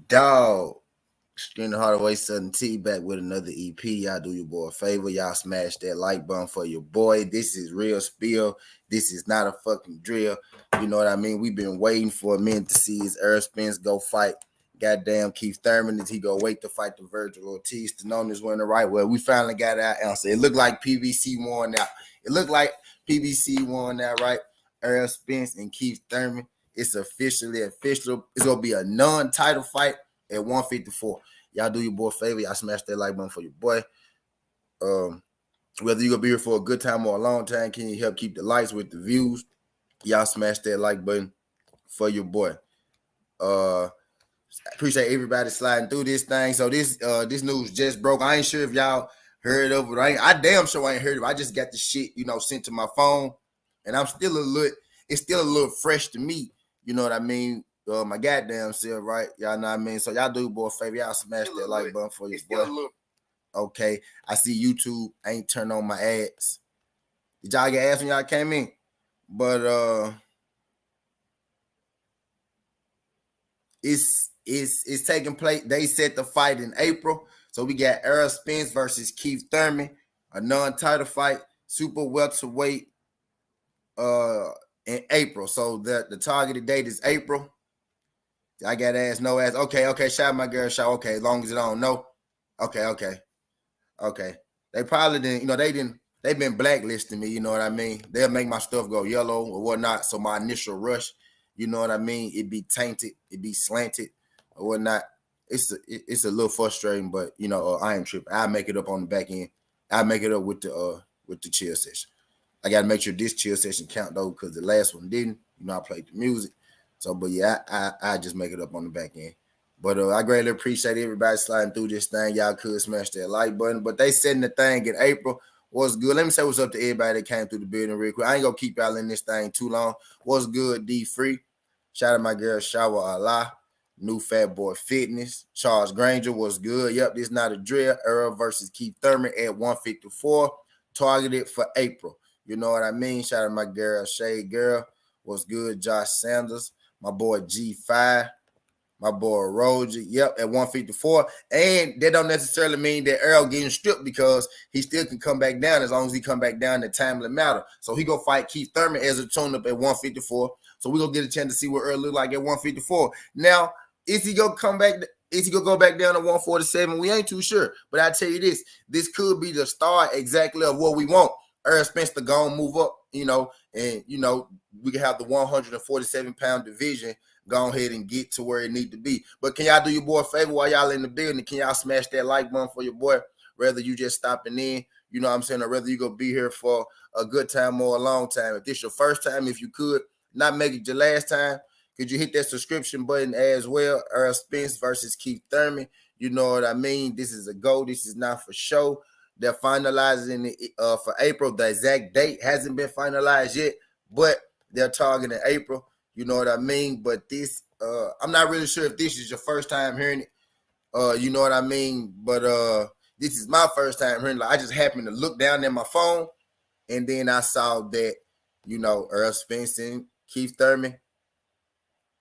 Dog. Stream the Hardaway Southern T back with another EP. Y'all do your boy a favor. Y'all smash that like button for your boy. This is real spill. This is not a fucking drill. You know what I mean? We've been waiting for a minute to see his Spence go fight. Goddamn Keith Thurman. Is he go wait to fight the Virgil Ortiz to know this one the right way? We finally got our answer. It looked like PBC won out. It looked like PBC won out, right? Earl Spence and Keith Thurman. It's officially official. It's gonna be a non-title fight at 154. Y'all do your boy a favor. Y'all smash that like button for your boy. Whether you're gonna be here for a good time or a long time, can you help keep the lights with the views? Y'all smash that like button for your boy. Appreciate everybody sliding through this thing. So this news just broke. I ain't sure if y'all heard of it. I damn sure I ain't heard of it. I just got the shit, sent to my phone, and it's still a little fresh to me. You know what I mean? My goddamn self, right? Y'all know what I mean? So y'all do your boy a favor. Y'all smash that like button for your boy. Okay. I see YouTube ain't turned on my ads. Did y'all get ads when y'all came in? But it's taking place. They set the fight in April. So we got Errol Spence versus Keith Thurman, a non-title fight, super welterweight in April. So the targeted date is April. I got ass, no ass. Okay. Shout out my girl, shout. Okay, as long as it don't know. Okay. They probably didn't, they've been blacklisting me, you know what I mean? They'll make my stuff go yellow or whatnot. So my initial rush, you know what I mean? It be tainted, it be slanted or whatnot. It's a little frustrating, but I ain't tripping. I'll make it up on the back end. I'll make it up with the chill session. I gotta make sure this chill session count though, because the last one didn't. I played the music. So, but yeah, I just make it up on the back end. But I greatly appreciate everybody sliding through this thing. Y'all could smash that like button. But they setting the thing in April. What's good? Let me say what's up to everybody that came through the building real quick. I ain't gonna keep y'all in this thing too long. What's good, D Free? Shout out my girl Shower Allah. New Fat Boy Fitness. Charles Granger was good. Yep, this not a drill. Earl versus Keith Thurman at 154. Targeted for April. You know what I mean? Shout out my girl Shade Girl. What's good? Josh Sanders. My boy G5, my boy Roger, yep, at 154. And that don't necessarily mean that Earl getting stripped, because he still can come back down as long as he come back down in a timely matter. So he gonna fight Keith Thurman as a tune-up at 154. So we gonna get a chance to see what Earl look like at 154. Now, is he gonna come back? Is he gonna go back down to 147? We ain't too sure. But I tell you this could be the start exactly of what we want. Earl Spence to go and move up, and we can have the 147-pound division go ahead and get to where it need to be. But can y'all do your boy a favor while y'all in the building? Can y'all smash that like button for your boy? Whether you just stopping in, you know what I'm saying, or whether you gonna be here for a good time or a long time. If this your first time, if you could not make it your last time, could you hit that subscription button as well? Earl Spence versus Keith Thurman. You know what I mean? This is a go. This is not for show. They're finalizing it for April. The exact date hasn't been finalized yet, but they're targeting April. You know what I mean? But this, I'm not really sure if this is your first time hearing it. You know what I mean? But this is my first time hearing it. Like, I just happened to look down at my phone, and then I saw that, Earl Spence and Keith Thurman.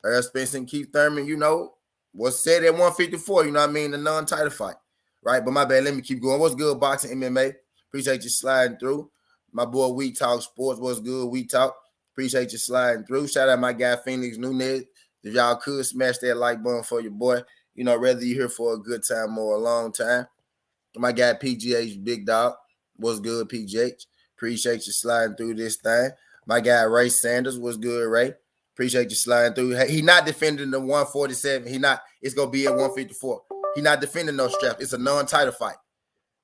Earl Spence and Keith Thurman, was set at 154. You know what I mean? The non-title fight. Right, but my bad. Let me keep going. What's good, boxing MMA? Appreciate you sliding through. My boy, We Talk Sports. What's good, We Talk? Appreciate you sliding through. Shout out my guy, Phoenix Nunez. If y'all could smash that like button for your boy, whether you're here for a good time or a long time. My guy, PGH Big Dog. What's good, PGH? Appreciate you sliding through this thing. My guy, Ray Sanders. What's good, Ray? Appreciate you sliding through. He not defending the 147. It's going to be at 154. He not defending no strap. It's a non-title fight.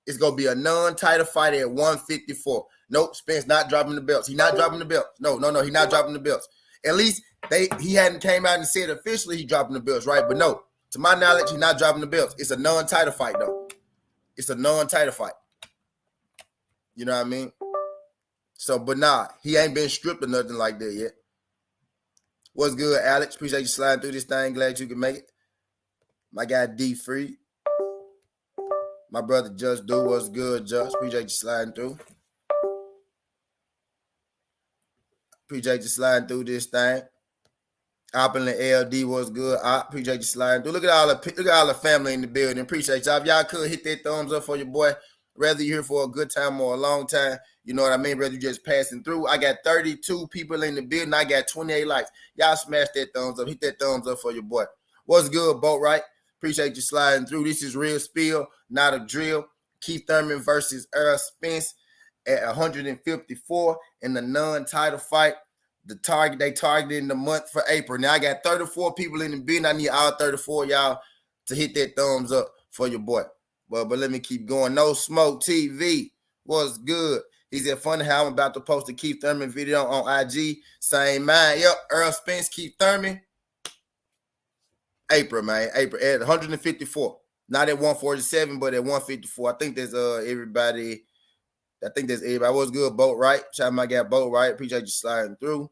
It's going to be a non-title fight at 154. Nope, Spence not dropping the belts. He not dropping the belts. No, he not dropping the belts. At least he hadn't came out and said officially he dropping the belts, right? But no, to my knowledge, he not dropping the belts. It's a non-title fight, though. It's a non-title fight. You know what I mean? So, but nah, he ain't been stripped or nothing like that yet. What's good, Alex? Appreciate you sliding through this thing. Glad you can make it. My guy, D Free. My brother, Just Do. What's good, Just? Appreciate you sliding through. Appreciate you sliding through this thing. Op in the LD was good. I appreciate you sliding through. Look at all the family in the building. Appreciate y'all. If y'all could hit that thumbs up for your boy, whether you're here for a good time or a long time. You know what I mean? Whether you're just passing through. I got 32 people in the building. I got 28 likes. Y'all smash that thumbs up. Hit that thumbs up for your boy. What's good, Boat Right? Appreciate you sliding through. This is Real Spill, not a drill. Keith Thurman versus Earl Spence at 154 in the non-title fight. They targeted in the month for April. Now I got 34 people in the building. I need all 34 y'all to hit that thumbs up for your boy. But let me keep going. No Smoke TV. What's good? He said, funny how I'm about to post a Keith Thurman video on IG. Same mind. Yep, Earl Spence, Keith Thurman. April, man. April at 154. Not at 147, but at 154. I think there's everybody. What's good, Boat Right? Shout out my guy, Boat Right. Appreciate you sliding through.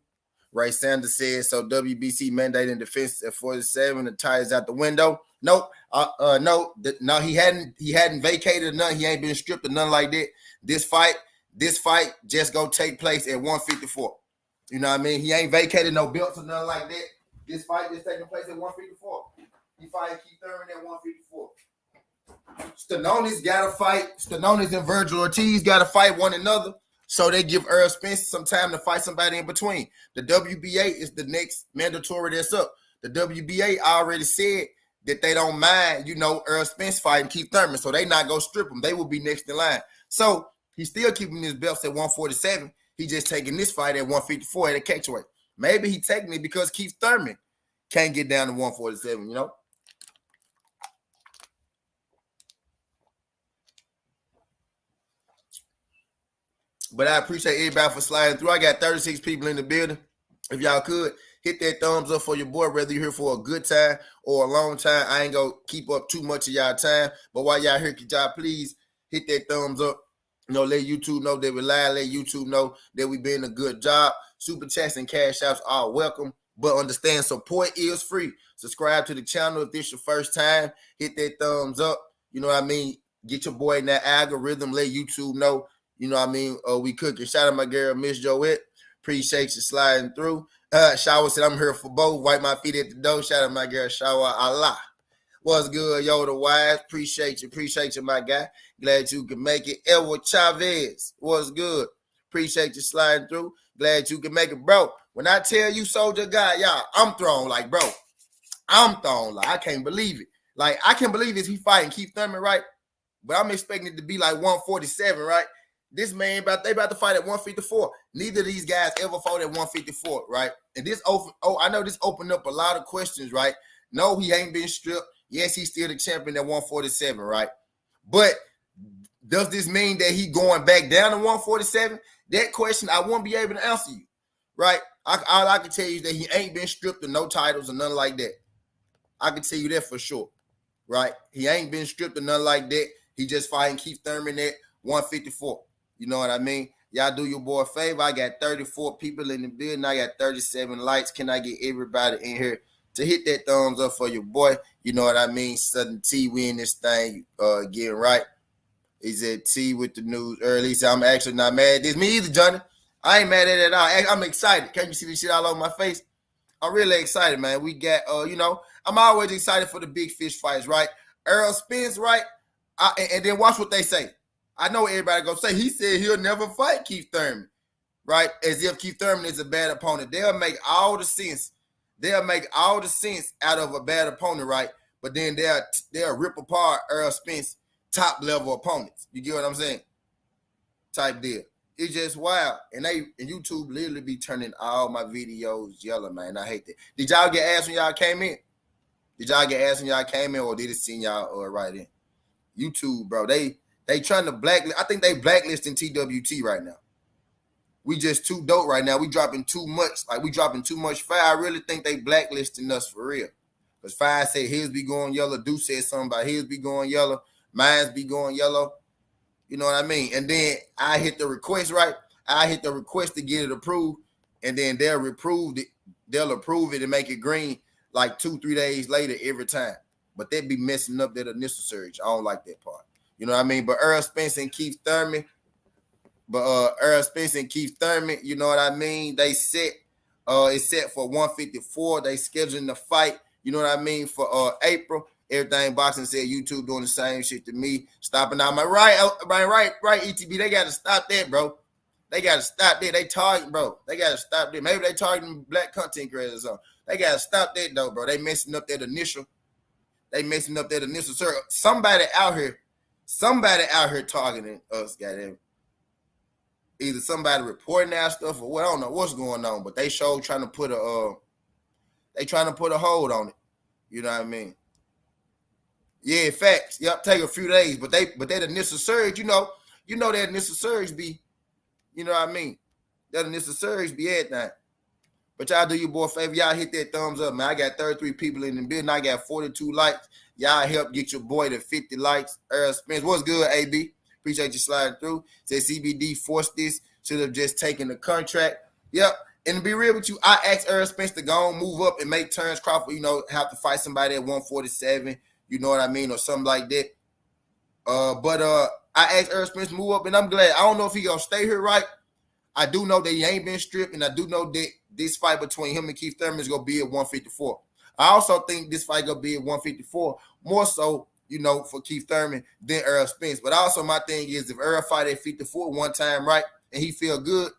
Ray Sanders said, so WBC mandating defense at 47. The tires out the window. Nope. No, he hadn't vacated none. He ain't been stripped or nothing like that. This fight just gonna take place at 154. You know what I mean? He ain't vacated no belts or nothing like that. This fight is taking place at 154. He fighting Keith Thurman at 154. Stanonis got to fight. Stanonis and Virgil Ortiz got to fight one another. So they give Earl Spence some time to fight somebody in between. The WBA is the next mandatory that's up. The WBA already said that they don't mind, Earl Spence fighting Keith Thurman. So they not going to strip him. They will be next in line. So he's still keeping his belts at 147. He just taking this fight at 154 at a catchweight. Maybe he taking it because Keith Thurman can't get down to 147, But I appreciate everybody for sliding through. I got 36 people in the building. If y'all could, hit that thumbs up for your boy, whether you're here for a good time or a long time. I ain't going to keep up too much of y'all time. But while y'all here, could y'all please hit that thumbs up. Let YouTube know that we live. Let YouTube know that we been a good job. Super chats and cash outs are welcome. But understand, support is free. Subscribe to the channel if this your first time. Hit that thumbs up. You know what I mean? Get your boy in that algorithm. Let YouTube know. You know what I mean? We cooking. Shout out my girl, Miss Joette. Appreciate you sliding through. Shawa said, I'm here for both. Wipe my feet at the door. Shout out my girl, Shawa Allah. What's good, yo, the wise? Appreciate you, my guy. Glad you can make it. Edward Chavez, what's good? Appreciate you sliding through. Glad you can make it, bro. When I tell you, Soldier God, y'all, I'm thrown like, bro. I'm thrown like, I can't believe it. Like, I can't believe he fighting Keith Thurman, right? But I'm expecting it to be like 147, right? This man, they about to fight at 154. Neither of these guys ever fought at 154, right? And I know this opened up a lot of questions, right? No, he ain't been stripped. Yes, he's still the champion at 147, right? But does this mean that he going back down to 147? That question I won't be able to answer you, right? All I can tell you is that he ain't been stripped of no titles or nothing like that. I can tell you that for sure, right? He ain't been stripped of nothing like that. He just fighting Keith Thurman at 154. You know what I mean? Y'all do your boy a favor. I got 34 people in the building. I got 37 likes. Can I get everybody in here to hit that thumbs up for your boy? You know what I mean? Southern T, we in this thing getting right. He said T with the news early. He said, I'm actually not mad at this. Me either, Johnny. I ain't mad at it at all. I'm excited. Can't you see this shit all over my face? I'm really excited, man. We got, I'm always excited for the big fish fights, right? Earl Spence, right? And then watch what they say. I know everybody gonna say he said he'll never fight Keith Thurman, right? As if Keith Thurman is a bad opponent. They'll make all the sense. They'll make all the sense out of a bad opponent, right? But then they'll rip apart Earl Spence top level opponents. You get what I'm saying? Type deal. It's just wild. And YouTube literally be turning all my videos yellow, man. I hate that. Did y'all get asked when y'all came in? Or did it send y'all right in? YouTube, bro. They trying to blacklist. I think they blacklisting TWT right now. We just too dope right now. We dropping too much. Like, we dropping too much fire. I really think they blacklisting us for real. Because Fire said his be going yellow. Deuce said something about his be going yellow. Mine's be going yellow. You know what I mean? And then I hit the request, right? I hit the request to get it approved. And then they'll approve it and make it green like 2-3 days later every time. But they be messing up that initial surge. I don't like that part. You know what I mean? But Earl Spence and Keith Thurman, you know what I mean? They set It's set for 154. They scheduling the fight, you know what I mean, for April. Everything Boxing said, YouTube doing the same shit to me. Stopping out my right, ETB. They got to stop that, bro. They got to stop that. They targeting, bro. They got to stop that. Maybe they targeting black content creators or something. They got to stop that, though, bro. They messing up that initial. Sir, somebody out here targeting us, goddamn. Either somebody reporting our stuff or what, I don't know what's going on, but they trying to put a hold on it. You know what I mean? Yeah, facts. Yep, take a few days, but that initial surge, you know that initial surge be, you know what I mean? That initial surge be everything. But y'all do your boy a favor. Y'all hit that thumbs up, man. I got 33 people in the building. I got 42 likes. Y'all help get your boy to 50 likes. Spence, what's good, AB? Appreciate you sliding through. Say CBD forced this. Should have just taken the contract. Yep. And to be real with you, I asked Spence to go on, move up, and make Terrence Crawford, have to fight somebody at 147, you know what I mean, or something like that. But I asked Spence to move up, and I'm glad. I don't know if he gonna stay here, right? I do know that he ain't been stripped, and I do know that this fight between him and Keith Thurman is gonna be at 154. I also think this fight gonna be at 154, more so, for Keith Thurman than Earl Spence. But also my thing is, if Earl fight at 54 one time, right, and he feel good,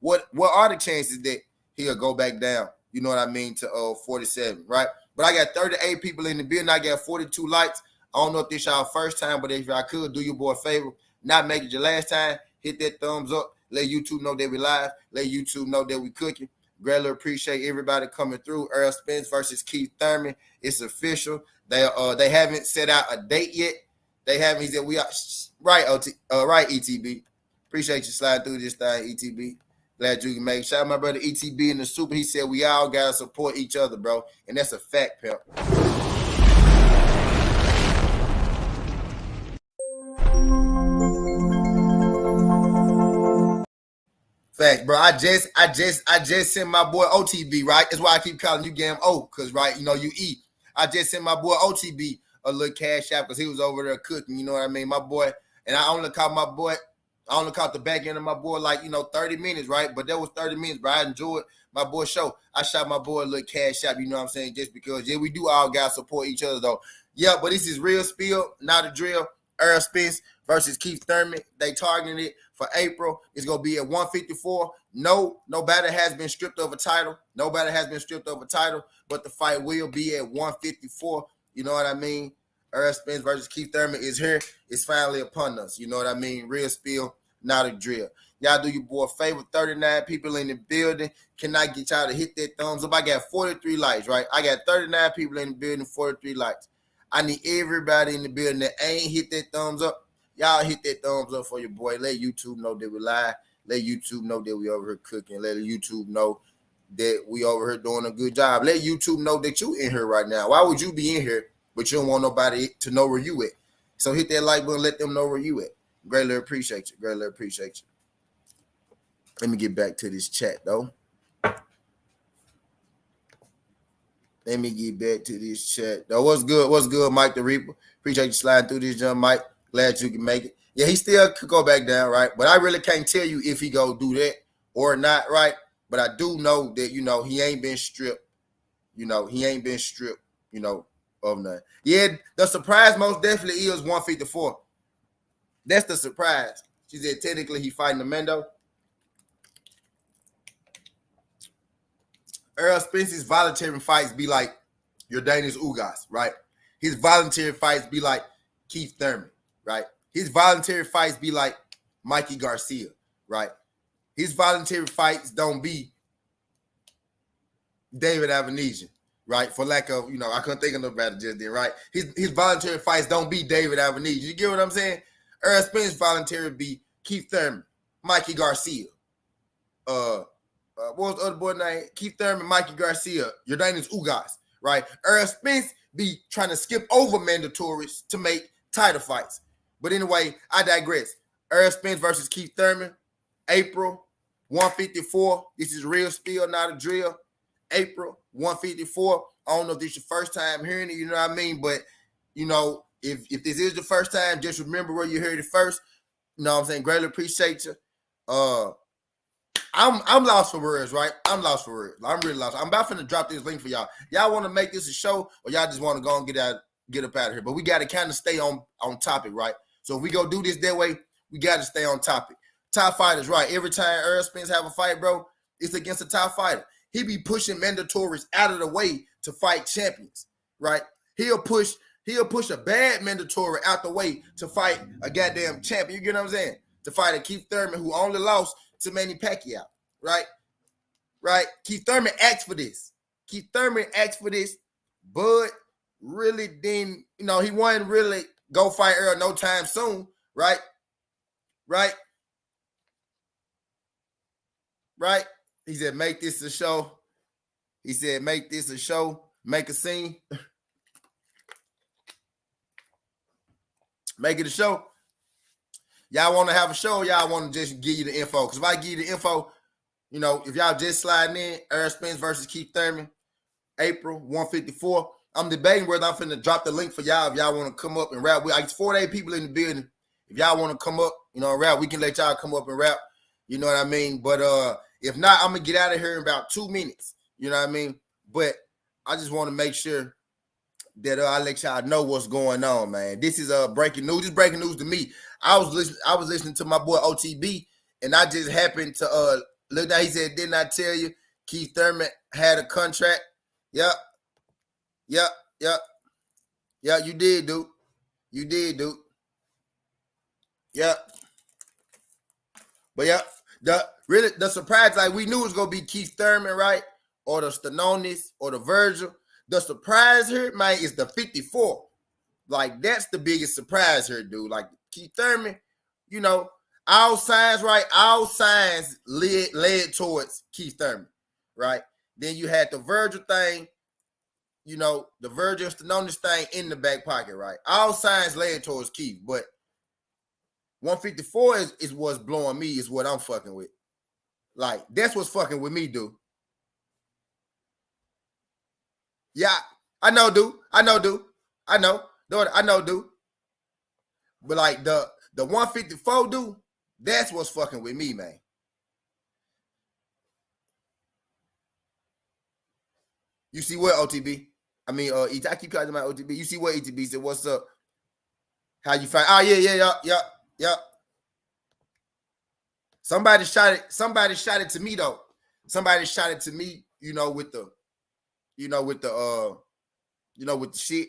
what are the chances that he'll go back down? You know what I mean, to 47, right? But I got 38 people in the building. I got 42 likes. I don't know if this y'all first time, but if I could do your boy a favor, not make it your last time, hit that thumbs up. Let YouTube know that we live. Let YouTube know that we cooking. Greatly appreciate everybody coming through. Earl Spence versus Keith Thurman. It's official. They haven't set out a date yet. They haven't. He said we are right. Right, ETB. Appreciate you sliding through this thing, ETB. Glad you can make it. Shout out my brother ETB in the super. He said we all gotta support each other, bro, and that's a fact, pimp. Fact, bro. I just sent my boy OTB, right? That's why I keep calling you Gam O, because right, you eat. I just sent my boy OTB a little cash out because he was over there cooking, you know what I mean? My boy, and I only caught the back end of my boy 30 minutes, right? But that was 30 minutes, bro. I enjoyed my boy show. I shot my boy a little cash out, you know what I'm saying? Just because, yeah, we do all guys support each other though. Yeah, but this is real spill, not a drill. Earl Spence versus Keith Thurman. They targeting it for April. It's going to be at 154. Nobody has been stripped of a title. But the fight will be at 154. You know what I mean? Earl Spence versus Keith Thurman is here. It's finally upon us. You know what I mean? Real spill, not a drill. Y'all do your boy a favor. 39 people in the building. Can I get y'all to hit that thumbs up? I got 43 likes, right? I got 39 people in the building, 43 likes. I need everybody in the building that ain't hit that thumbs up. Y'all hit that thumbs up for your boy. Let YouTube know that we live. Let YouTube know that we over here cooking. Let YouTube know that we over here doing a good job. Let YouTube know that you in here right now. Why would you be in here, but you don't want nobody to know where you at? So hit that like button. Let them know where you at. Greatly appreciate you. Let me get back to this chat, though. What's good, Mike the Reaper? Appreciate you sliding through this, young Mike. Glad you can make it. Yeah, he still could go back down, right? But I really can't tell you if he go do that or not, right? But I do know that, he ain't been stripped. Of nothing. Yeah, the surprise most definitely is 154. That's the surprise. She said technically he fighting Amendo. Earl Spence's voluntary fights be like your Danish Ugas, right? His voluntary fights be like Keith Thurman, right? His voluntary fights be like Mikey Garcia, right? His voluntary fights don't be David Avanesian, right? For lack of, I couldn't think of nobody just then, right? His voluntary fights don't be David Avanesian. You get what I'm saying? Earl Spence's voluntary be Keith Thurman, Mikey Garcia, what was the other boy name? Keith Thurman, Mikey Garcia. Your name is Ugas, right? Earl Spence be trying to skip over mandatories to make title fights. But anyway, I digress. Earl Spence versus Keith Thurman, April 154. This is real spill, not a drill. April 154. I don't know if this is your first time hearing it, you know what I mean? But, if this is the first time, just remember where you heard it first. You know what I'm saying? Greatly appreciate you. I'm lost for words, right? I'm lost for words. I'm really lost. I'm about to drop this link for y'all. Y'all want to make this a show, or y'all just want to go and get up out of here? But we got to kind of stay on topic, right? So if we go do this that way, we got to stay on topic. Top fighters, right? Every time Spence have a fight, bro, it's against a top fighter. He be pushing mandatories out of the way to fight champions, right? He'll push a bad mandatory out the way to fight a goddamn champion. You get what I'm saying? To fight a Keith Thurman who only lost to Manny Pacquiao, right? Right? Keith Thurman asked for this. Bud really didn't, he wasn't really go fight Earl no time soon, right? Right? He said, make this a show. Make a scene. Make it a show. Y'all want to have a show, y'all want to just give you the info. Because if I give you the info, if y'all just sliding in, Errol Spence versus Keith Thurman, April 154. I'm debating whether I'm finna drop the link for y'all if y'all want to come up and rap. It's 48 people in the building. If y'all want to come up, rap, we can let y'all come up and rap. You know what I mean? But if not, I'm going to get out of here in about 2 minutes. You know what I mean? But I just want to make sure that I let y'all know what's going on, man. This is breaking news. It's breaking news to me. I was listening to my boy OTB, and I just happened to look down. He said, "Didn't I tell you Keith Thurman had a contract?" Yep. Yeah, you did, dude. Yeah. But yeah, the surprise, like we knew it was gonna be Keith Thurman, right? Or the Stanonis or the Virgil. The surprise here, man, is the 54. Like, that's the biggest surprise here, dude. Like, Keith Thurman, all signs, right? All signs led towards Keith Thurman, right? Then you had the Virgil thing, the Virgil Stanonis thing in the back pocket, right? All signs led towards Keith, but 154 is what's blowing me, is what I'm fucking with. Like, that's what's fucking with me, dude. Yeah, I know, dude. I know, dude. But like the 154, dude, that's what's fucking with me, man. You see what, OTB? I mean, I keep calling my OTB. You see what ETB said? What's up? How you find? Oh, yeah. Somebody shot it to me though. Somebody shot it to me, with the shit.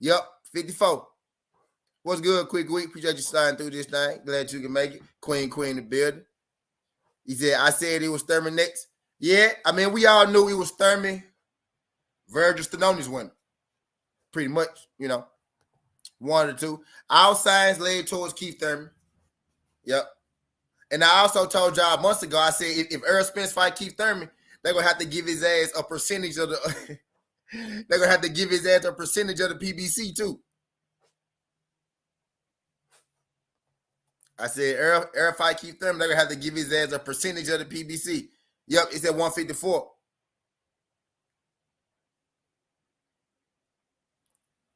Yep, 54. What's good, quick? Appreciate you sliding through this thing. Glad you can make it. Queen the building. He said, I said it was Thurman next. Yeah, I mean, we all knew it was Thurman. Virgil Stanonis winning. Pretty much, 1 or 2. All signs led towards Keith Thurman. Yep. And I also told y'all months ago, I said if Errol Spence fight Keith Thurman, they're gonna have to give his ass a percentage of the they're gonna have to give his ass a percentage of the PBC too. I said Errol fight Keith Thurman, they're gonna have to give his ass a percentage of the PBC. Yep, it's at 154.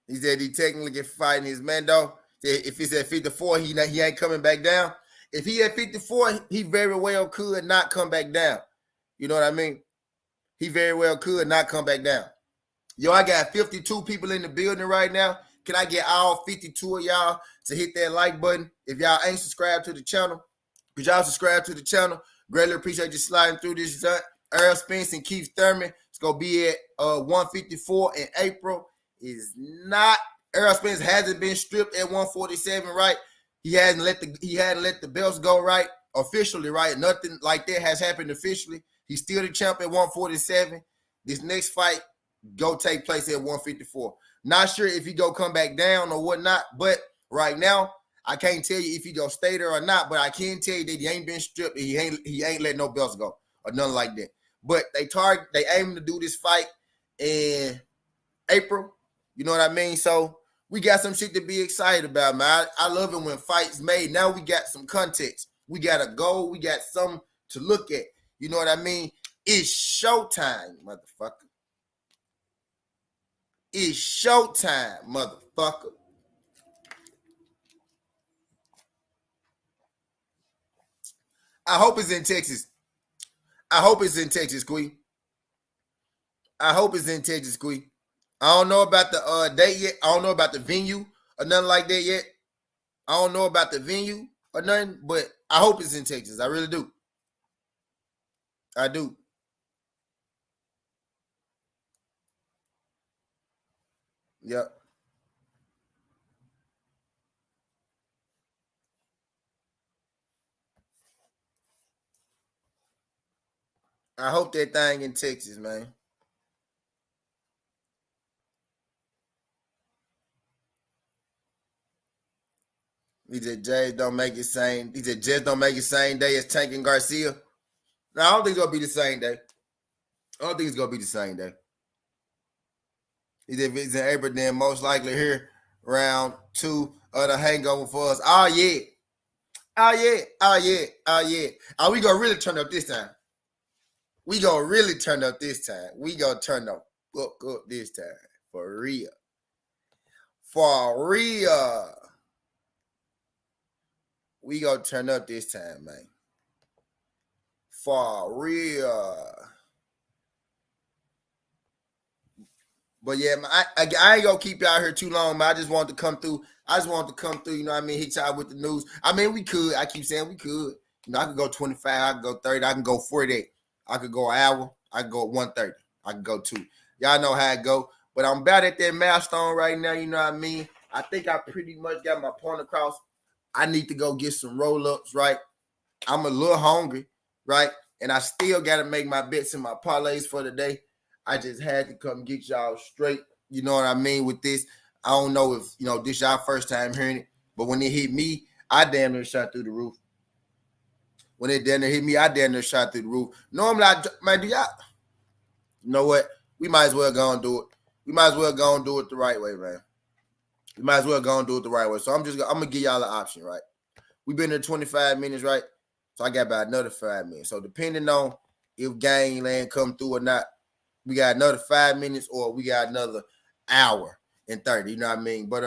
He said he technically can fight his man though. If it's at 54, he ain't coming back down. If he at 54, he very well could not come back down. You know what I mean? He very well could not come back down. Yo, I got 52 people in the building right now. Can I get all 52 of y'all to hit that like button? If y'all ain't subscribed to the channel, could y'all subscribe to the channel? Greatly appreciate you sliding through this. Errol Spence and Keith Thurman. It's going to be at 154 in April. Is not Errol Spence hasn't been stripped at 147, right? He hadn't let the belts go, right? Officially, right? Nothing like that has happened officially. He's still the champ at 147. This next fight go take place at 154. Not sure if he go come back down or whatnot, but right now I can't tell you if he go stay there or not. But I can tell you that he ain't been stripped. And he ain't let no belts go or nothing like that. But they aim to do this fight in April. You know what I mean? So we got some shit to be excited about, man. I love it when fights made. Now we got some context. We got a goal. We got something to look at. You know what I mean? It's showtime, motherfucker. It's showtime, motherfucker. I hope it's in Texas. I hope it's in Texas, Queen. I hope it's in Texas, Queen. I don't know about the date yet. I don't know about the venue or nothing like that yet. I don't know about the venue or nothing, but I hope it's in Texas. I really do. I do. Yep. I hope that thing in Texas, man. He said Jays don't make it same. He said Jets don't make it same day as Tank and Garcia. No, I don't think it's gonna be the same day. I don't think it's gonna be the same day. He said if it's in April, then most likely here round two of the hangover for us. Oh yeah. Oh yeah. Oh yeah. Oh yeah. Oh, we gonna really turn up this time. We gonna really turn up this time. We gonna turn up this time. For real. For real. We gonna turn up this time, man. For real. But yeah, man, I ain't gonna keep y'all here too long, man. I just wanted to come through. You know what I mean? Hit y'all with the news. I mean, we could. I keep saying we could. You know, I could go 25, I could go 30, I can go 48. I could go an hour, I could go 130. I could go 2. Y'all know how it go. But I'm about at that milestone right now, you know what I mean? I think I pretty much got my point across. I need to go get some roll-ups, right? I'm a little hungry, right? And I still got to make my bets and my parlays for the day. I just had to come get y'all straight, you know what I mean, with this. I don't know if, you know, this y'all first time hearing it, but when it hit me, I damn near shot through the roof. When it damn near hit me, I damn near shot through the roof. Normally, man, do y'all, you know what? We might as well go and do it. We might as well go and do it the right way, man. We might as well go and do it the right way. So I'm going to give y'all an option, right? We've been there 25 minutes, right? So I got about another 5 minutes. So depending on if gangland come through or not, we got another 5 minutes or we got another hour and 30. You know what I mean? But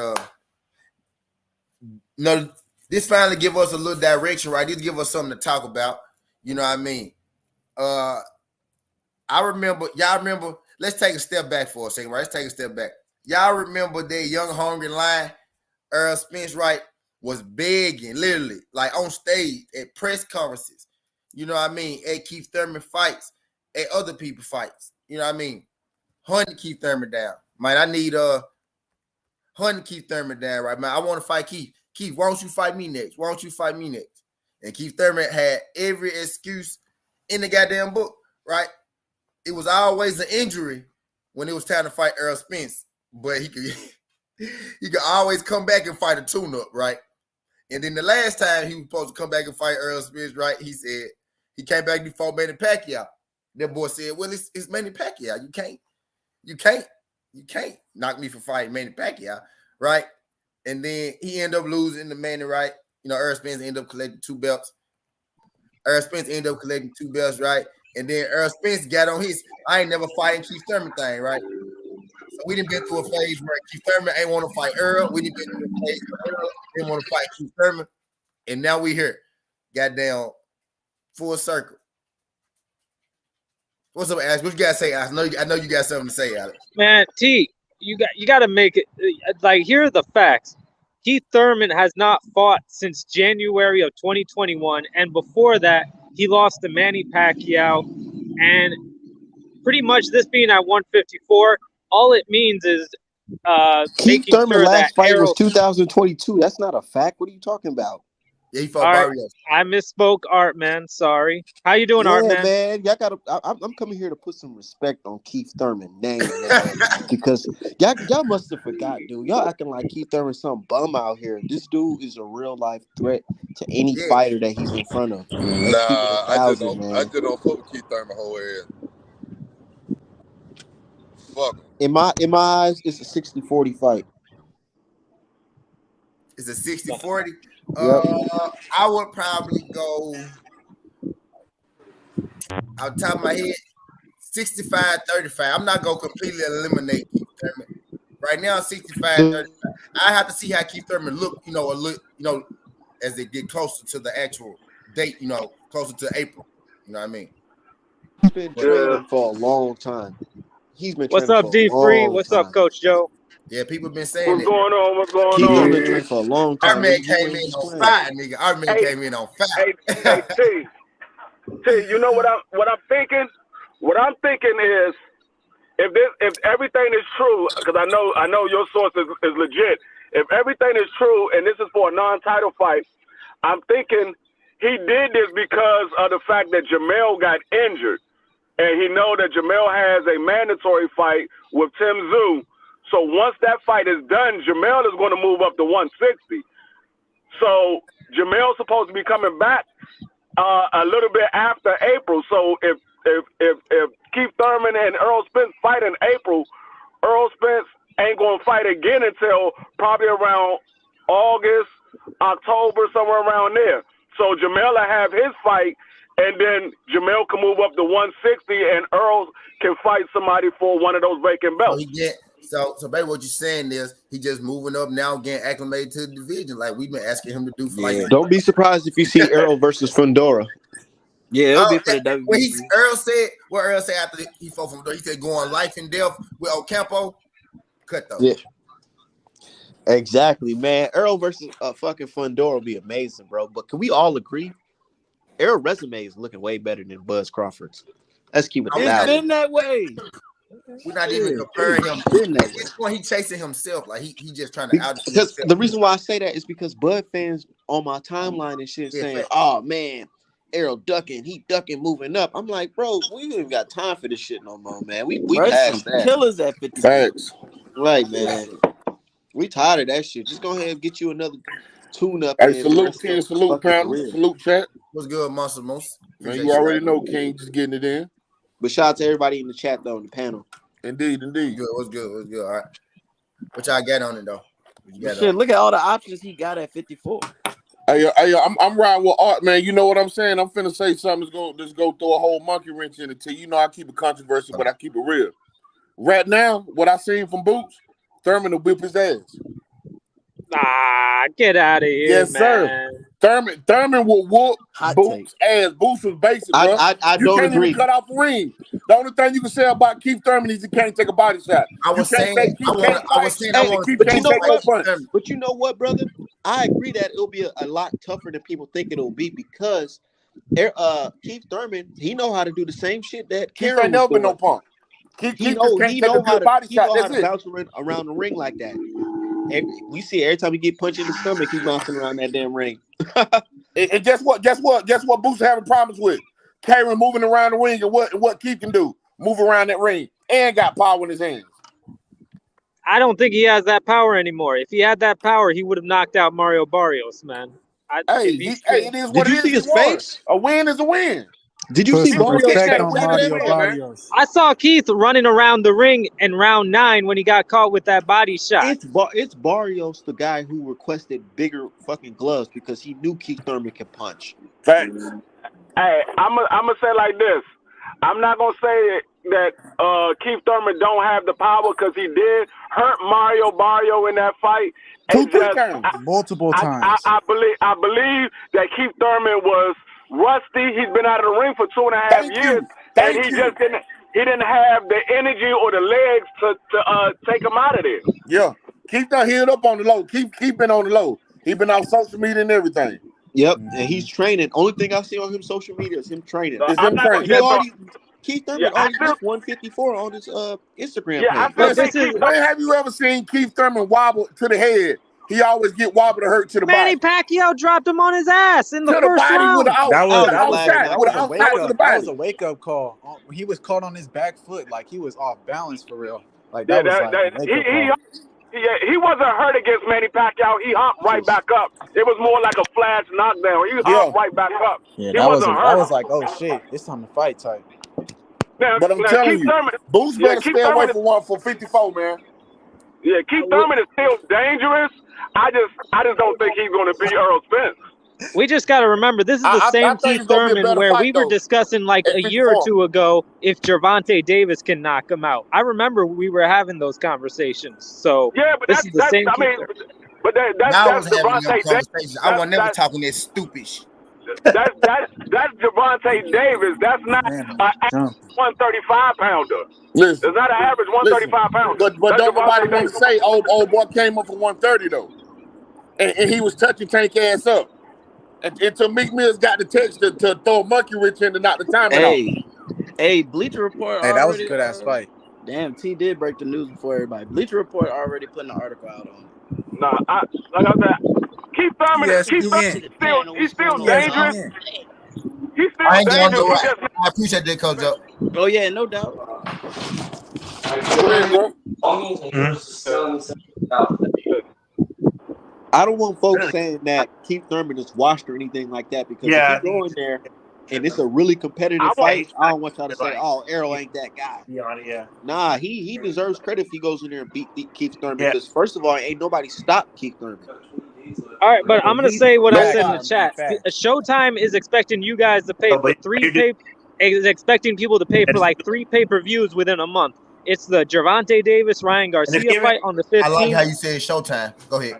no, this finally give us a little direction, right? This give us something to talk about. You know what I mean? Y'all remember, let's take a step back for a second, right? Let's take a step back. Y'all remember that young hungry lion, Earl Spence, right, was begging, literally, like on stage at press conferences. You know what I mean? At Keith Thurman fights, at other people fights. You know what I mean? Hunting Keith Thurman down. Man, I need hunting Keith Thurman down, right, man? I want to fight Keith. Keith, why don't you fight me next? Why don't you fight me next? And Keith Thurman had every excuse in the goddamn book, right? It was always an injury when it was time to fight Earl Spence, but he could always come back and fight a tune-up, right? And then the last time he was supposed to come back and fight Earl Spence, right? He said he came back before Manny Pacquiao. That boy said, "Well, it's Manny Pacquiao. You can't knock me for fighting Manny Pacquiao, right?" And then he ended up losing to Manny, right? You know, Earl Spence ended up collecting 2 belts. Right? And then Earl Spence got on his I ain't never fighting Keith Thurman thing, right? So we didn't been through a phase where Keith Thurman ain't want to fight Earl. We didn't been through a phase where Earl didn't want to fight Keith Thurman. And now we here. Goddamn full circle. What's up, Alex? What you gotta say, Alex? I know you got something to say, Alex. Man, T, you got to make it like here are the facts. Keith Thurman has not fought since January of 2021, and before that, he lost to Manny Pacquiao. And pretty much this being at 154, all it means is Keith making Thurman sure last that fight Errol. was 2022. That's not a fact. What are you talking about? Yeah, he fought All right, Barrios. I misspoke, Art Man. Sorry. How you doing, Yeah, Art Man? man. Y'all gotta. I'm coming here to put some respect on Keith Thurman name, man, because y'all must have forgot, dude. Y'all acting like Keith Thurman's some bum out here. This dude is a real life threat to any Yeah. fighter that he's in front of. Nah, I just don't fuck with Keith Thurman whole ass. Fuck him. In my eyes, it's a 60-40 fight. It's a 60-40. Yep. I would probably go out the top of my head 65-35. I'm not gonna completely eliminate Keith Thurman. Right now, 65-35. I have to see how Keith Thurman look, as they get closer to the actual date, closer to April. You know what I mean? He's been training for a long time. He's been What's training up, for a D Free? long What's time. up, Coach Joe? Yeah, people been saying What's it. going on? What's going Keith on? been training for a long Our time. man You came ain't in just on playing. fire, nigga. Our man Hey, came in on fire. Hey, T, you know what I'm thinking? What I'm thinking is if everything is true, because I know your source is legit. If everything is true and this is for a non-title fight, I'm thinking he did this because of the fact that Jamel got injured, and he know that Jamel has a mandatory fight with Tim Tszyu. So once that fight is done, Jamel is going to move up to 160. So Jamel's supposed to be coming back a little bit after April. So if Keith Thurman and Errol Spence fight in April, Errol Spence ain't gonna fight again until probably around August, October, somewhere around there. So Jamel will have his fight, and then Jamel can move up to 160, and Earl can fight somebody for one of those vacant belts. So baby, what you're saying is he just moving up now, getting acclimated to the division, like we've been asking him to do for like. Don't be surprised if you see Errol versus Fundora. Yeah, it'll be for the WWE. When Earl said after he fought from, he said going life and death with Ocampo. Cut though. Yeah, exactly, man. Errol versus fucking Fundora will be amazing, bro. But can we all agree? Errol's resume is looking way better than Buzz Crawford's. Let's keep it It's that been that way. We're not even comparing him. At this point, he chasing himself. Like he just trying to out. Because the reason why I say that is because Bud fans on my timeline and shit saying, "Oh man, Errol ducking, he ducking, moving up." I'm like, bro, we ain't even got time for this shit no more, man. We past that. Killers at 50. Facts. Right, man. We tired of that shit. Just go ahead and get you another tune up. Hey, salute King, salute panel, salute chat. What's good, Monster Moose? Man, you already know King just getting it in. But shout out to everybody in the chat though, on the panel. Indeed. What's good? All right. What y'all got on it though? Shit, look at all the options he got at 54. Hey, I'm riding with Art, man. You know what I'm saying? I'm finna say something that's go throw a whole monkey wrench in it. You know I keep it controversial, but I keep it real. Right now, what I seen from Boots, Thurman will whip his ass. Ah, get out of here, yes, man. Sir. Thurman will whoop Boots' ass. Boots was basic, bro. I you don't can't agree. even cut off the ring. The only thing you can say about Keith Thurman is he can't take a body shot. I was saying, but you know what, brother? I agree that it'll be a lot tougher than people think it'll be because Keith Thurman, he know how to do the same shit that Keith Karen ain't never been no punk. He know how to bounce around the ring like that. We see every time he get punched in the stomach, he's bouncing around that damn ring. And guess what? Boots having problems with Karen moving around the ring, and what Keith can do, move around that ring, and got power in his hands. I don't think he has that power anymore. If he had that power, he would have knocked out Mario Barrios, man. It is what Did it you is. see his face? A win is a win. Did you see Barrios? I saw Keith running around the ring in round 9 when he got caught with that body shot. It's Barrios, the guy who requested bigger fucking gloves because he knew Keith Thurman could punch. Facts. Hey, I'm gonna say like this. I'm not gonna say that Keith Thurman don't have the power because he did hurt Mario Barrio in that fight. Multiple times. I believe that Keith Thurman was rusty. He's been out of the ring for 2.5 years, and he just didn't have the energy or the legs to take him out of there. Yeah, Keith done healed up on the low. Keith been on the low. He been on social media and everything. Yep, and he's training. Only thing I see on him social media is him training. Keith Thurman already reached 154 on his Instagram page. When have you ever seen Keith Thurman wobble to the head? He always get wobbled or hurt to the Manny body. Pacquiao dropped him on his ass in the first round. That was a wake-up call. He was caught on his back foot, like he was off balance for real. Like that was like a wake-up call. He wasn't hurt against Manny Pacquiao. He hopped right back up. It was more like a flash knockdown. He hopped right back up. Yeah, that was like, oh shit, it's time to fight type. But I'm telling you, Boots better stay away for 54, man. Yeah, Keith Thurman is still dangerous. I just don't think he's going to beat Errol Spence. We just got to remember, this is the same Keith Thurman where we were discussing like a year or two ago if Gervonta Davis can knock him out. I remember we were having those conversations. So yeah, but this is the same Keith Thurman. But that's Gervonta Davis. I was never talking that stupid shit. That's Gervonta Davis. That's not Man, an average 135 pounder. Listen, It's not an average 135 pounder. but That's don't nobody Gervonta want Davis. to say old boy came up for 130 though, and he was touching Tank ass up. Until Meek Mill's got the text to throw a monkey wrench in to knock the timing off. Hey, Bleacher Report hey, that was a already. good ass fight. Damn, T did break the news before everybody. Bleacher Report already putting an article out on it. Nah, like I said, Keith Thurman is he's still dangerous. He's still I ain't going dangerous. nowhere. I appreciate that, Coach Joe. Oh yeah, no doubt. Go ahead, bro. I don't want folks saying that Keith Thurman is washed or anything like that because if you go in there and it's a really competitive fight, I don't want y'all to say, "Oh, Errol ain't that guy." Nah, he deserves credit if he goes in there and beat Keith Thurman because first of all, ain't nobody stopped Keith Thurman. All right, but I'm gonna say what I said in the chat. Showtime is expecting you guys to pay for is expecting people to pay for like 3 pay-per-views within a month. It's the Gervonta Davis Ryan Garcia fight on the 15th. I like how you said Showtime. Go ahead.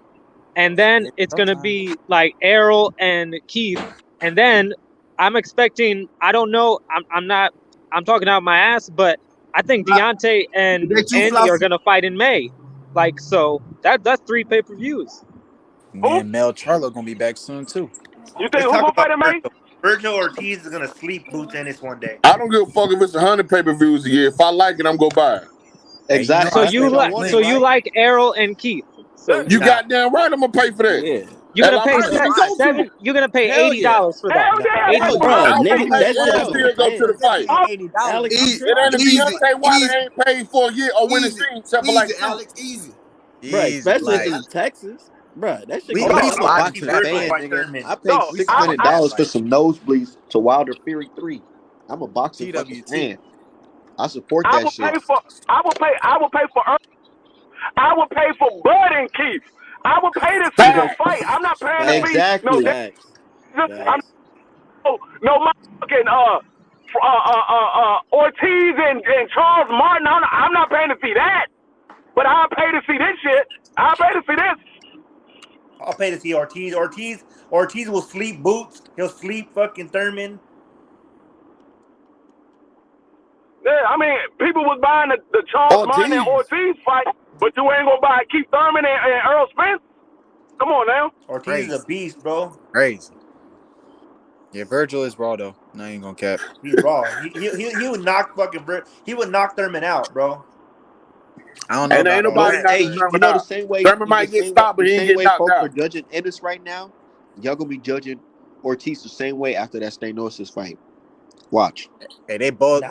And then it's gonna be like Errol and Keith, and then I'm expecting. I don't know. I'm talking out my ass, but I think Deontay and Andy are gonna fight in May. Like so, that's 3 pay-per-views. And Mel Charlo gonna be back soon too. You think who's gonna fight in May? Virgil Ortiz is gonna sleep Boots Ennis one day. I don't give a fuck if it's 100 pay-per-views a year. If I like it, I'm gonna buy it. Exactly. So you like Errol and Keith. So you goddamn right, I'm gonna pay for that. Yeah. You're gonna pay $7. You're gonna pay $80 for that. Hell Bro, nigga, That that still shit go to the fight. Alex, It ain't a Beyonce Wilder ain't paid for a year or winning stream except for like Alex, easy. bro, especially if it's in Texas. Bro, that shit. I'm a boxing fan, nigga. I paid $600 for some nosebleeds to Wilder Fury 3. I'm a boxing fucking fan. I support that shit. I would pay for Bud and Keith. I would pay to see them fight. I'm not paying to see exactly. No motherfucking Ortiz and Charles Martin. I'm not paying to see that. But I'll pay to see this shit. I'll pay to see this. I'll pay to see Ortiz. Ortiz will sleep Boots. He'll sleep fucking Thurman. Yeah, I mean, people was buying the Charles Martin and Ortiz fight, but you ain't gonna buy Keith Thurman and Earl Spence. Come on now. Ortiz is a beast, bro. Crazy. Yeah, Virgil is raw though. No, I ain't gonna cap. He's raw. He would knock he would knock Thurman out, bro. I don't know. And ain't nobody you know the same way. Thurman might get stopped, but he ain't get knocked out. Folks are judging Ennis right now. Y'all gonna be judging Ortiz the same way after that Stenosis fight. Watch. Hey, they both.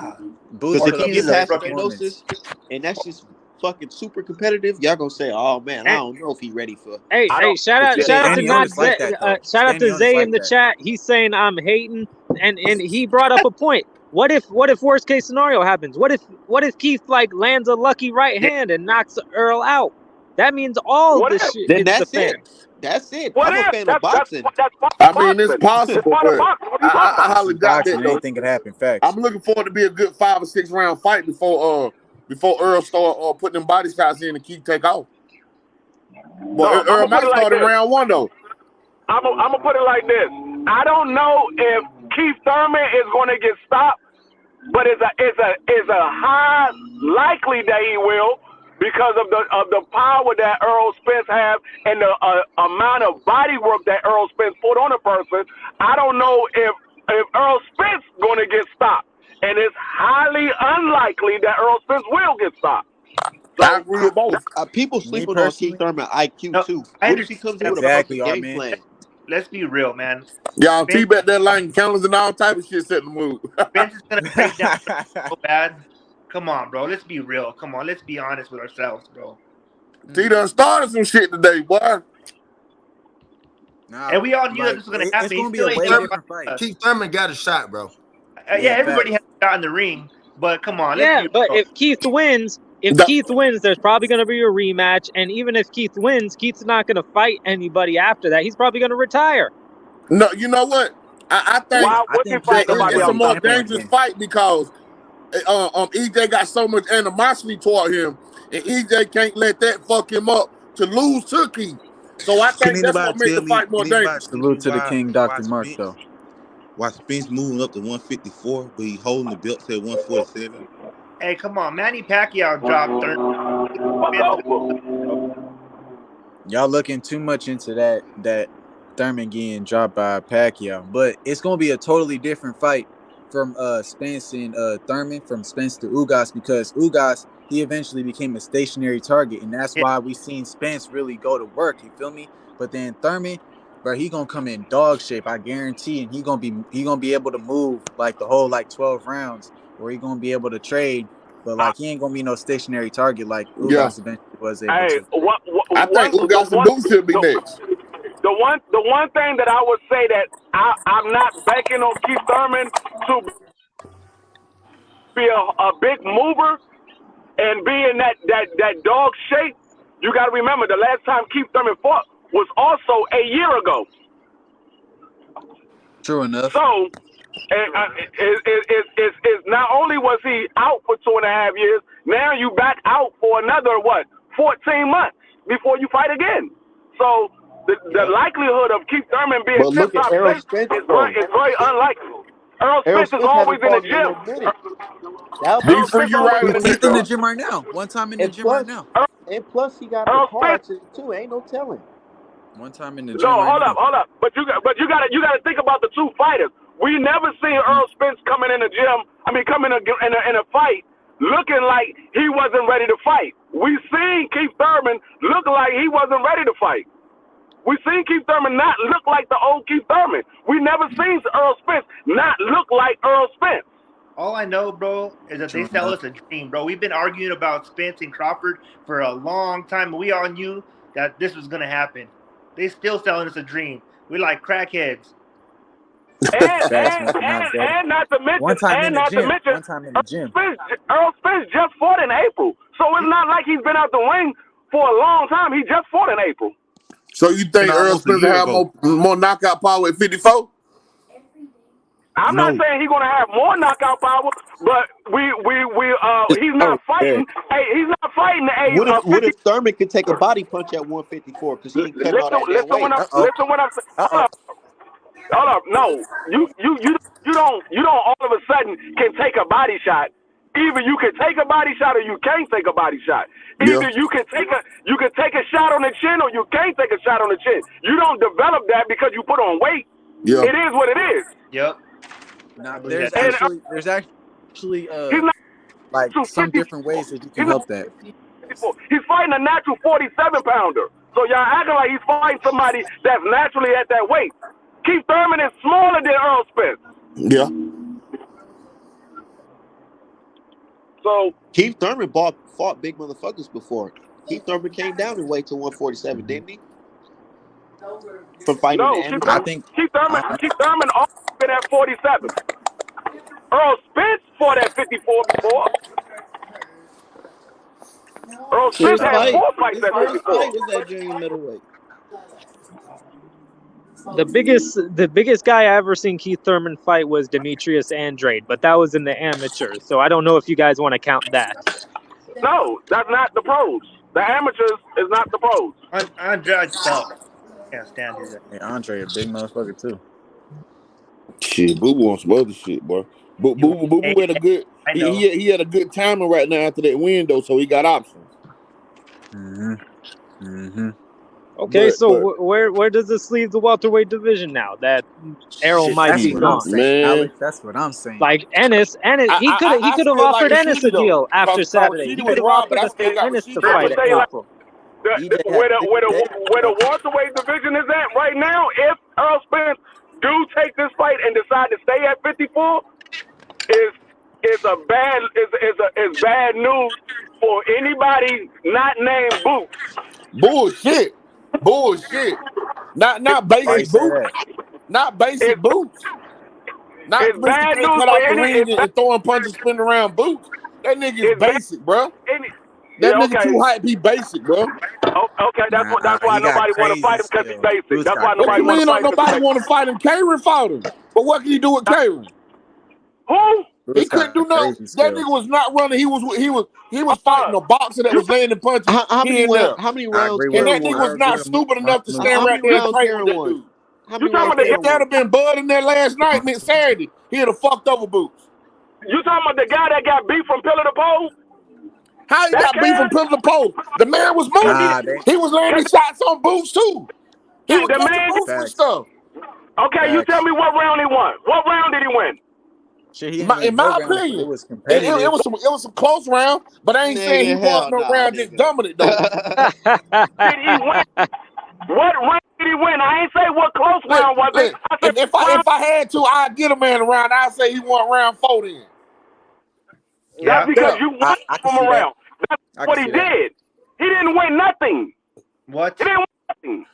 Because if you get past Stenosis, and that's just fucking super competitive, y'all gonna say, "Oh man, I don't know if he's ready for." Hey, shout out to Zay in the chat. He's saying I'm hating, and he brought up a point. What if worst case scenario happens? What if Keith like lands a lucky right hand and knocks Earl out? That means all this shit. Then that's it. That's it. I'm a fan of boxing. I mean, it's possible, but I highly doubt that. Anything could happen. Facts. I'm looking forward to be a good 5 or 6 round fight before Earl start putting them body shots in and Keith take off. Well, Earl might start in round 1 though. I'm gonna put it like this. I don't know if Keith Thurman is going to get stopped, but it's a high likely that he will because of the power that Earl Spence have and the amount of body work that Earl Spence put on a person. I don't know if Earl Spence going to get stopped, and it's highly unlikely that Earl Spence will get stopped. So, I agree with both. People sleeping on Keith Thurman IQ too. What if he comes in with a fucking game plan? Let's be real, man. Y'all T-bet that line counters and all type of shit set the mood. Spence is gonna break down so bad. Come on, bro. Let's be real. Come on, let's be honest with ourselves, bro. T done started some shit today, boy. And we all knew that this was gonna happen. It's gonna be a way different fight. Keith Thurman got a shot, bro. Everybody has a shot in the ring, but come on. But if Keith wins. Keith wins, there's probably going to be a rematch, and even if Keith wins, Keith's not going to fight anybody after that. He's probably going to retire. No, you know what? I think it's a more dangerous fight because EJ got so much animosity toward him, and EJ can't let that fuck him up to lose to Keith. So I think that's what makes the fight more dangerous. Salute to the King, Dr. Mark, though. Why Spence moving up to 154, but he holding the belt at 147? Hey, come on, Manny Pacquiao dropped 30. Y'all looking too much into that Thurman getting dropped by Pacquiao, but it's gonna be a totally different fight from Spence and Thurman, from Spence to Ugas, because Ugas, he eventually became a stationary target, and that's why we seen Spence really go to work. You feel me? But then Thurman, bro, he gonna come in dog shape, I guarantee, and he gonna be able to move like the whole 12 rounds, or he gonna be able to trade, but he ain't gonna be no stationary target like Ugas eventually was able to. I think Ugas and Boots should be next. The one thing that I would say that I'm not banking on Keith Thurman to be a big mover and be in that dog shape. You got to remember, the last time Keith Thurman fought was also a year ago. True enough. So, it's not only was he out for 2.5 years, now you back out for another 14 months before you fight again. So the likelihood of Keith Thurman being tip-top shape is very unlikely. Earl Spence is always in the gym. He's in the gym right now. One time in the gym right now. And plus, he got the cards too. Ain't no telling. One time in the gym. No, hold up. But you got to think about the two fighters. We never seen Earl Spence coming in the gym. Coming in a fight looking like he wasn't ready to fight. We seen Keith Thurman look like he wasn't ready to fight. We seen Keith Thurman not look like the old Keith Thurman. We never seen Earl Spence not look like Earl Spence. All I know, bro, is that they sell us a dream, bro. We've been arguing about Spence and Crawford for a long time. We all knew that this was going to happen. They still selling us a dream. We're like crackheads. And not to mention, one time in the gym. Earl Spence just fought in April. So it's not like he's been out the ring for a long time. He just fought in April. So you think Earl Spence will have more knockout power at 54? I'm not saying he's gonna have more knockout power, but he's not fighting. Hey, he's not fighting the age. What if Thurman could take a body punch at 154 because he ain't cut all that weight? Listen what I'm saying. Hold up. No, you don't all of a sudden can take a body shot. Either you can take a body shot or you can't take a body shot. Either you can take a shot on the chin or you can't take a shot on the chin. You don't develop that because you put on weight. Yeah. It is what it is. Yep. Now, there's actually some different ways that you can help that. He's fighting a natural 47-pounder. So y'all acting like he's fighting somebody that's naturally at that weight. Keith Thurman is smaller than Earl Spence. Yeah. So Keith Thurman fought big motherfuckers before. Keith Thurman came down in weight to 147, didn't he? For fighting Keith Thurman also been at 47. Earl Spence fought at 54 before. Earl Spence had 4 fights at 54. Was that junior middleweight? The biggest guy I ever seen Keith Thurman fight was Demetrius Andrade, but that was in the amateurs. So I don't know if you guys want to count that. No, that's not the pros. The amateurs is not the pros. Andrade sucks. Can't stand it. Hey, Andre, a big motherfucker too. Shit, Boo Boo on some other shit, boy. Boo Boo had a good. He had a good timing right now after that win though, so he got options. Okay, where does this leave the welterweight division now that Errol might be gone? Alex, that's what I'm saying. Like Ennis, he could have offered Ennis a deal after Saturday. He could have offered Ennis to fight at Crawford. Where the welterweight division is at right now, if Earl Spence do take this fight and decide to stay at 54, is bad news for anybody not named Boots. Bullshit. Not basic boots. Not basic boots. Not it's bad news cut off the ring and throwing punches, spinning around boots. That nigga is basic, bro. That nigga too hype. He basic, bro. Okay, that's why nobody want to fight him because he's basic. That's why nobody want to fight him. Nobody want to fight him. Karen fought him. But what can he do with Karen? Who? He couldn't do nothing. That nigga was not running. He was fighting a boxer that was landing punches. How many rounds? And that nigga was not stupid enough to stand right there and fight with that dude. How You many talking rounds about the Taylor If that'd have been Bud in there last night, meant Saturday, he'd have fucked over Boots. You talking about the guy that got beat from pillar to pole? How he That got beef from Karen? pillar to post? The man was moving. Nah, He was landing shots on Boots too. He was The catching man. Boots with Facts. stuff. Okay, you Facts. tell me what round he won. What round did he win? Shit, he didn't In win no my rounds, but opinion, it was it competitive. was some close round, but I ain't saying he Nigga, won hell no nah, round this nigga. dominant though. Did he win? What round did he win? I ain't say what close round was it. I said If I had to, I'd get a man a round. I'd say he won round 4 then. that's because Yeah. you won I can from see that. around. That's I what can he see that. did. He didn't win nothing. What? He didn't win nothing.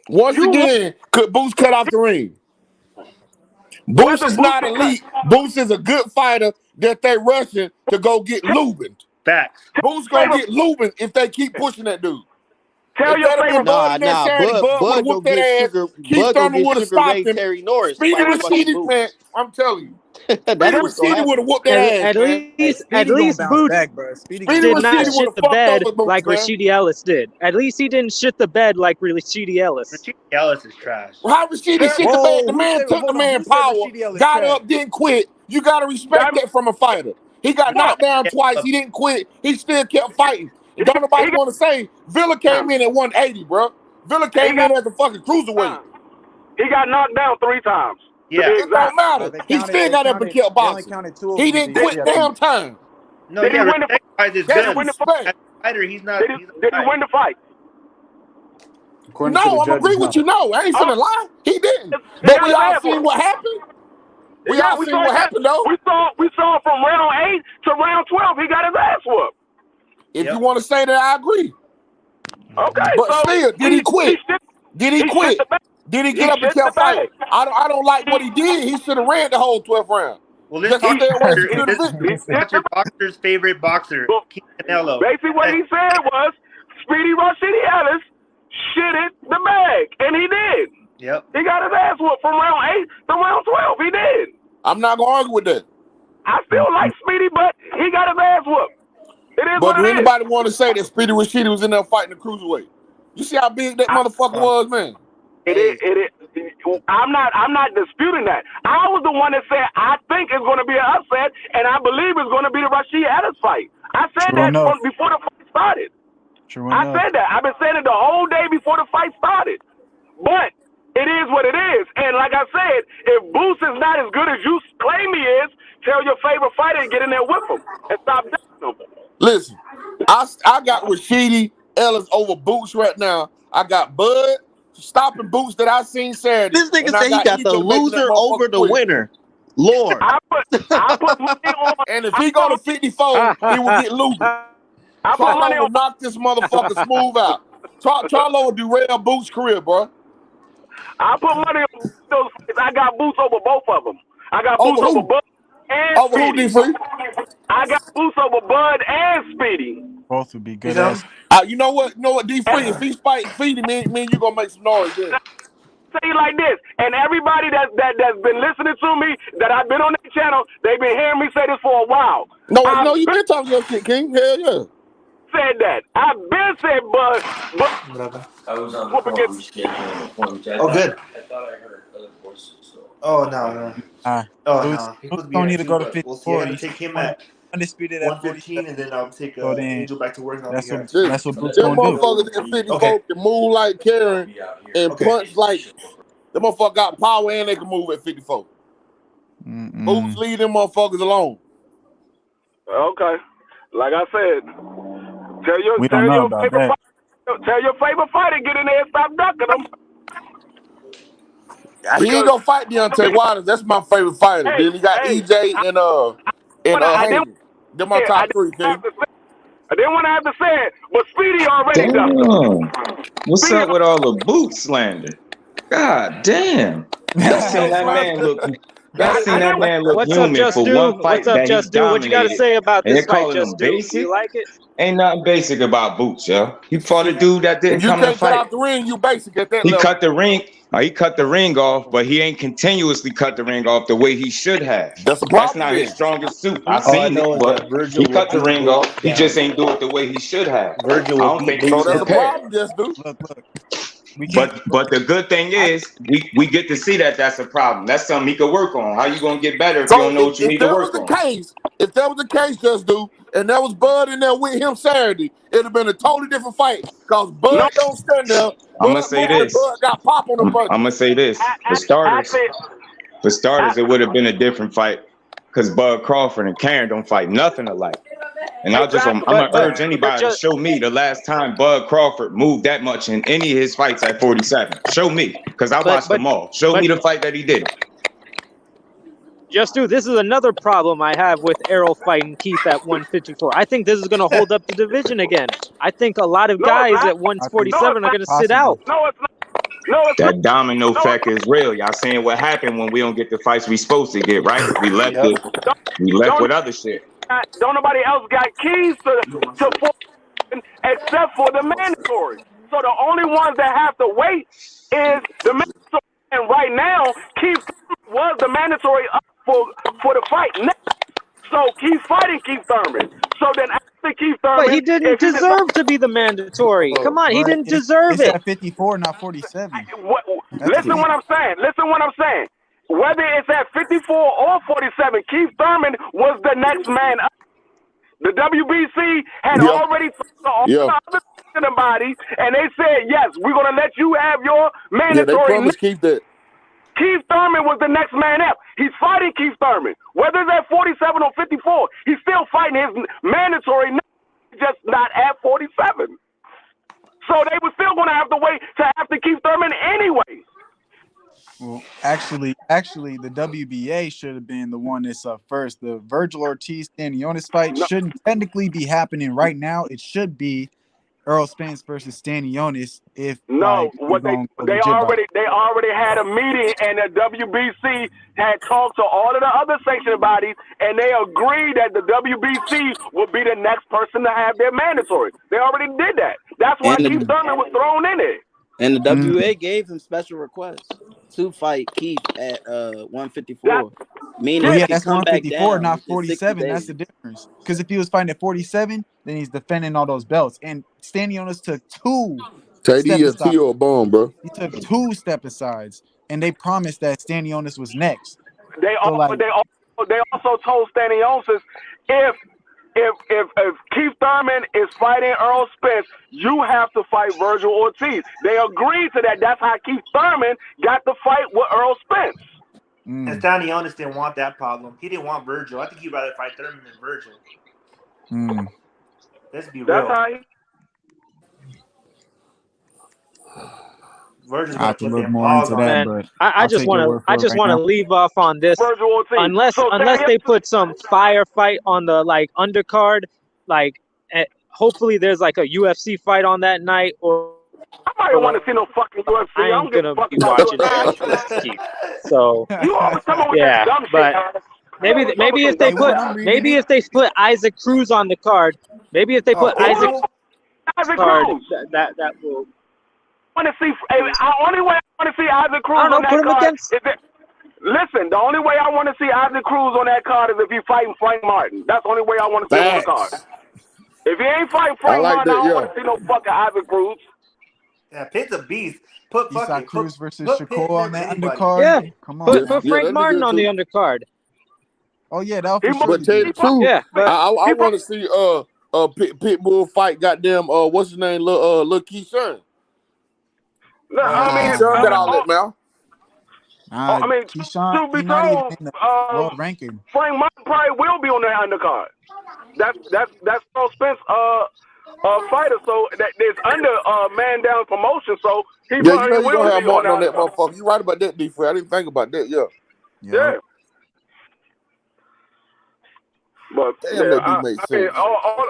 Once You again, could Boots cut off the ring? Boots is not elite. Boots is a good fighter that they rushing to go get Lubin. Facts. Boots gonna get Lubin if they keep pushing that dude. Tell If your that'd have been favorite. Bud in that Saturday, Bud would have Bud go whooped that get ass. Sugar. Keith Bud go Thurman get would have Sugar Ray stopped him. Terry Norris. Speedy Fight fucking Rashidi, Boots. man, I'm telling you. That's Speedy what's gonna Rashidi happen. would have whooped that ass, At man. least Speedy gonna bounce Boots back, bro. Speedy Speedy did not Rashidi would shit have the fucked bed over Boots, like man. Rashidi Ellis did. At least he didn't shit the bed like Rashidi Ellis. Rashidi Ellis is trash. How Rashidi shit the Whoa, bed? The who man said- took hold the on, man who said power, Rashidi Ellis got trash? up, didn't quit. You gotta respect that from a fighter. He got knocked down twice. He didn't quit. He still kept fighting. And don't nobody want to say Villa came in at 180, bro. Villa came in as a fucking cruiserweight. He got knocked down 3 times. Yeah. It don't matter. He still got up and kept boxing. He didn't quit damn time. No, Did he yeah, win the respect wise is That's good. respect. As a fighter, he's not. Did he win the fight? According to the No, I'm judges, agree with you. No, I ain't finna lie. He didn't. He But got we his all ass seen whooped. what happened. We Yeah, all we seen saw what he got- happened though. We saw from round 8 to round 12, he got his ass whooped. If you want to say that, I agree. Okay, But so still, did he quit? Did he he quit? shit the bag. Did he He get up and shit the kept fighting? bag. I don't like what he did. He should have ran the whole 12th round. Well, this Just to stay away from boxer, the victory. that's your boxer's favorite boxer, Keith Canelo. Basically, what he said was, Speedy Rashidi Ellis shitted the bag, and he did. Yep. He got his ass whooped from round 8 to round 12. He did. I'm not gonna argue with that. I still like Speedy, but he got his ass whooped. It is But what do it is. anybody want to say that Speedy Rashidi was in there fighting the cruiserweight? You see how big that motherfucker was, man? It is. I'm not disputing that. I was the one that said I think it's going to be an upset, and I believe it's going to be the Rashid Ellis fight. I said that before the fight started. I said that. I've been saying it the whole day before the fight started. But it is what it is. And like I said, if Boots is not as good as you claim he is, tell your favorite fighter to get in there with him and stop doubting him. Listen, I got Rashidi Ellis over Boots right now. I got Bud stopping Boots that I seen Saturday. This nigga and I said he got EJ the making that loser over motherfucker the quit. winner. Lord. I put money on. And if he go to 54, he will get Luger. I put money Charlo will on. knock this motherfucker smooth out. Charlo will derail Boots' career, bro. I put money on those fights. I got Boots over both of them. I got Boots Over who? over Bud and Over who, Speedy. D3? I got Boots over Bud and Speedy. Both would be good. You know what, D3? If he's fighting Feedy, me and you gonna make some noise there. Say it like this, and everybody that's been listening to me, that I've been on that channel, they've been hearing me say this for a while. No, you been talking your shit, King. Hell yeah. Said that. I've been said, but I was on whoop the against. phone. Oh, good. I thought I heard other voices. So. Oh no. Boots He was don't need to go to but 54. we'll see. I gotta take him at Undisputed at 115, and then I'll take So then, Angel back to work. That's what Boots Them gonna do. motherfuckers at 54 can move like Karen and punch like the motherfucker got power and they can move at 54. Boots leave them motherfuckers alone. Okay, like I said, We don't know about that. tell your favorite fighter get in there and stop ducking them. He ain't gonna fight Deontay Wilder. That's my favorite fighter. Then he got EJ and Hayden. They're my top three, King. I didn't want to have to say it, but Speedy already ducked him. What's up with all the boot slander? God damn. I seen that man look What's up, human Just for Do? one fight What's up, that he Just Do? What you got to dominated. say about And this they're fight, calling him Just Do? basic? You like it? Ain't nothing basic about Boots, yo. He fought a dude that didn't If you come to can't cut fight. out the ring, you basic at that He level. cut the ring. He cut the ring off, but he ain't continuously cut the ring off the way he should have. That's the That's problem. not his strongest suit. I All I seen know it, is but that Virgil he cut the will beat ring off. Boots He down. just ain't do it the way he should have. Virgil I will don't beat think Boots he's So that's the down. prepared. problem, just do. Look. But the good thing is we get to see that that's a problem. That's something he could work on. How you gonna get better if you So don't know what you if need to that was work the on? case, just do, and that was Bud in there with him Saturday, it'd have been a totally different fight. Cause No, Bud don't stand there. I'm gonna Bud say moved and this. Bud got pop on the I'm punches. gonna say this. For actually, starters, it would have been a different fight because Bud Crawford and Karen don't fight nothing alike. And I'm exactly. gonna urge but anybody to just show me the last time Bud Crawford moved that much in any of his fights at 47. Show me, because I watched them all. Show but me the fight that he did. Just do. This is another problem I have with Errol fighting Keith at 154. I think this is going to hold up the division again. I think a lot of No, it's guys not. at No, 147 it's are not. going to sit out. No, it's not. No, it's not. That domino No, effect is real. Y'all seeing what happened when we don't get the fights we supposed to get, right? We left Yep. don't with other shit. don't nobody else got keys to 47 except for the mandatory. So the only ones that have to wait is the mandatory. And right now, Keith was the mandatory up for the fight next. So he's fighting Keith Thurman. So then after Keith Thurman, But he didn't deserve to be the mandatory. Come on, he didn't deserve It's it. at 54, not 47. Listen what I'm saying. Listen what I'm saying. Whether it's at 54 or 47, Keith Thurman was the next man up. The WBC had already talked to all the other bodies, and they said, yes, we're going to let you have your mandatory. Yeah, they promised Keith that. Keith Thurman was the next man up. He's fighting Keith Thurman. Whether it's at 47 or 54, he's still fighting his mandatory, just not at 47. So they were still going to have to wait to after Keith Thurman anyway. Well, actually, the WBA should have been the one that's up first. The Virgil Ortiz-Stanionis fight shouldn't technically be happening right now. It should be Errol Spence versus Stanionis. If what they already had a meeting, and the WBC had talked to all of the other sanctioning bodies, and they agreed that the WBC would be the next person to have their mandatory. They already did that. That's why Keith Thurman was thrown in it. And the WA gave him special requests to fight Keith at 154. Meaning that's 154, not 47. That's the days. difference. Because if he was fighting at 47, then he's defending all those belts. And Stanionis took two. a bomb, bro. He took two step-asides, and they promised that Stanionis was next. They also told Stanionis if Keith Thurman is fighting Errol Spence, you have to fight Virgil Ortiz. They agreed to that. That's how Keith Thurman got the fight with Errol Spence. And Stanionis didn't want that problem. He didn't want Virgil. I think he'd rather fight Thurman than Virgil. Let's be real. That's how he. Virgil's I have to look more into that, but I just want to leave off on this. Unless they put some firefight on the undercard, hopefully there's a UFC fight on that night, or I might want to see no fucking UFC. I'm gonna be watching that. So you always come up with that dumb shit. Maybe if they put Isaac Cruz on the card, Isaac Cruz, that will. I want to see. Only way I want to see Isaac Cruz on that card is that. Listen, the only way I want to see Isaac Cruz on that card is if he's fighting Frank Martin. That's the only way I want to see him on the card. If he ain't fighting Frank Martin, I don't want to see no fucking Isaac Cruz. Yeah, Pitt's a beast. Put fucking Cruz versus Shakur on that undercard. Yeah, come on. Put Frank Martin on the undercard. Oh yeah, that'll But tell you the truth, I want to see Pitbull fight goddamn what's his name, Lil Keyshawn. No, I mean, Keyshawn got all that, man. I mean, Keyshawn, to be told, world ranking. Frank Martin probably will be on that undercard. That's Earl Spence fighter, so that there's under man down promotion, so he probably you will gonna have be Martin on that undercard. motherfucker. You right about that, D-Frey. I didn't think about that. Yeah. But that makes sense. I mean,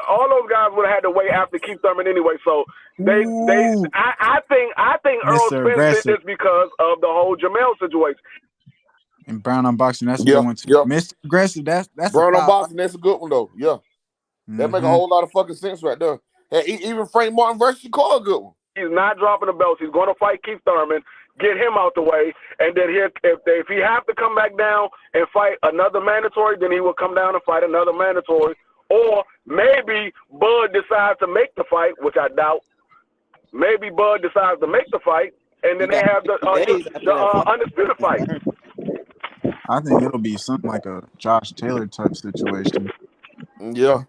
all those guys would have had to wait after Keith Thurman anyway. So I think Earl Spence did this because of the whole Jamel situation. And Brown Unboxing, that's a good one too. Mr. Aggressive, that's Brown Unboxing, that's a good one though. Yeah, that make a whole lot of fucking sense right there. Hey, even Frank Martin versus Shakur, a good one. He's not dropping the belts. He's going to fight Keith Thurman, get him out the way, and then if he have to come back down and fight another mandatory, then he will come down and fight another mandatory. Or maybe Bud decides to make the fight, which I doubt. maybe Bud decides to make the fight, and then they have the undisputed fight. I think it'll be something like a Josh Taylor type situation. Yeah.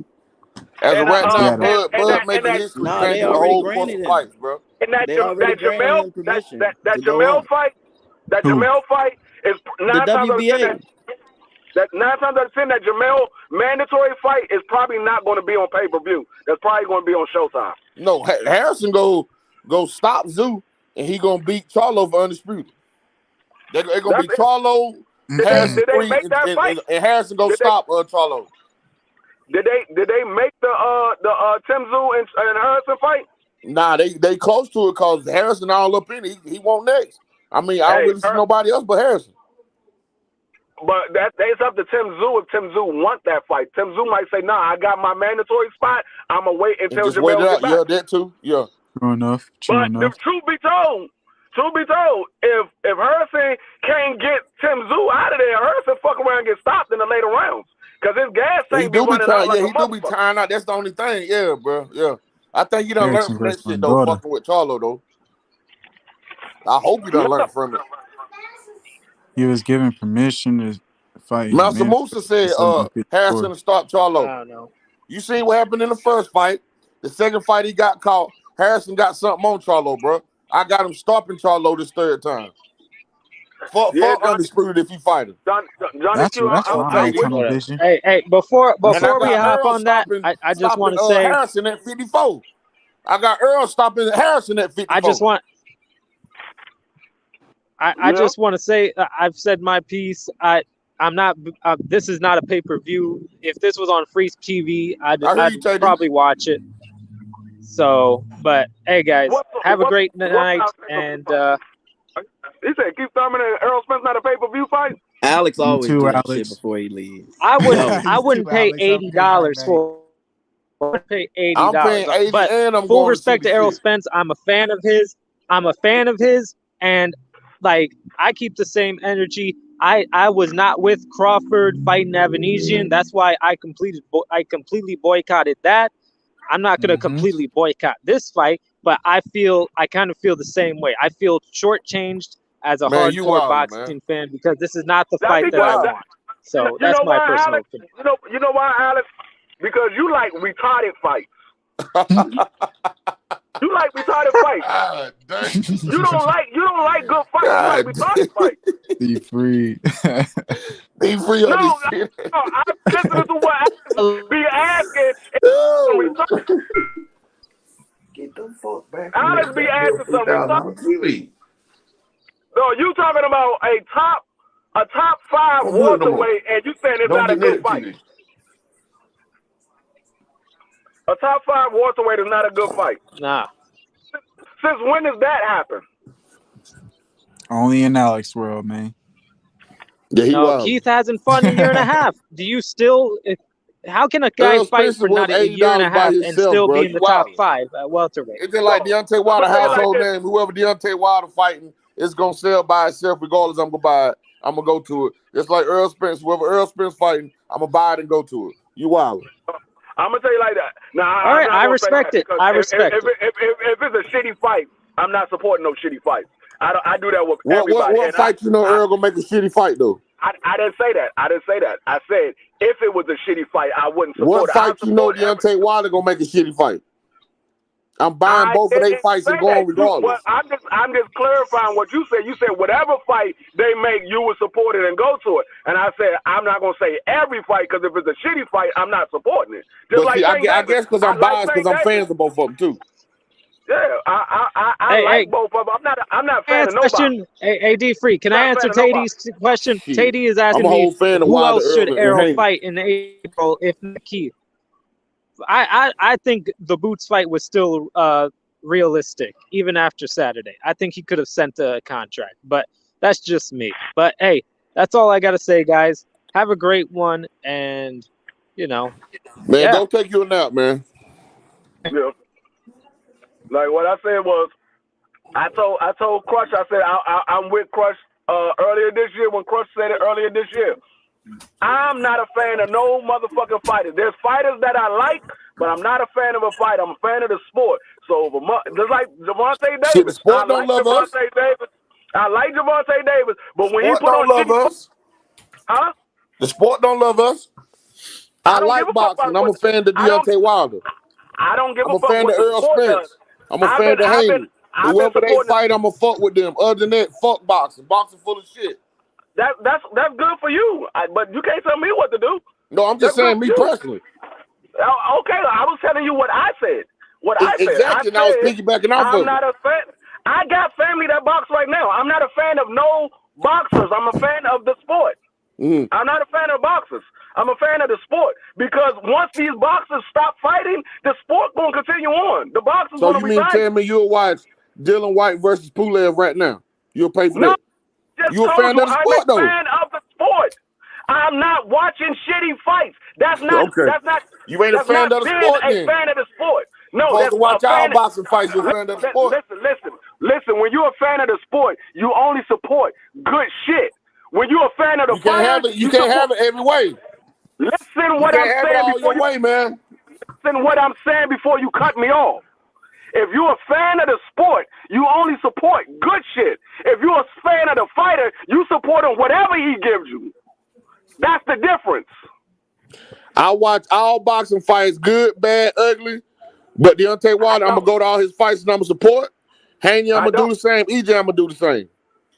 As of right now, Bud making history, changing the whole course of fights, bro. And that Jamel permission that to go Jamel in. fight, that Who? Jamel fight is The 9 times out of 10 WBA. that 9 times out of 10 that Jamel mandatory fight is probably not going to be on pay-per-view. That's probably going to be on Showtime. No, Harrison go stop Zoo, and he gonna beat Charlo for undisputed. They're gonna be Charlo, Harrison did they 3, make that fight? and Harrison go stop Charlo. Did they make the Tim Tszyu and Harrison fight? Nah, they close to it because Harrison all up in it. He won't next. I mean, I don't really see nobody else but Harrison. But it's up to Tim Tszyu if Tim Tszyu want that fight. Tim Tszyu might say, "Nah, I got my mandatory spot. I'm gonna wait until Just wait it Jamel out. gets back." Yeah, that too. Yeah. True enough. But the truth be told, if Harrison can't get Tim Tszyu out of there, Harrison fuck around and get stopped in the later rounds because his gas He tank be do be running tired. out like Yeah, a he do be motherfucker. tiring out. That's the only thing. Yeah, bro. Yeah. I think he done learned Harrison from that versus shit my though, daughter. fucking with Charlo though. I hope he done learned from it. He was given permission to fight. Master Musa said Harrison to stop Charlo. I don't know. You seen what happened in the first fight. The second fight he got caught. Harrison got something on Charlo, bro. I got him stopping Charlo this third time. Fuck undisputed if he fight him. That's fine. Television. Hey, before And I got we hop Earl on that, stopping- I just stopping, want to say Harrison at 54. I got Earl stopping Harrison at 54. I just want to say I've said my piece. I'm not. This is not a pay-per-view. If this was on free TV, I'd probably watch it. So, but hey, guys, have a great night. And he said, "Keith Thurman and Errol Spence not a pay-per-view fight." Alex always too, do that Alex. shit before he leaves. I wouldn't too, pay Alex. I'm $80 for. I would pay $80. But full respect to Errol Spence, I'm a fan of his. And like I keep the same energy. I was not with Crawford fighting Avanesian. That's why I completely boycotted that. I'm not gonna completely boycott this fight, but I kind of feel the same way. I feel shortchanged as a hardcore boxing fan because this is not the fight that I want. So that's my personal opinion. You know why, Alex? Because you like retarded fights. You like retarded fights. You don't like good fights. You like retarded fights. Be free. Be free on No, this shit. I'm listening to what Alex be asking. Get the fuck back. Alex be asking something. No, you talking about a top 5 welterweight, and you saying it's not a good fight. A top 5 welterweight is not a good fight. Nah. Since when does that happen? Only in Alex world, man. No, Keith hasn't fought in a year and a half. Do you still? How can a guy fight for not a year and a half and still be in the top 5 at welterweight? It's just like Deontay Wilder household name. Whoever Deontay Wilder fighting, it's gonna sell by itself regardless. I'm gonna buy it. I'm gonna go to it. It's like Earl Spence. Whoever Earl Spence fighting, I'm gonna buy it and go to it. You Wilder. I'm gonna tell you like that. Now, all right, I respect it. I respect it. If it's a shitty fight, I'm not supporting no shitty fights. I do that with everybody. What fight you know Earl gonna make a shitty fight though? I didn't say that. I said if it was a shitty fight, I wouldn't support it. What fight you know Deontay Wilder gonna make a shitty fight? I'm buying both of their fights and going regardless. Well, I'm just clarifying what you said. You said whatever fight they make, you would support it and go to it. And I said I'm not gonna say every fight because if it's a shitty fight, I'm not supporting it. Just but like see, I guess because I'm biased because I'm fans of both of them too. Yeah, I like both of them. I'm not a fan of nobody. Hey, D Free, can I answer Tady's question? Tady is asking me who else should Errol fight in April if not Keith. I think the Boots fight was still realistic even after Saturday. I think he could have sent a contract, but that's just me. But hey, that's all I gotta say, guys. Have a great one, and man, don't take you a nap, man. Yeah. Like what I said was, I told Crush, I said I'm with Crush earlier this year when Crush said it earlier this year. I'm not a fan of no motherfucking fighters. There's fighters that I like, but I'm not a fan of a fight. I'm a fan of the sport. So just like Javante Shit, the Davis, sport don't love us. I like Javante Davis, but when he Sport put don't on love shitty, us. huh? The sport don't love us. I don't give like a fuck boxing. about I'm a what fan of Deontay Wilder. I don't give I'm a a fuck fan what of the Earl sport does. Spence. I'm a fan of Haney. I've been Whoever they supporting fight, I'm gonna fuck with them. Other than that, fuck boxing. Boxing full of shit. that's good for you, but you can't tell me what to do. No, I'm just saying me personally. Okay, I was telling you what I said. Exactly, and I was piggybacking off of I'm it. not a fan. I got family that box right now. I'm not a fan of no boxers. I'm a fan of the sport. I'm not a fan of boxers. I'm a fan of the sport because once these boxers stop fighting, the sport gonna continue on. The boxers So gonna you mean tell me you'll watch Dylan White versus Pulev right now? You'll pay for that? You a fan of the sport though? I'm a fan of the sport. I'm not watching shitty fights. That's not. Okay. That's not. You ain't a that's fan not of the being sport a then? fan of the sport. No, You're supposed that's to watch a all fan boxing fights. You're a fan of the sport. Listen. When you're a fan of the sport, you only support good shit. When you're a fan of the fighters, you can't have it every way. Listen what I'm saying before you. Man. Listen what I'm saying before you cut me off. If you're a fan of the sport, you only support good shit. If you're a fan of the fighter, you support him whatever he gives you. That's the difference. I watch all boxing fights, good, bad, ugly. But Deontay Wilder, I'm gonna go to all his fights and I'm gonna support. Haney, I'm gonna do the same. EJ, I'm gonna do the same.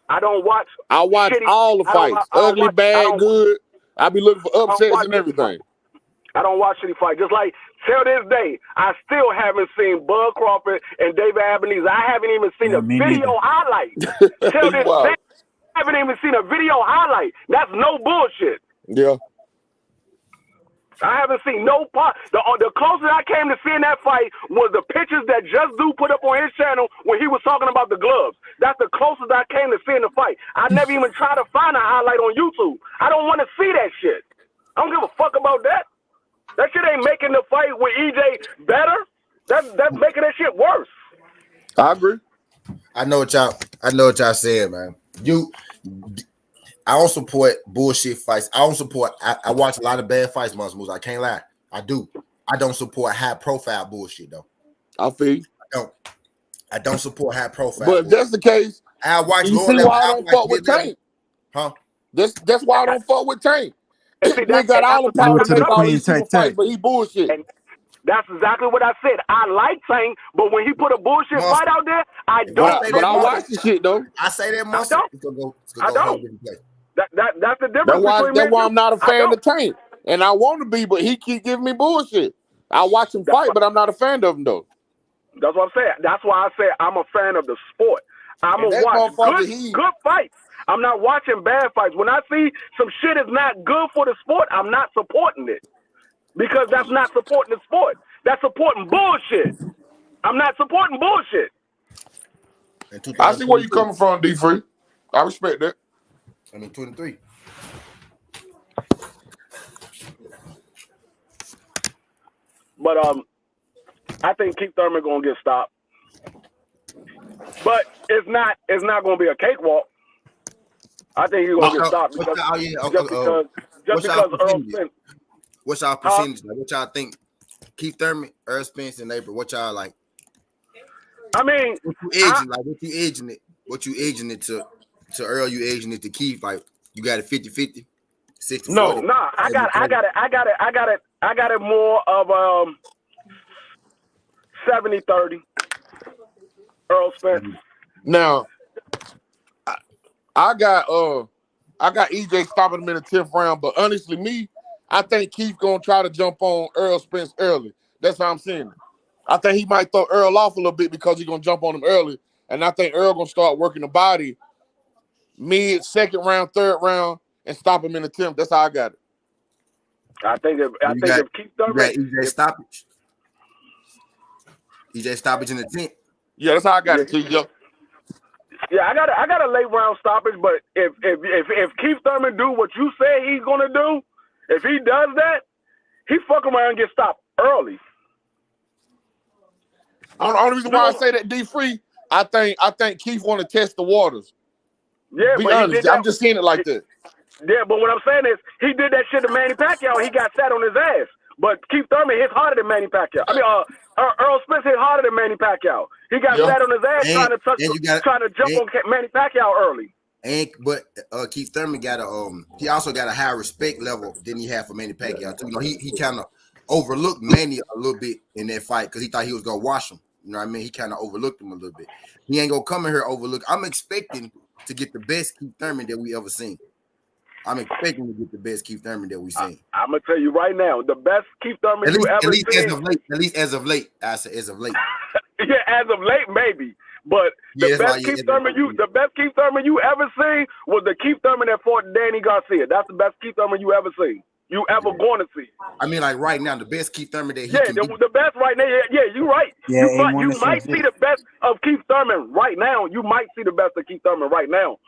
I don't watch. I watch all the fights, ugly, bad, good. I be looking for upsets and everything. I don't watch shitty fights. Just like till this day, I still haven't seen Bud Crawford and David Ebenezer. I haven't even seen a video highlight. Till this day, I haven't even seen a video highlight. That's no bullshit. Yeah. I haven't seen no part. The closest I came to seeing that fight was the pictures that Just Do put up on his channel when he was talking about the gloves. That's the closest I came to seeing the fight. I never even tried to find a highlight on YouTube. I don't want to see that shit. I don't give a fuck about that. That shit ain't making the fight with EJ better. That's making that shit worse. I agree. I know what y'all saying, man. I don't support bullshit fights. I don't support. I watch a lot of bad fights, Monster Moves. I can't lie. I do. I don't support high profile bullshit though. I feel you. I don't support high profile. But if that's the case, I watch. You see why I don't fuck with Tank? Huh? That's why I don't fuck with Tank. He got all the power to make all these super fights, but he bullshit. And that's exactly what I said. I like Tank, but when he put a bullshit fight out there, I don't. But I watch the shit though. I say that muscle. I don't. That's the difference. That's why I'm not a fan of Tank, and I want to be, but he keep giving me bullshit. I watch him fight, but I'm not a fan of him though. That's what I'm saying. That's why I say I'm a fan of the sport. I'm gonna watch good fights. I'm not watching bad fights. When I see some shit is not good for the sport, I'm not supporting it. Because that's not supporting the sport. That's supporting bullshit. I'm not supporting bullshit. I see where you coming from, D-Free. I respect that. I mean, 23. But I think Keith Thurman gonna get stopped. But it's not gonna be a cakewalk. I think he's gonna get stopped because Earl Spence. What's y'all percentage? What y'all think? Keith Thurman, Earl Spence, and April. What y'all like? I mean, what you aging it? What you aging it to Earl? You aging it to Keith? Like you got it 50-50, 60-40? No, I got it more of 70-30. Earl Spence. Now, I got EJ stopping him in the 10th round, but honestly, I think Keith gonna try to jump on Earl Spence early. That's how I'm seeing it. I think he might throw Earl off a little bit because he's gonna jump on him early, and I think Earl gonna start working the body mid, second round, third round, and stop him in the 10th. That's how I got it. I think if Keith Thurman, EJ stoppage. EJ stoppage in the 10th. Yeah, that's how I got it, TJ. Yeah, I got a late round stoppage, but if Keith Thurman do what you say he's gonna do, if he does that, he fuck around and get stopped early. The only reason why I say that D-Free, I think Keith want to test the waters. Yeah, Be but honest, I'm just seeing it like that. Yeah, but what I'm saying is he did that shit to Manny Pacquiao. He got sat on his ass. But Keith Thurman hits harder than Manny Pacquiao. I mean, Earl Spence hit harder than Manny Pacquiao. He got flat on his ass trying to jump on Manny Pacquiao early. But Keith Thurman got he also got a higher respect level than he had for Manny Pacquiao too. You know, he kind of overlooked Manny a little bit in that fight because he thought he was gonna wash him. You know what I mean? He kind of overlooked him a little bit. He ain't gonna come in here overlook. I'm expecting to get the best Keith Thurman that we ever seen. I'm expecting to get the best Keith Thurman that we seen. I'm gonna tell you right now, the best Keith Thurman you ever seen. At least as of late. I said as of late. Yeah, as of late, maybe. But the best Keith Thurman you ever seen was the Keith Thurman that fought Danny Garcia. That's the best Keith Thurman you ever seen. You ever going to see? I mean, like right now, the best Keith Thurman that he can the best right now. Yeah, you're right. Yeah, you might see the best of Keith Thurman right now. You might see the best of Keith Thurman right now.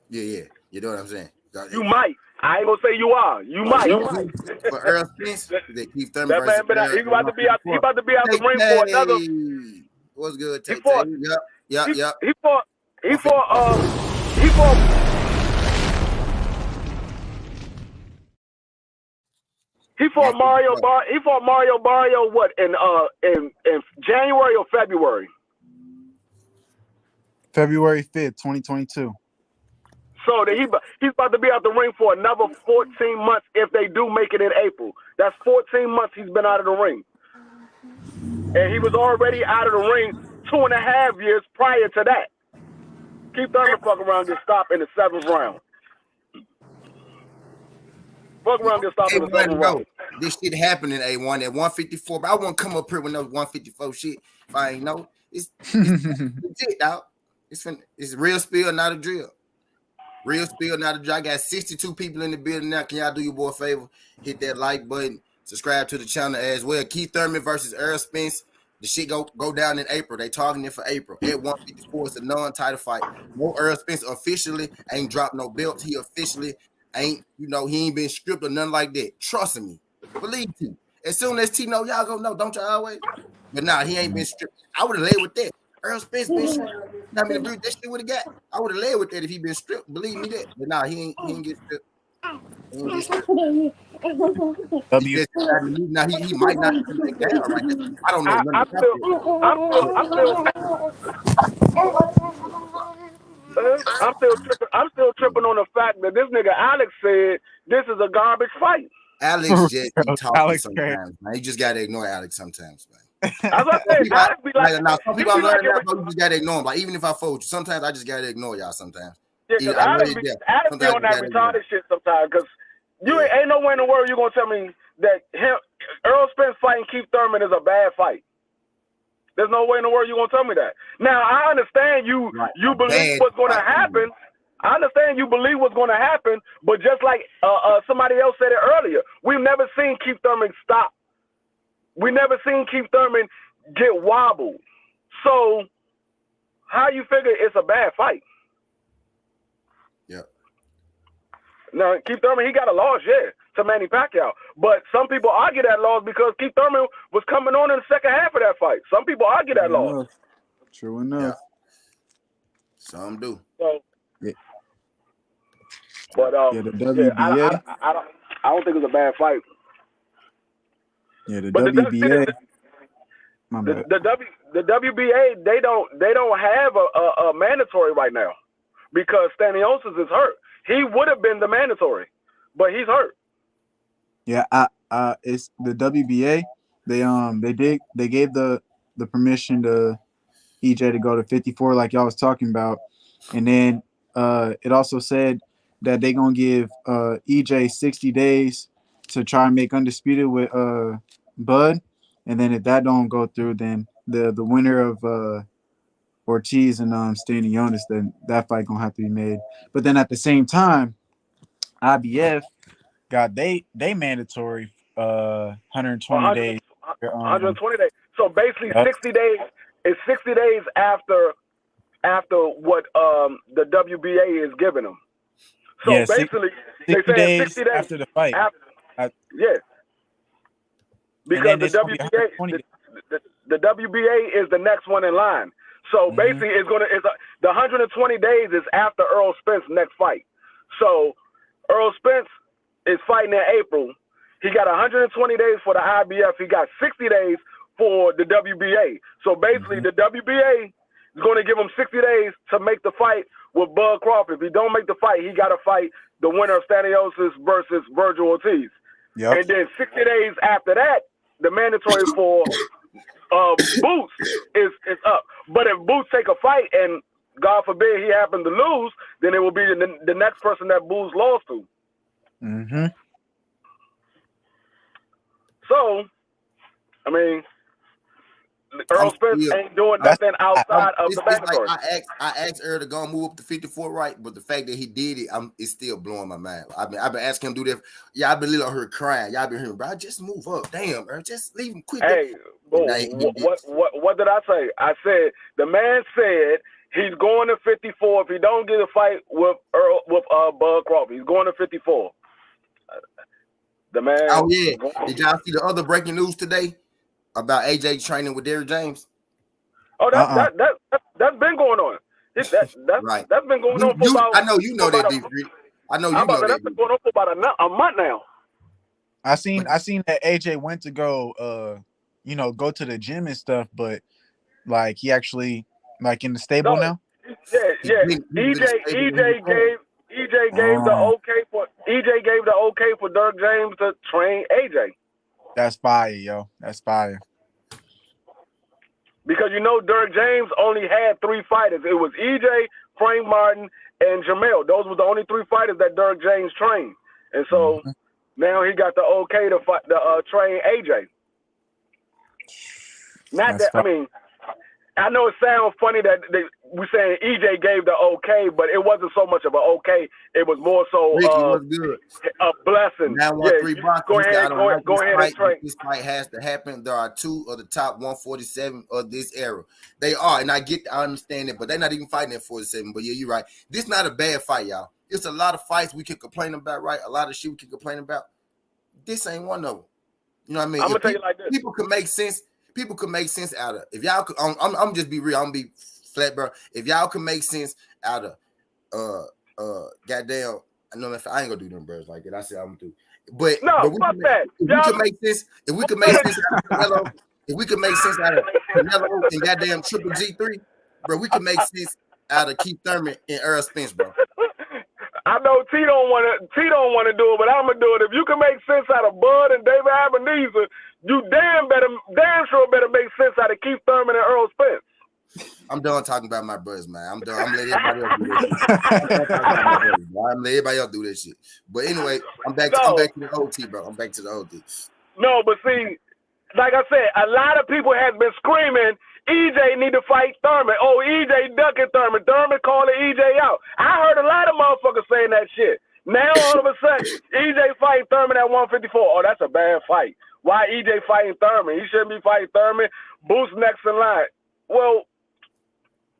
Yeah. You know what I'm saying? You might. I ain't gonna say you are. You might. For Earl Spence, that Keith Thurman that man, he's about to be out the ring for another. What's good? He fought. Yep. He fought Mario Barrio what in January or February? February 5th, 2022. So he's about to be out the ring for another 14 months if they do make it in April. That's 14 months he's been out of the ring. And he was already out of the ring 2.5 years prior to that. Keith Thurman fuck around get stopped in the 7th round. Fuck around get stopped in the 7th round. This shit happened in A1 at 154, but I won't come up here with no 154 shit if I ain't know. It's legit, dog. It's real spill, not a drill. Real spill, not a drill. I got 62 people in the building now. Can y'all do your boy a favor? Hit that like button. Subscribe to the channel as well. Keith Thurman versus Earl Spence. The shit go down in April. They targeting it for April. At 154, it's a non-title fight. No, Earl Spence officially ain't dropped no belts. He officially ain't, he ain't been stripped or nothing like that. Trust me. Believe me. As soon as T know, y'all gonna know. Don't y'all always? But nah, he ain't been stripped. I would have laid with that. Earl Spence been stripped. I mean, that shit would have got. I would have laid with that if he been stripped. Believe me that. But nah, he ain't get stripped. Now he might not take down right now. I don't know. I'm still tripping on the fact that this nigga Alex said this is a garbage fight. Alex just be talking sometimes, man. You just gotta ignore Alex sometimes, man. As I said, Alex be like, now some people I'm learning that, but you just gotta ignore him. Like even if I fold you, sometimes I just gotta ignore y'all sometimes. Yeah, because Alex be on that retarded shit sometimes. Because ain't no way in the world you're gonna tell me that Earl Spence fighting Keith Thurman is a bad fight. There's no way in the world you're gonna tell me that. Now I understand you believe what's gonna happen. I understand you believe what's gonna happen, but just like somebody else said it earlier, we've never seen Keith Thurman stop. We never seen Keith Thurman get wobbled. So how you figure it's a bad fight? Yep. Now Keith Thurman, he got a loss, to Manny Pacquiao. But some people argue that loss because Keith Thurman was coming on in the second half of that fight. Some people argue that loss. True enough. Yeah. Some do. So, yeah. But the WBA. I don't think it's a bad fight. Yeah, the WBA. The WBA they don't have a mandatory right now because Stanionis is hurt. He would have been the mandatory, but he's hurt. Yeah, it's the WBA. They gave the permission to EJ to go to 54, like y'all was talking about, and then it also said that they gonna give EJ 60 days to try and make undisputed with Bud, and then if that don't go through, then the winner of Ortiz and Stanionis, then that fight gonna have to be made. But then at the same time, IBF got they mandatory 120 days. 120 days. So basically, 60 days is 60 days after what the WBA is giving them. So yeah, basically, 60 they say 60 days after the fight. Yeah. Because the WBA is the next one in line. So basically, the 120 days is after Earl Spence's next fight. So Earl Spence is fighting in April. He got 120 days for the IBF. He got 60 days for the WBA. So basically, the WBA is going to give him 60 days to make the fight with Bud Crawford. If he don't make the fight, he got to fight the winner of Stanionis versus Virgil Ortiz. Yep. And then 60 days after that, the mandatory for Boots is up. But if Boots take a fight and God forbid he happened to lose, then it will be the next person that Boots lost to. Mm-hmm. So, I mean, Earl Spence ain't doing nothing outside of the mandatory. I asked Earl to go and move up to 54, right? But the fact that he did it, it's still blowing my mind. I've been asking him to do that. Yeah, I've been little her crying. Y'all been hearing, bro. Just move up, damn, Earl. Just leave him quick. Hey, boom, what did I say? I said the man said he's going to 54 if he don't get a fight with Bud Crawford. He's going to 54. The man. Oh yeah. Did y'all see the other breaking news today about AJ training with Derrick James? Oh, that's been going on. That's been going on for about. I know you know that, B. I know you know that. That's been going on for about a month now. I seen that AJ went to go go to the gym and stuff, but like he actually like in the stable now. Yeah. EJ gave the okay for Derrick James to train AJ. That's fire, yo. That's fire. Because Derrick James only had 3 fighters. It was EJ, Frank Martin, and Jamel. Those were the only 3 fighters that Derrick James trained. And so now he got the okay to train AJ. I know it sounds funny that we're saying EJ gave the okay, but it wasn't so much of an okay. It was more so a blessing. Now, go ahead and train. This fight has to happen. There are 2 of the top 147 of this era. They are, and I understand it, but they're not even fighting at 47. But yeah, you're right. This is not a bad fight, y'all. It's a lot of fights we can complain about, right? A lot of shit we can complain about. This ain't one of them. You know what I mean? I'm gonna tell you like this. People can make sense. People can make sense out of it. If y'all could, I'm just be real. I'm be flat, bro. If y'all can make sense out of goddamn, I know I ain't gonna do them birds like that. I said I'm gonna do. But fuck that. If we can make sense, if we can make sense out of Canelo, if we can make sense out of Canelo and goddamn Triple G3, bro, we can make sense out of Keith Thurman and Earl Spence, bro. I know T don't want to do it, but I'm gonna do it. If you can make sense out of Bud and David Ebenezer, you damn sure better make sense out of Keith Thurman and Earl Spence. I'm done talking about my brothers, man. I'm done. I'm letting everybody else do this shit. I'm letting everybody else do this shit. But anyway, I'm back to the OT, bro. I'm back to the OT. No, but see, like I said, a lot of people have been screaming, EJ need to fight Thurman. Oh, EJ ducking Thurman. Thurman calling EJ out. I heard a lot of motherfuckers saying that shit. Now all of a sudden, EJ fighting Thurman at 154. Oh, that's a bad fight. Why EJ fighting Thurman? He shouldn't be fighting Thurman. Boost next in line. Well,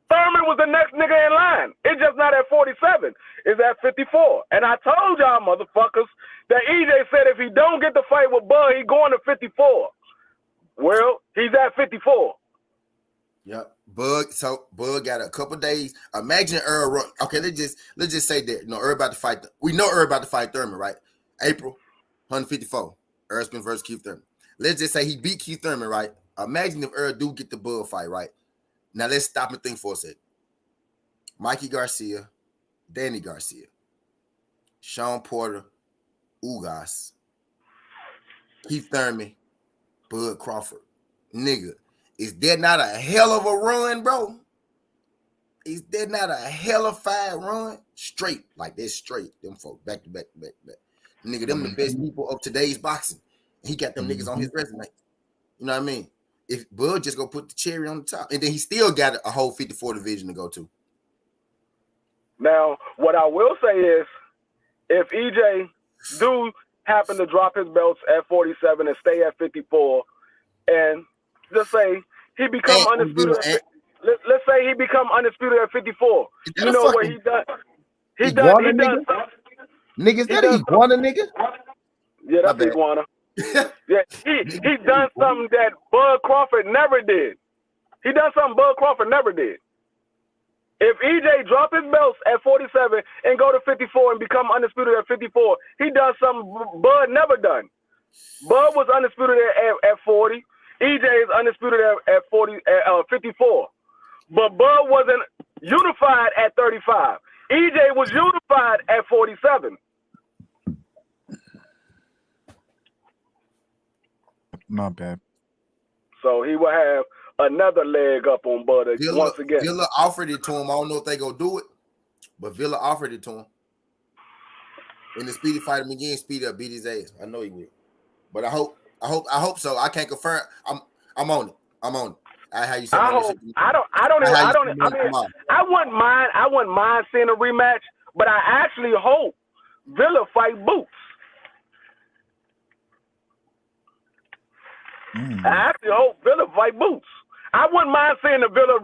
Thurman was the next nigga in line. It's just not at 47. It's at 54. And I told y'all motherfuckers that EJ said if he don't get the fight with Bud, he going to 54. Well, he's at 54. Yep. Bud got a couple days. Imagine Earl run. Okay, let's just say that. Earl about to fight. We know Earl about to fight Thurman, right? April, 154. Earl Spence versus Keith Thurman. Let's just say he beat Keith Thurman, right? Imagine if Earl do get the Bud fight, right? Now let's stop and think for a second. Mikey Garcia, Danny Garcia, Sean Porter, Ugas, Keith Thurman, Bud Crawford. Nigga, is that not a hell of a run, bro? Is that not a hell of a run? Straight, like that's straight. Them folks, back to back to back to back. Nigga, them the best people of today's boxing. He got them niggas on his resume. You know what I mean? If Bud just go put the cherry on the top, and then he still got a whole 54 division to go to. Now, what I will say is, if EJ do happen to drop his belts at 47 and stay at 54, and just say he become undisputed. Let's say he become undisputed at 54. You know what he done? He done. Niggas, that iguana nigga? Yeah, that's iguana. Yeah, he done something that Bud Crawford never did. He done something Bud Crawford never did. If EJ drop his belts at 47 and go to 54 and become undisputed at 54, he done something Bud never done. Bud was undisputed at 40. EJ is undisputed at 54. But Bud wasn't unified at 35. EJ was unified at 47. Not bad. So he will have another leg up on Bud once again. Villa offered it to him. I don't know if they gonna do it, but Villa offered it to him. In the Speedy fight him again, Speedy beat his ass. I know he will. But I hope so. I can't confirm. I'm on it. I'm on it. How you say I wouldn't mind seeing a rematch, but I actually hope Villa fight Boots. I actually hope Villa fight Boots. I wouldn't mind seeing the Villa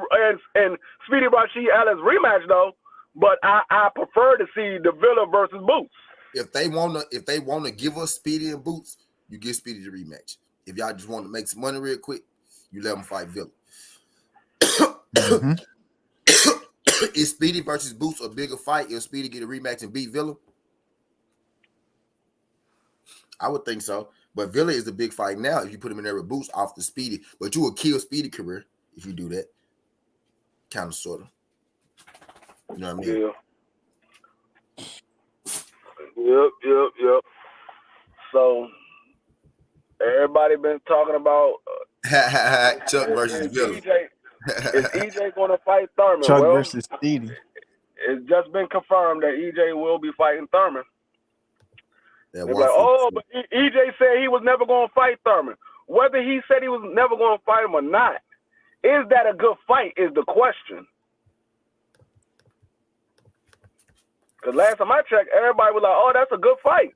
and Speedy Rashid Ellis rematch though, but I prefer to see the Villa versus Boots. If they wanna give us Speedy and Boots, you give Speedy the rematch. If y'all just want to make some money real quick, you let them fight Villa. Is Speedy versus Boots a bigger fight if Speedy get a rematch and beat Villa? I would think so. But Villa is the big fight now if you put him in there with Boots off the Speedy. But you will kill Speedy career if you do that. Kind of, sort of. You know what I mean? Yeah. Yep. So everybody been talking about Chuck versus Villa. Is EJ going to fight Thurman? Chuck versus Speedy. It's just been confirmed that EJ will be fighting Thurman. They're like, but EJ said he was never going to fight Thurman. Whether he said he was never going to fight him or not, is that a good fight is the question. Because last time I checked, everybody was like, oh, that's a good fight.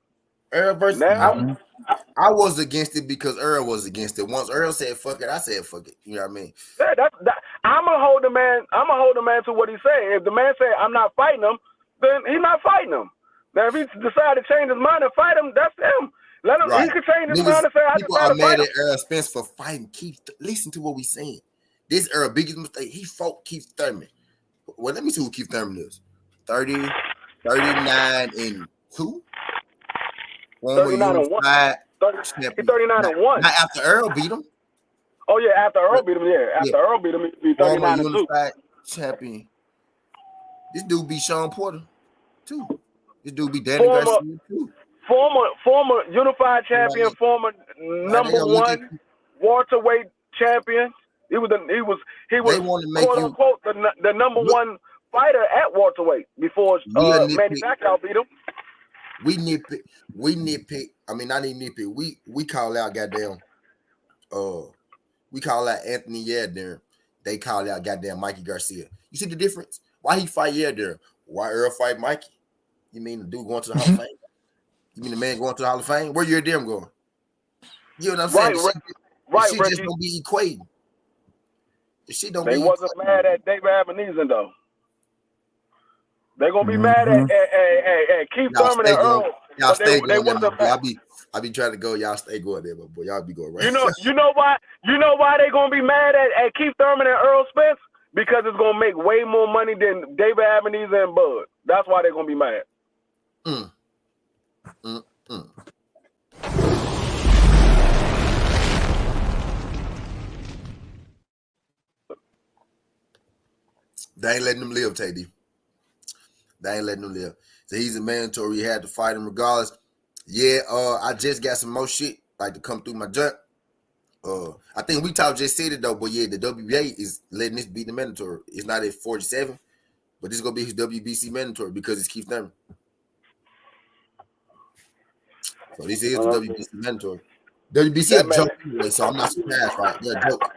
Earl versus I was against it because Earl was against it. Once Earl said fuck it, I said fuck it. You know what I mean? Yeah, I'm gonna hold the man to what he said. If the man say I'm not fighting him, then he's not fighting him. Now if he decide to change his mind and fight him, that's him. Let him. Right. He could change his mind and say I people are mad at Earl Spence for fighting Keith. Listen to what we saying. This Earl biggest mistake. He fought Keith Thurman. Well, let me see who Keith Thurman is. 30, 39 and 2. 39 and 1. 39 and 1. Not after Earl beat him. Oh yeah, after Earl beat him. Yeah, after Earl beat him, he beat 39 and 2. Champion. This dude beat Sean Porter too. This dude beat Danny Garcia too. Former unified champion, former number 1 welterweight champion. He was quote unquote the number 1 fighter at welterweight before Manny Pacquiao beat him. We nitpick. I mean, not even nitpick. We call out goddamn. We call out Anthony Yadner. They call out goddamn Mikey Garcia. You see the difference? Why he fight Yadner? Why Earl fight Mikey? You mean the dude going to the Hall of Fame? You mean the man going to the Hall of Fame? Where you them going? You know what I'm saying? Right. She just gonna be equating. They wasn't mad at David Abenizin though. They gonna be mad at Keith Thurman and Earl. Y'all stay going there. I be trying to go. Y'all stay going there, but boy, y'all be going right. You know why they gonna be mad at Keith Thurman and Earl Spence? Because it's gonna make way more money than David Abenizin and Bud. That's why they're gonna be mad. They ain't letting them live, TD. They ain't letting him live. So he's a mandatory. He had to fight him regardless. Yeah, I just got some more shit like to come through my junk. I think we just said it though, but yeah, the WBA is letting this be the mandatory. It's not at 47, but this is gonna be his WBC mandatory because it's Keith Thurman. So this is the WBC mandatory. WBC a joke anyway, so I'm not surprised, right? They're a joke.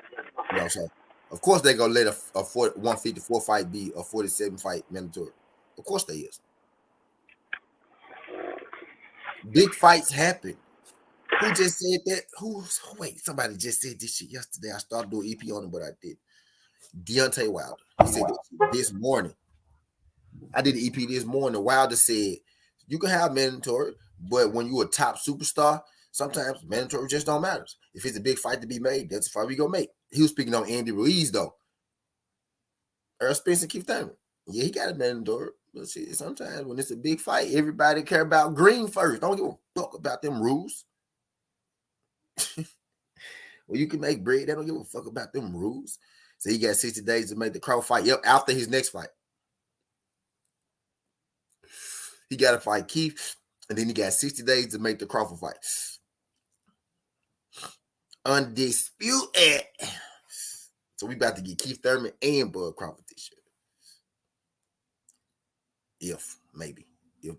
You know, so of course they're gonna let a 154 fight be a 47 fight mandatory. Of course they is. Big fights happen. Who just said that? Wait, somebody just said this shit yesterday. I started doing EP on it, but I did. Deontay Wilder. He said this morning. I did an EP this morning. Wilder said, you can have mandatory, but when you're a top superstar, sometimes mandatory just don't matter. If it's a big fight to be made, that's the fight we gonna make. He was speaking on Andy Ruiz, though. Earl Spence and Keith Thurman. Yeah, he got a mandatory. But see, sometimes when it's a big fight, everybody care about green first. Don't give a fuck about them rules. Well, you can make bread. They don't give a fuck about them rules. So he got 60 days to make the Crawford fight. Yep, after his next fight. He got to fight Keith, and then he got 60 days to make the Crawford fight. Undisputed. So we about to get Keith Thurman and Bud Crawford this year. If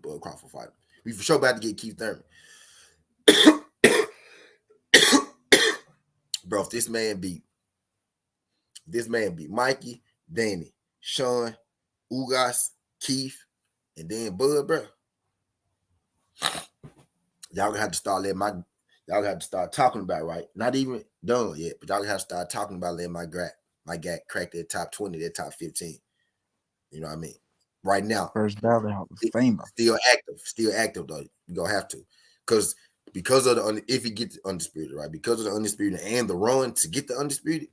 Bud Crawford fight him. We for sure about to get Keith Thurman. Bro, if this man beat Mikey, Danny, Sean, Ugas, Keith, and then Bud, bro. Y'all gonna have to start y'all gonna have to start talking about it, right? Not even done yet, but y'all gonna have to start talking about letting my guy crack that top 20, that top 15. You know what I mean? Right now. First ballot Hall of Famer. Still active though. You're gonna have to. Because of the if he gets the undisputed, right? Because of the undisputed and the run to get the undisputed,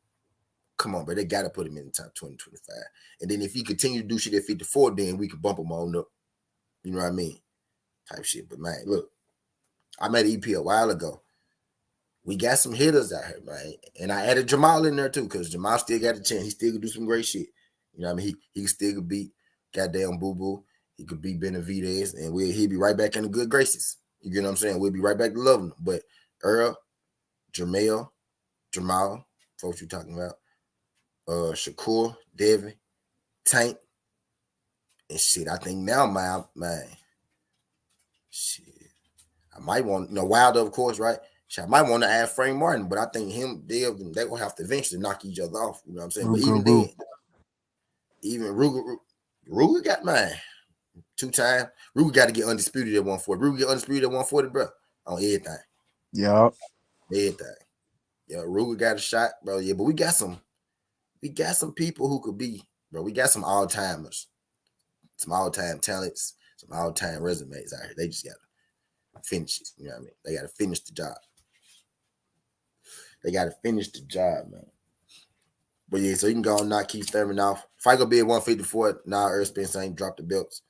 come on, bro. They gotta put him in the top 20, 25. And then if he continue to do shit at 54, then we can bump him on up. You know what I mean? Type shit. But man, look, I made an EP a while ago. We got some hitters out here, man. And I added Jamal in there too, because Jamal still got a chance. He still could do some great shit. You know what I mean? He still could beat goddamn Boo Boo. He could beat Benavidez, and he'll be right back in the good graces. You get what I'm saying? We'll be right back to loving him. But Earl, Jamal, folks you talking about, Shakur, Devin, Tank, and shit. I think now, man, shit. I might want, Wilder, of course, right? Shit, I might want to add Frank Martin, but I think they will have to eventually knock each other off. You know what I'm saying? But even then, even Ruger got mine 2 times. Ruger got to get undisputed at 140. Ruger get undisputed at 140, bro, on everything. Yup. Everything. Yeah, Ruger got a shot, bro. Yeah, but we got some people who could be, bro. We got some all-timers, some all-time talents, some all-time resumes out here. They just got to finish it. You know what I mean? They got to finish the job. Man. But yeah, so you can go and knock Keith Thurman off. If I go be at 154, Earl Spence ain't dropped the belts.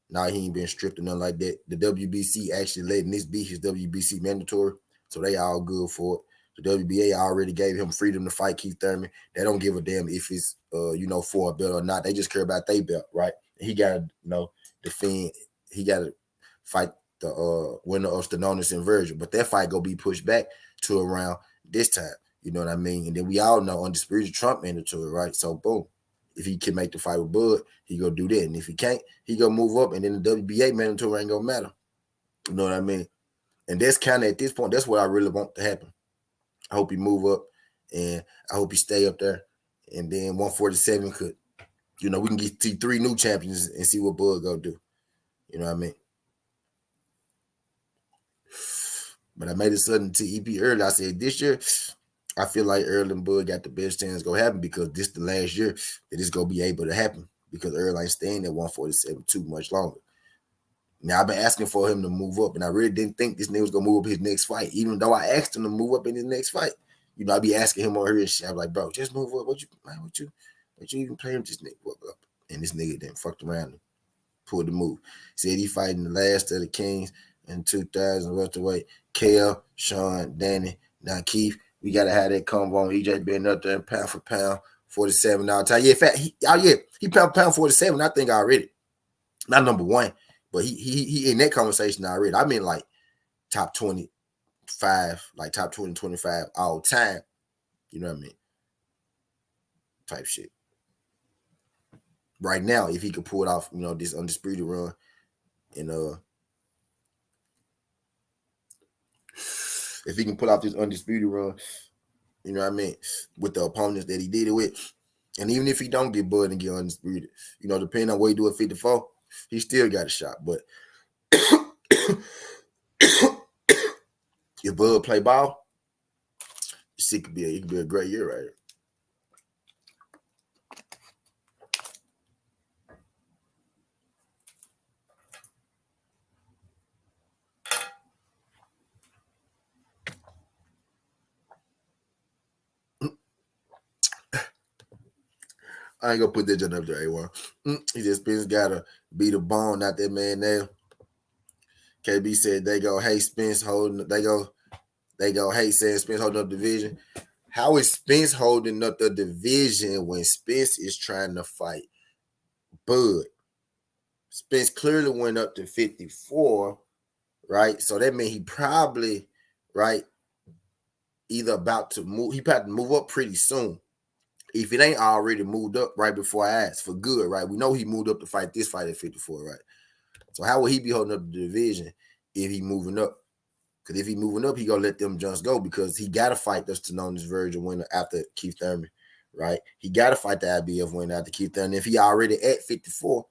He ain't been stripped or nothing like that. The WBC actually letting this be his WBC mandatory, so they all good for it. The WBA already gave him freedom to fight Keith Thurman. They don't give a damn if it's for a belt or not. They just care about their belt, right? He got to defend. He got to fight the winner of Stenonis and Virgil, but that fight gonna be pushed back to around this time. You know what I mean? And then we all know undisputed Trump mandatory, right? So boom. If he can make the fight with Bud, he go do that. And if he can't, he go move up, and then the WBA mandatory ain't gonna matter. You know what I mean? And that's kind of at this point, that's what I really want to happen. I hope he move up, and I hope he stay up there. And then 147 could, we can get 3 new champions and see what Bud go do. You know what I mean? But I made a sudden to EP early. I said this year, I feel like Earl and Bud got the best chance gonna happen because this the last year that it's gonna be able to happen because Earl ain't staying at 147 too much longer. Now I've been asking for him to move up, and I really didn't think this nigga was gonna move up his next fight, even though I asked him to move up in his next fight. I be asking him on here and shit. I'm like, bro, just move up. What you even playing with this nigga up? And this nigga then fucked around and pulled the move. Said he fighting the last of the Kings in 2000 welterweight. KL, Sean, Danny, now Keith. We gotta have that combo on EJ being up there pound for pound, 47 all time. Yeah, in fact, he pound for pound 47. I think already. Not number 1, but he in that conversation already. I mean like top 25, like top 20, 25 all time. You know what I mean? Type shit. Right now, if he could pull it off, this undisputed run, and if he can pull off this undisputed run, you know what I mean, with the opponents that he did it with, and even if he don't get Bud and get undisputed, depending on what he do at 54, he still got a shot. But if Bud play ball, it could be a great year right here. I ain't gonna put that junk up there, A1. He just Spence gotta beat a bone, not that man there. KB said they go, hey, Spence holding, they go, They go, hey, says Spence holding up the division. How is Spence holding up the division when Spence is trying to fight Bud? Spence clearly went up to 54, right? So that means he probably, right, either about to move. He probably move up pretty soon. If it ain't already moved up right before I asked for good, right? We know he moved up to fight this fight at 54, right? So how will he be holding up the division if he moving up? Because if he moving up, he gonna let them just go because he gotta fight the Stenonis Virgil winner after Keith Thurman, right? He gotta fight the IBF winner after Keith Thurman. If he already at 54,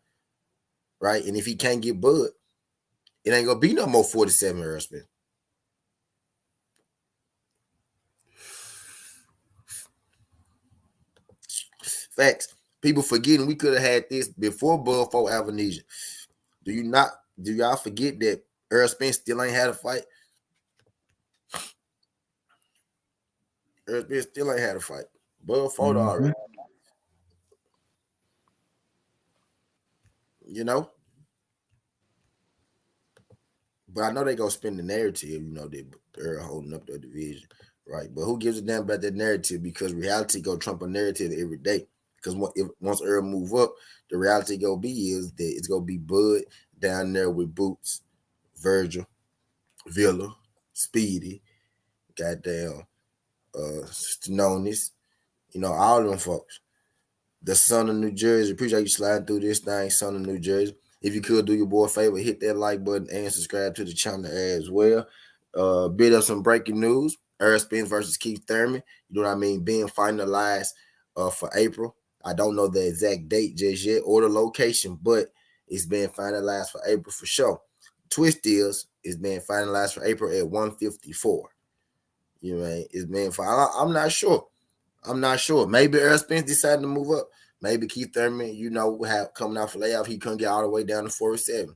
right? And if he can't get Bud, it ain't gonna be no more 47 Earl Spence. Facts. People forgetting we could have had this before Bud fought Avanesia. Do y'all forget that Earl Spence still ain't had a fight? Earl Spence still ain't had a fight. Bud fought already. You know? But I know they gonna spin the narrative, you know, that Earl holding up the division, right? But who gives a damn about that narrative? Because reality go trump a narrative every day. Because once Earl move up, the reality gonna be is that it's gonna be Bud down there with Boots, Virgil, Villa, Speedy, goddamn, Stenonis, you know, all them folks. The son of New Jersey. Appreciate you sliding through this thing, son of New Jersey. If you could do your boy a favor, hit that like button and subscribe to the channel as well. Bit of some breaking news. Earl Spence versus Keith Thurman. You know what I mean? Being finalized for April. I don't know the exact date just yet or the location, but it's being finalized for April for sure. Twist is it's being finalized for April at 154. You know, it's being I'm not sure. I'm not sure. Maybe Earl Spence decided to move up. Maybe Keith Thurman, you know, coming off a layoff, he couldn't get all the way down to 47.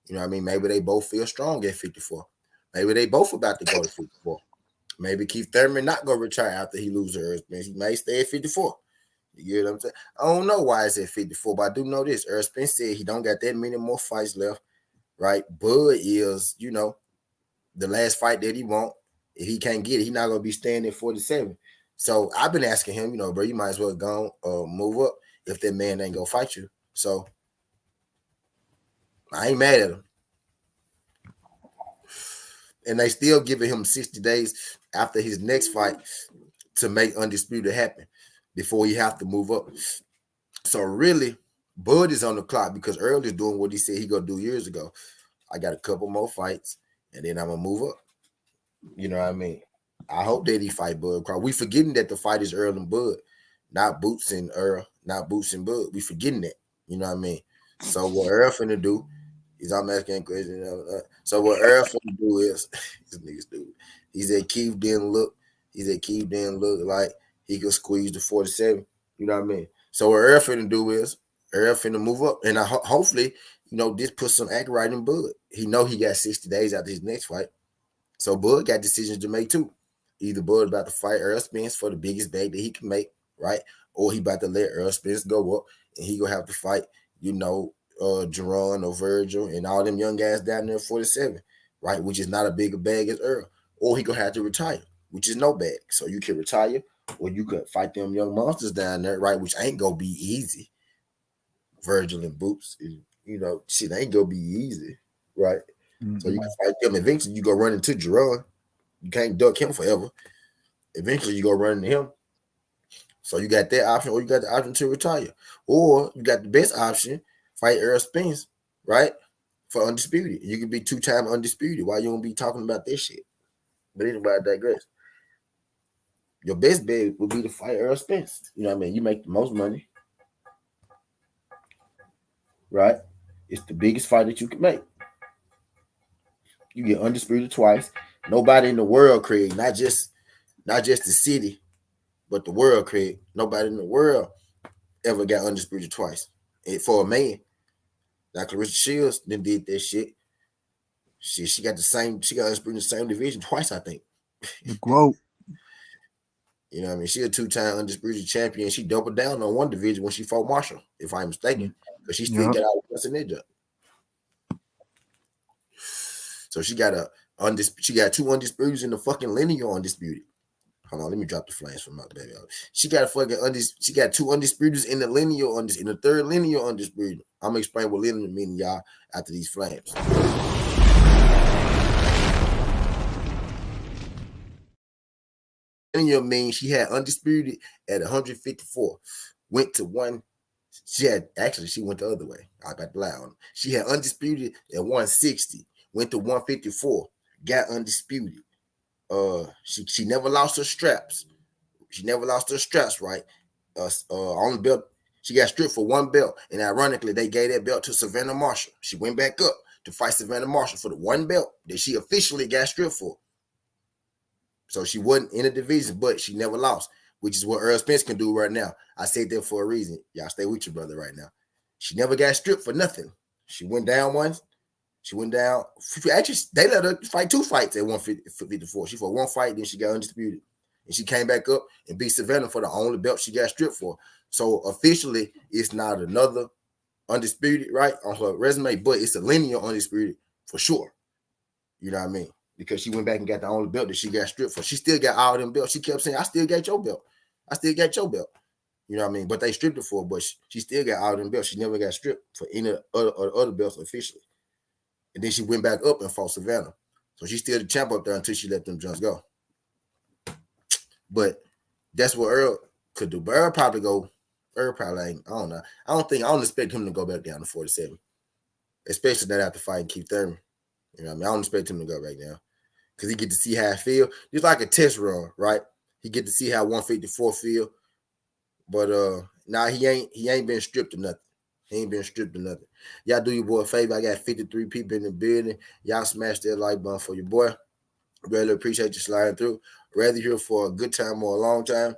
You know what I mean? Maybe they both feel strong at 54. Maybe they both about to go to 54. Maybe Keith Thurman not going to retire after he loses Earl Spence. He may stay at 54. You get what I'm saying? I don't know why it's at 54, but I do know this. Earl Spence said he don't got that many more fights left, right? Bud is, you know, the last fight that he want. If he can't get it, he's not going to be staying at 47. So I've been asking him, you know, bro, you might as well go move up if that man ain't gonna fight you. So I ain't mad at him. And they still giving him 60 days after his next fight to make Undisputed happen before he have to move up. So really, Bud is on the clock because Earl is doing what he said he gonna do years ago. I got a couple more fights and then I'm gonna move up. You know what I mean? I hope that he fight Bud. We forgetting that the fight is Earl and Bud, not Boots and Earl, not Boots and Bud. We forgetting that. You know what I mean? So what Earl finna do is I'm asking questions. So what Earl finna do is this nigga stupid. He said Keith didn't look like he could squeeze the 47. You know what I mean? So what Earl finna do is Earl finna move up, and hopefully, you know, this puts some act right in Bud. He know he got 60 days after his next fight. So Bud got decisions to make too. Either Bud about to fight Earl Spence for the biggest bag that he can make, right? Or he about to let Earl Spence go up and he gonna have to fight, you know, Jerron or Virgil and all them young guys down there 47, right? Which is not a bigger bag as Earl. Or he gonna have to retire, which is no bag. So you can retire or you could fight them young monsters down there, right? Which ain't gonna be easy. Virgil and Boots, you know, shit ain't gonna be easy, right? Mm-hmm. So you can fight them. Eventually you go run into Jerron. You can't duck him forever. Eventually, you go run into him. So you got that option, or you got the option to retire. Or you got the best option, fight Earl Spence, right? For Undisputed. You can be 2-time Undisputed. Why you don't be talking about this shit? But anyway, I digress. Your best bet would be to fight Earl Spence. You know what I mean? You make the most money. Right? It's the biggest fight that you can make. You get Undisputed twice. Nobody in the world, Craig, not just the city, but the world, Craig. Nobody in the world ever got Undisputed twice. And for a man, like Clarissa Shields then did that shit. She got Undisputed in the same division twice, I think. Whoa. You know what I mean? She a 2-time Undisputed champion. She doubled down on one division when she fought Marshall, if I'm mistaken, because she still got out of in that job. So she got She got 2 undisputed in the fucking linear undisputed. Hold on, let me drop the flames from my baby. She got she got 2 undisputed in the linear in the third linear undisputed. I'm gonna explain what linear means, y'all, after these flames. Linear means she had undisputed at 154, went to one. She went the other way. I got the loud. She had undisputed at 160, went to 154, got undisputed. She never lost her straps. She never lost her straps, right? On the belt, she got stripped for 1 belt, and ironically, they gave that belt to Savannah Marshall. She went back up to fight Savannah Marshall for the 1 belt that she officially got stripped for. So she wasn't in the division, but she never lost, which is what Earl Spence can do right now. I said that for a reason. Y'all stay with your brother right now. She never got stripped for nothing. She went down once. She went down. Actually, they let her fight 2 fights at 154. She fought 1 fight, then she got undisputed. And she came back up and beat Savannah for the only belt she got stripped for. So officially, it's not another undisputed, right, on her resume, but it's a linear undisputed for sure. You know what I mean? Because she went back and got the only belt that she got stripped for. She still got all them belts. She kept saying, I still got your belt. I still got your belt. You know what I mean? But they stripped her for it, but she still got all them belts. She never got stripped for any other belts officially. And then she went back up and fought Savannah. So she's still the champ up there until she let them jumps go. But that's what Earl could do. But Earl probably ain't, I don't know. I don't expect him to go back down to 47. Especially not after fighting Keith Thurman. You know what I mean? I don't expect him to go right now. Because he get to see how I feel. It's like a test run, right? He get to see how 154 feel. But now he ain't been stripped of nothing. He ain't been stripped of nothing. Y'all do your boy a favor. I got 53 people in the building. Y'all smash that like button for your boy. Really appreciate you sliding through. Rather here for a good time or a long time.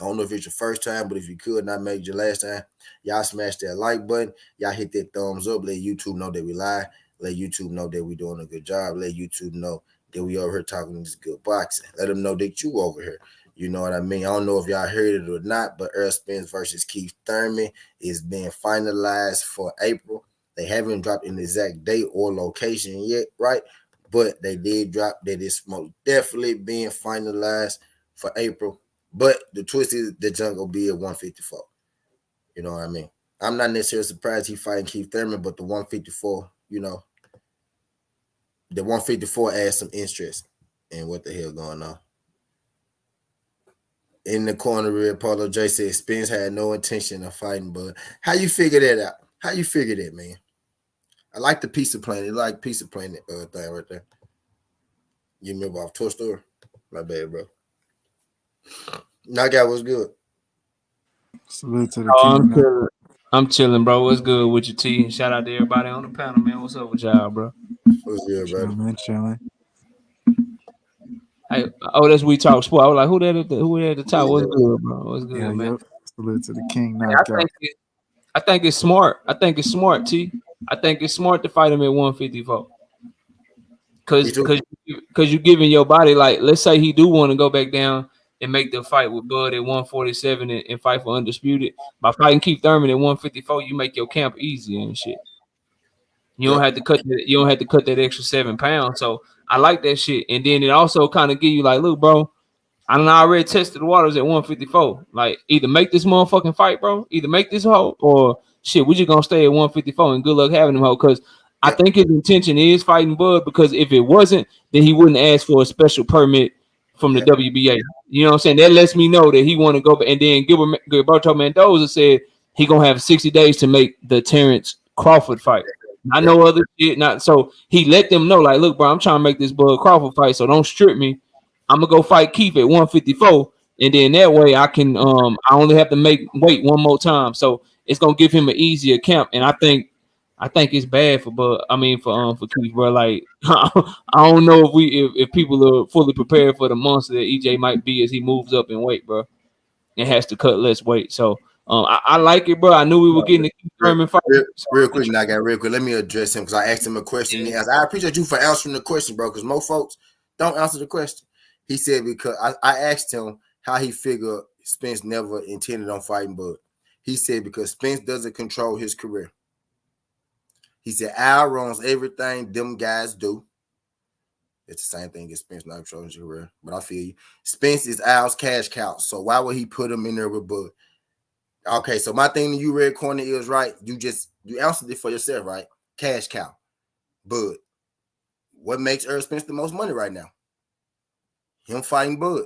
I don't know if it's your first time, but if you could not make it your last time, y'all smash that like button. Y'all hit that thumbs up. Let YouTube know that we live. Let YouTube know that we doing a good job. Let YouTube know that we over here talking this good boxing. Let them know that you over here. You know what I mean? I don't know if y'all heard it or not, but Earl Spence versus Keith Thurman is being finalized for April. They haven't dropped an exact date or location yet, right? But they did drop that it's most definitely being finalized for April. But the twist is the junk will be at 154. You know what I mean? I'm not necessarily surprised he's fighting Keith Thurman, but the 154, you know, the 154 adds some interest in what the hell going on. In the corner, Red Polo J said Spence had no intention of fighting, but how you figure that out? How you figure that, man? I like the Pizza Planet. I like Pizza Planet thing right there. You remember off Toy Story? My bad, bro. Knockout was good. Salute to the king. I'm chilling, bro. What's good with your T? Shout out to everybody on the panel, man. What's up with y'all, bro? What's good, bro? Chilling. Hey, that's We Talk Sport. I was like, who that at the top? What's good, bro? What's good, man? Yep. Salute to the king. I think it's smart. I think it's smart, T. I think it's smart to fight him at 154. Because you giving your body, like, let's say he do want to go back down and make the fight with Bud at 147 and fight for undisputed. By fighting Keith Thurman at 154, you make your camp easier and shit. You don't have to cut that. You don't have to cut that extra 7 pounds. So I like that shit. And then it also kind of give you like, look, bro, I done already tested the waters at 154. Like, either make this motherfucking fight, bro. Either make this hoe, or shit, we just gonna stay at 154 and good luck having him hoe. Because I think his intention is fighting Bud. Because if it wasn't, then he wouldn't ask for a special permit from the WBA. You know what I'm saying? That lets me know that he want to go. And then Gilberto Mendoza said he gonna have 60 days to make the Terrence Crawford fight. Not no other shit. Not so he let them know, like, look, bro, I'm trying to make this Bud Crawford fight, so don't strip me. I'm gonna go fight Keith at 154, and then that way I can I only have to wait one more time. So it's gonna give him an easier camp. And I think it's bad for Bud. I mean for Keith, bro. Like I don't know if people are fully prepared for the monster that EJ might be as he moves up in weight, bro. And has to cut less weight. So I like it, bro. I knew we were getting the Keith Thurman fight. Real quick, let me address him because I asked him a question. I appreciate you for answering the question, bro, because most folks don't answer the question. He said because I asked him how he figured Spence never intended on fighting Bud. He said because Spence doesn't control his career. He said Al runs everything them guys do. It's the same thing as Spence not controlling his career. But I feel you. Spence is Al's cash cow. So why would he put him in there with Bud? Okay, so my thing to you, Red Corner, is right. You answered it for yourself, right? Cash cow. Bud. What makes Errol Spence the most money right now? Him fighting Bud.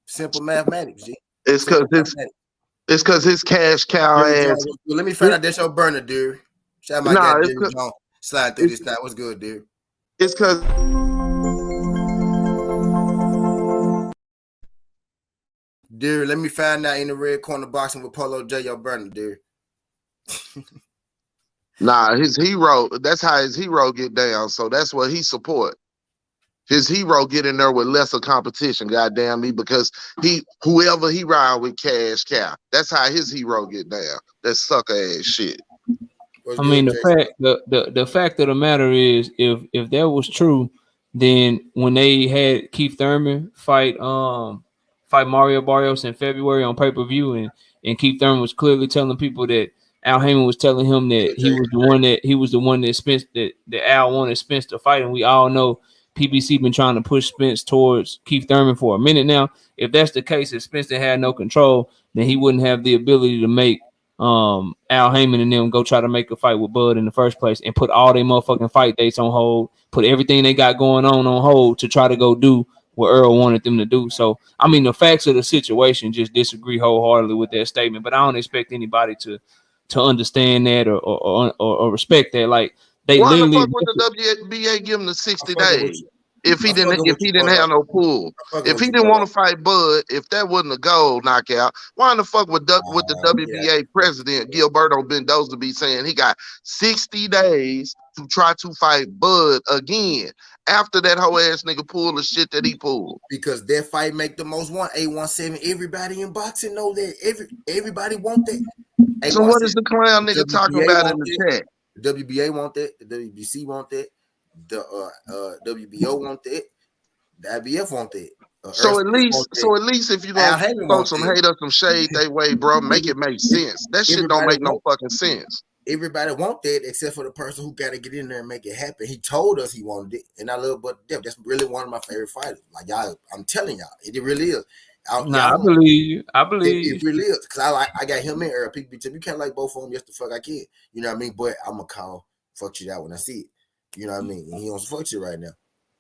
Simple mathematics, G. It's because his cash cow ass. Let me find out that's your burner, dude. Shout out my guy, Derek Jones. Slide through this time. What's good, dude? It's because dude, let me find out in the Red Corner boxing with Polo J, your burner, dude. Nah, his hero. That's how his hero get down. So that's what he support. His hero get in there with lesser competition, goddamn me, because whoever he ride with cash cow. That's how his hero get down. That sucker ass shit. I mean, the fact of the matter is, if that was true, then when they had Keith Thurman fight Mario Barrios in February on pay-per-view, and Keith Thurman was clearly telling people that Al Heyman was telling him that he was the one that Spence that Al wanted Spence to fight, and we all know PBC been trying to push Spence towards Keith Thurman for a minute now. If that's the case, if Spence had no control, then he wouldn't have the ability to make Al Heyman and them go try to make a fight with Bud in the first place and put all their motherfucking fight dates on hold, put everything they got going on hold to try to go do what Earl wanted them to do. So, I mean, the facts of the situation just disagree wholeheartedly with that statement, but I don't expect anybody to understand that or respect that. Like, they why literally. the fuck would the WBA give him the 60 days if he didn't have no pull? If he didn't want to fight Bud, if that wasn't a goal knockout, why in the fuck would the WBA president Gilberto Mendoza be saying he got 60 days to try to fight Bud again after that whole ass nigga pulled the shit that he pulled? Because that fight make the most one. A170. Everybody in boxing know that. Everybody want that. So what is the clown nigga talking about in the chat? The WBA want that. The WBC want that. The WBO want that. The IBF want that. So at least if you gonna throw some hate or some shade that way, bro, make it make sense. That shit don't make no fucking sense. Everybody want that except for the person who got to get in there and make it happen. He told us he wanted it, and I love Bud to death. That's really one of my favorite fighters. Like y'all, I'm telling y'all, it really is. I believe you. I believe it really is, because I got him in Earl. People be telling me, you can't like both of them. Yes, the fuck I can. You know what I mean? But I'm gonna call fuck shit out when I see it. You know what I mean? And he on some fuck shit right now.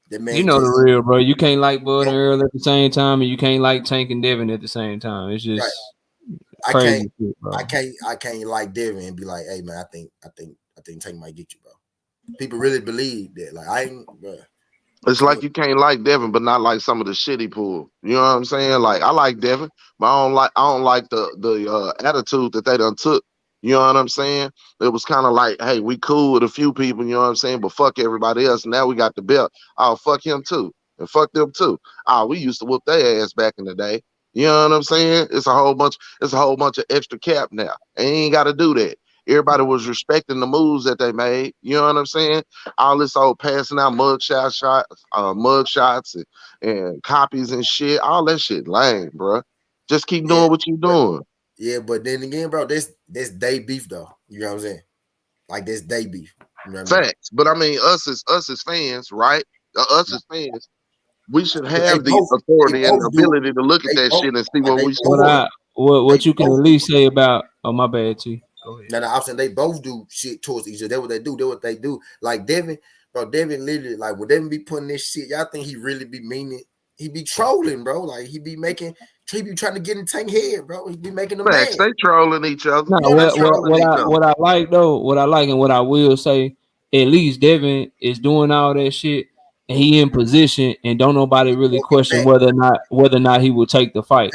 That man, you know the real, bro. You can't like Bud and Earl at the same time, and you can't like Tank and Devin at the same time. It's just crazy. I can't like Devin and be like, hey man, I think Tank might get you, bro. People really believe that. Like I ain't, bro. It's like you can't like Devin, but not like some of the shit he pulled. You know what I'm saying? Like I like Devin, but I don't like the attitude that they done took. You know what I'm saying? It was kind of like, hey, we cool with a few people, you know what I'm saying, but fuck everybody else. Now we got the belt. Oh, fuck him too, and fuck them too. Oh, we used to whoop their ass back in the day. You know what I'm saying? It's a whole bunch of extra cap now. And you ain't got to do that. Everybody was respecting the moves that they made. You know what I'm saying? All this old passing out mug shots and copies and shit. All that shit lame, bro. Just keep doing what you doing. Yeah, but then again, bro, this day beef though. You know what I'm saying? Like this day beef. You know what I mean? Facts. But I mean, us as fans, right? Us as fans, we should have the authority and ability to look at that shit and see what we score. What you can at least say about? Oh, my bad, T. Go ahead. Now, I'm saying they both do shit towards each other. That's what they do. That's what they do. Like Devin, bro. Devin literally, like, would Devin be putting this shit? Y'all think he really be meaning? He be trolling, bro. Like he be trying to get in Tank head, bro. He be making them mad. They trolling each other. No, what I like though, what I like and what I will say, at least Devin is doing all that shit. And he in position, and don't nobody really question whether or not he will take the fight.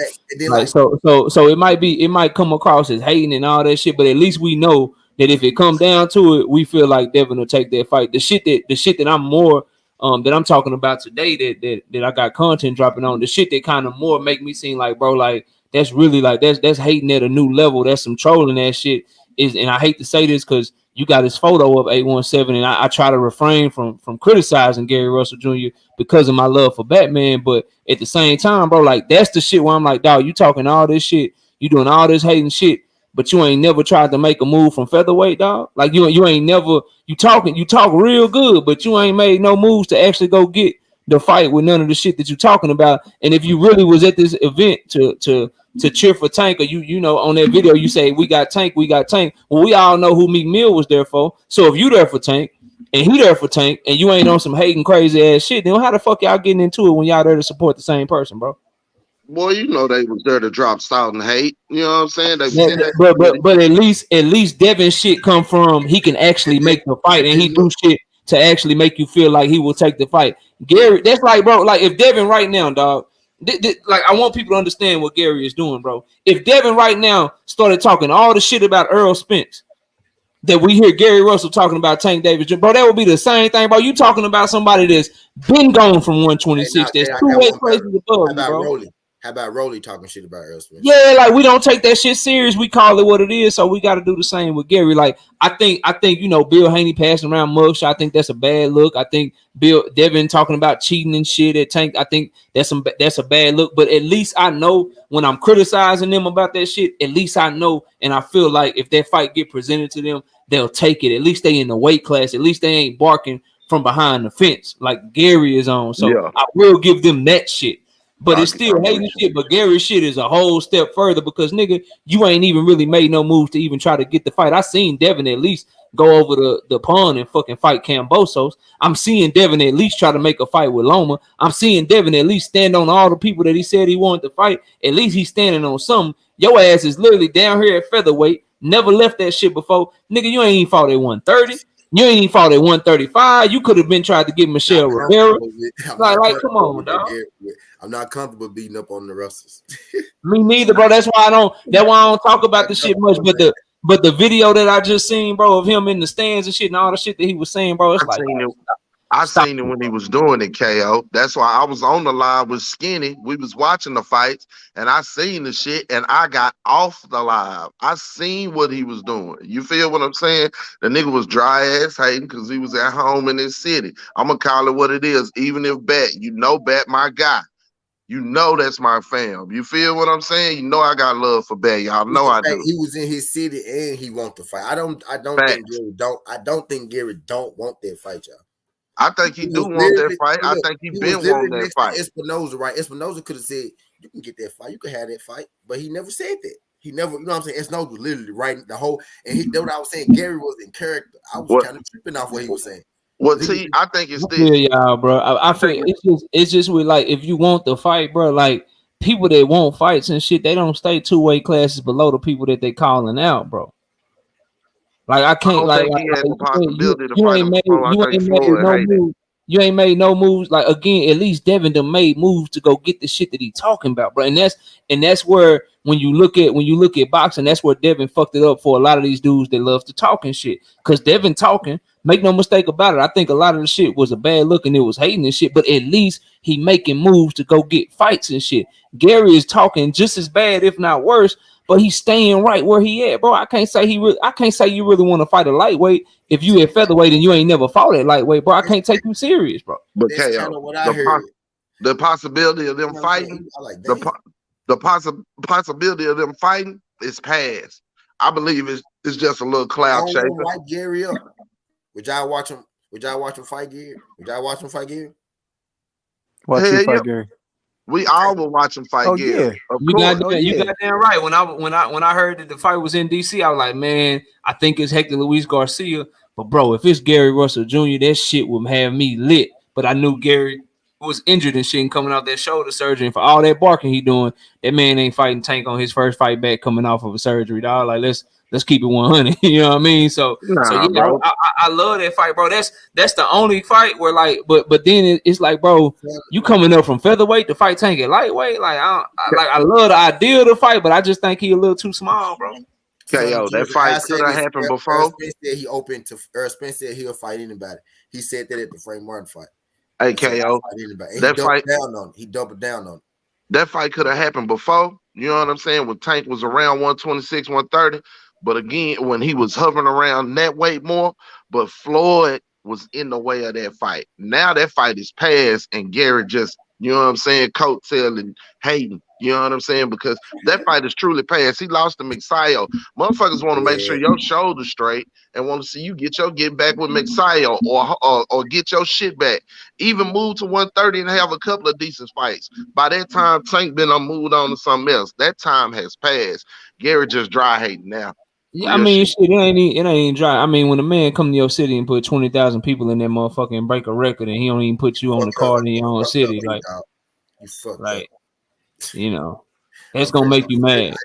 Like so it might come across as hating and all that shit, but at least we know that if it come down to it, we feel like Devin will take that fight. The shit that I'm more that I'm talking about today that I got content dropping on, the shit that kind of more make me seem like, bro, like that's really like that's hating at a new level. That's some trolling that shit is, and I hate to say this because you got his photo of 817, and I try to refrain from criticizing Gary Russell Jr. because of my love for Batman. But at the same time, bro, like that's the shit where I'm like, dog, you talking all this shit, you doing all this hating shit, but you ain't never tried to make a move from featherweight, dog. Like you ain't never you talk real good, but you ain't made no moves to actually go get the fight with none of the shit that you talking about. And if you really was at this event to cheer for Tank, or you know on that video you say we got Tank. Well, we all know who Meek Mill was there for. So if you there for Tank and he there for Tank, and you ain't on some hating crazy ass shit, then how the fuck y'all getting into it when y'all there to support the same person, bro? Boy, you know they was there to drop salt and hate. You know what I'm saying? They was Yeah, in that but at least Devin shit come from he can actually make the fight, and he do shit to actually make you feel like he will take the fight. Gary, that's like, bro, like if Devin right now, dog, like I want people to understand what Gary is doing, bro. If Devin right now started talking all the shit about Earl Spence that we hear Gary Russell talking about Tank Davis, bro, that would be the same thing, bro. You talking about somebody that's been gone from 126, that's two weight places above you, bro. How about Rolly talking shit about Earl Spence? Yeah, like we don't take that shit serious. We call it what it is, so we got to do the same with Gary. Like I think you know Bill Haney passing around mugshot. I think that's a bad look. I think Devin talking about cheating and shit at Tank. I think that's a bad look. But at least I know when I'm criticizing them about that shit. At least I know, and I feel like if that fight get presented to them, they'll take it. At least they in the weight class. At least they ain't barking from behind the fence like Gary is on. So yeah. I will give them that shit. But it's still hating shit. But Gary's shit is a whole step further because nigga, you ain't even really made no moves to even try to get the fight. I seen Devin at least go over the pond and fucking fight Cambosos. I'm seeing Devin at least try to make a fight with Loma. I'm seeing Devin at least stand on all the people that he said he wanted to fight. At least he's standing on something. Your ass is literally down here at featherweight. Never left that shit before. Nigga, you ain't even fought at 130. You ain't even fought at 135. You could have been trying to get Michelle Rivera. Like, come on, dog. I'm not comfortable beating up on the wrestlers. Me neither, bro. That's why I don't talk about the shit much. But the video that I just seen, bro, of him in the stands and shit and all the shit that he was saying, bro, it's like I seen it when he was doing it, KO. That's why I was on the line with Skinny. We was watching the fights, and I seen the shit, and I got off the live. I seen what he was doing. You feel what I'm saying? The nigga was dry ass hating because he was at home in his city. I'm gonna call it what it is. Even if Bat, Bat, my guy. You know that's my fam. You feel what I'm saying? You know I got love for Bat. Y'all know I do. He was in his city and he want to fight. I don't think Gary don't want that fight, y'all. I think he do want that fight. I think he been wanting that fight. Espinosa, right? Espinosa could have said, you can get that fight. You can have that fight. But he never said that. He never, you know what I'm saying? Espinosa was literally writing the whole, and that's what I was saying. Gary was in character. I was kind of tripping off what he was saying. Well, see, I think it's this. Yeah, y'all, bro. I feel it's just with like if you want the fight, bro, like people that want fights and shit, they don't stay 2 weight classes below the people that they calling out, bro. Like I can't you ain't made no moves. Like again, at least Devin done made moves to go get the shit that he talking about, bro. And that's where when you look at boxing, that's where Devin fucked it up for a lot of these dudes that love to talk and shit. Cause Devin talking, make no mistake about it. I think a lot of the shit was a bad look and it was hating and shit, but at least he making moves to go get fights and shit. Gary is talking just as bad, if not worse, but he's staying right where he at, bro. I can't say you really want to fight a lightweight if you at featherweight and you ain't never fought at lightweight, bro. I can't take you serious, bro. But the possibility of them fighting, possibility of them fighting is past. I believe it's just a little cloud chaser. Like Gary up. Would y'all watch him? Would y'all watch him fight Gary? Would y'all watch him fight Gary? Watch him fight Gary. We all will watch him fight Gary. Yeah. You got damn right. When I heard that the fight was in DC, I was like, man, I think it's Hector Luis Garcia. But bro, if it's Gary Russell Jr., that shit would have me lit. But I knew Gary was injured and shit and coming out that shoulder surgery. And for all that barking he doing, that man ain't fighting Tank on his first fight back coming off of a surgery, dog. Like let's keep it 100. You know what I mean? So yeah, I love that fight, bro. That's the only fight where like, but then it's like, bro, you coming up from featherweight to fight Tank at lightweight. Like I love the idea of the fight, but I just think he a little too small, bro. KO, that fight could have happened before. Spence said he opened to Spence said he'll fight anybody. He said that at the Frank Martin fight. Hey, KO, that fight he doubled down on it. That fight could have happened before. You know what I'm saying? When Tank was around 126, 130. But again, when he was hovering around that weight more, but Floyd was in the way of that fight. Now that fight is past, and Garrett just, you know what I'm saying, coattail and hating. You know what I'm saying? Because that fight is truly past. He lost to Mixayo. Motherfuckers want to make sure your shoulder's straight and want to see you get back with Mixayo or get your shit back. Even move to 130 and have a couple of decent fights. By that time, Tank been moved on to something else. That time has passed. Gary just dry hating now. Yeah, I mean, shit, it ain't even dry. I mean, when a man come to your city and put 20,000 people in that motherfucker and break a record, and he don't even put you on the card in your own city, like, you fucked like, up. You know, that's gonna make you mad.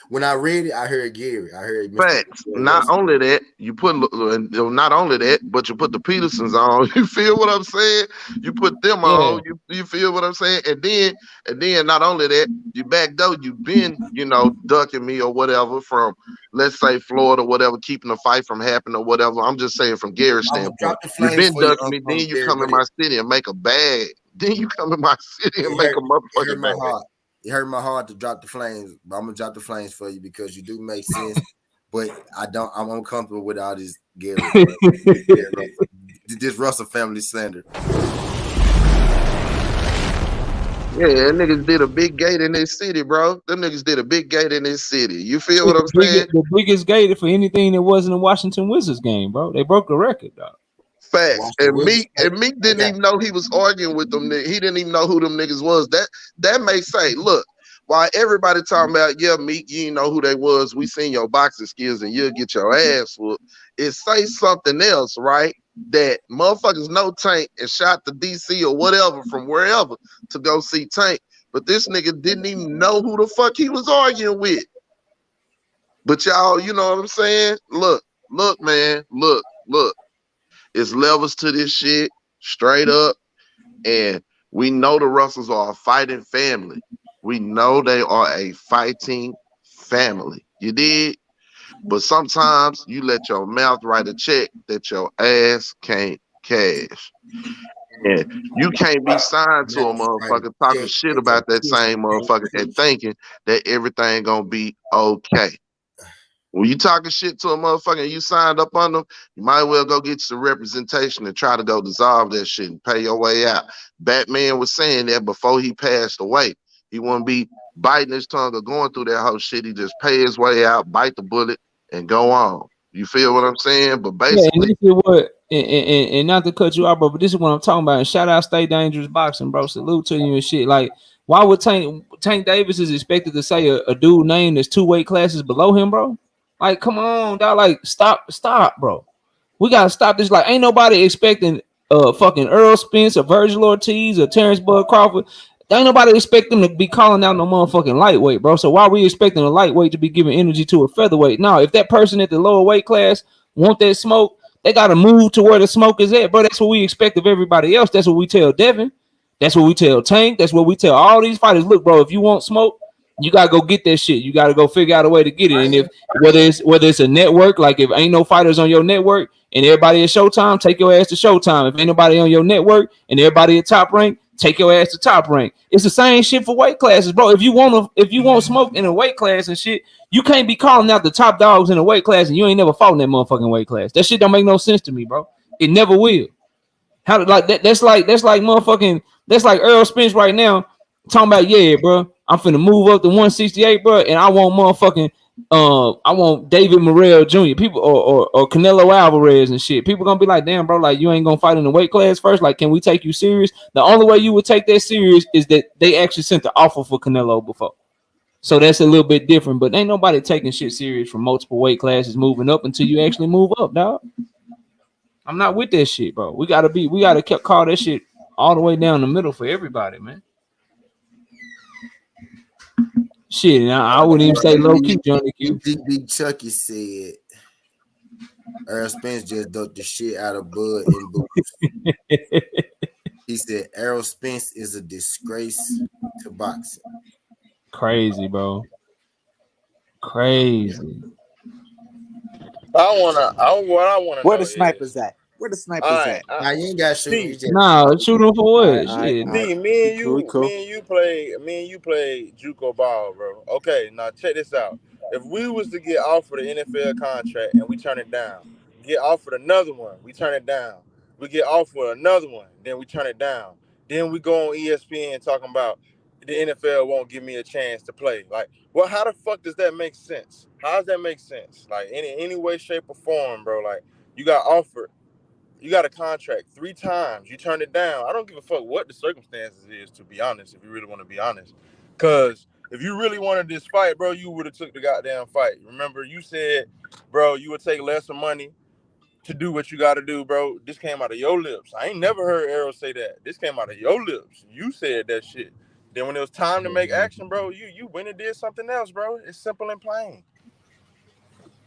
When I read it, I heard Gary. I heard Facts. Not only that, you put not only that, but you put the Petersons on. You feel what I'm saying? You put them on. You feel what I'm saying? And then not only that, you back though you've been, ducking me or whatever from, let's say, Florida, whatever, keeping the fight from happening or whatever. I'm just saying from Gary's standpoint. You've been ducking me, then you come in my city and make a bag. Then you come in my city and make a motherfucking bag. It hurt my heart to drop the flames, but I'm gonna drop the flames for you because you do make sense. But I'm uncomfortable with all this Gary. This Russell family slander. Yeah, niggas did a big gate in this city, bro. Them niggas did a big gate in this city. You feel what I'm saying? The biggest gate for anything that wasn't a Washington Wizards game, bro. They broke the record, dog. Facts. And Meek didn't even know he was arguing with them. He didn't even know who them niggas was. That may say, look, while everybody talking about, yeah, Meek, you didn't know who they was. We seen your boxing skills and you'll get your ass whooped. It say something else, right? That motherfuckers know Tank and shot to DC or whatever from wherever to go see Tank. But this nigga didn't even know who the fuck he was arguing with. But y'all, you know what I'm saying? Look, man, look. It's levels to this shit, straight up. And we know the Russells are a fighting family. We know they are a fighting family. You did? But sometimes you let your mouth write a check that your ass can't cash. And you can't be signed to a motherfucker talking shit about that same motherfucker and thinking that everything gonna be okay. When you talking shit to a motherfucker and you signed up on them, you might well go get some representation and try to go dissolve that shit and pay your way out. Batman was saying that before he passed away. He wouldn't be biting his tongue or going through that whole shit. He just pay his way out, bite the bullet, and go on. You feel what I'm saying? But basically, and this is what, and not to cut you out, bro, but this is what I'm talking about. And shout out Stay Dangerous Boxing, bro. Salute to you and shit. Like, why would Tank Davis is expected to say a dude name that's 2 weight classes below him, bro? Like, come on, dog. Like, stop, bro. We gotta stop this. Like, ain't nobody expecting fucking Earl Spence or Virgil Ortiz or Terrence Bud Crawford. Ain't nobody expect them to be calling out no motherfucking lightweight, bro. So why are we expecting a lightweight to be giving energy to a featherweight? No, if that person at the lower weight class want that smoke, they gotta move to where the smoke is at, bro. That's what we expect of everybody else. That's what we tell Devin. That's what we tell Tank. That's what we tell all these fighters. Look, bro, if you want smoke, you gotta go get that shit. You gotta go figure out a way to get it. And if whether it's a network, like if ain't no fighters on your network and everybody at Showtime, take your ass to Showtime. If ain't nobody on your network and everybody at Top Rank, take your ass to Top Rank. It's the same shit for weight classes, bro. If you want smoke in a weight class and shit, you can't be calling out the top dogs in a weight class and you ain't never fought in that motherfucking weight class. That shit don't make no sense to me, bro. It never will. How like that? That's like motherfucking. That's like Earl Spence right now talking about, yeah, bro. I'm finna move up to 168, bro, and I want motherfucking I want David Morrell Jr. People or Canelo Alvarez and shit. People gonna be like, damn, bro, like you ain't gonna fight in the weight class first. Like, can we take you serious? The only way you would take that serious is that they actually sent the offer for Canelo before. So that's a little bit different, but ain't nobody taking shit serious from multiple weight classes moving up until you actually move up, dog. I'm not with that shit, bro. We gotta call that shit all the way down the middle for everybody, man. Shit, I wouldn't even say low key, Johnny Q. Big Chucky said Earl Spence just ducked the shit out of Bud and Boots. He said Errol Spence is a disgrace to boxing. Crazy, bro. Crazy. What I want to Where know the snipers at? Where the snipers at? Nah, you ain't got shoot. Nah, shoot them for what? Shit. Me and you play JUCO ball, bro. Okay, now check this out. If we was to get offered an NFL contract and we turn it down, get offered another one, we turn it down. We get offered another one, then we turn it down. Then we go on ESPN talking about the NFL won't give me a chance to play. Like, well, how the fuck does that make sense? How does that make sense? Like, any way, shape, or form, bro. Like, you got offered, you got a contract 3 times, you turn it down. I don't give a fuck what the circumstances is, to be honest, if you really want to be honest. Because if you really wanted this fight, bro, you would have took the goddamn fight. Remember, you said, bro, you would take less money to do what you got to do, bro. This came out of your lips. I ain't never heard Errol say that. This came out of your lips. You said that shit. Then when it was time to make action, bro, you went and did something else, bro. It's simple and plain.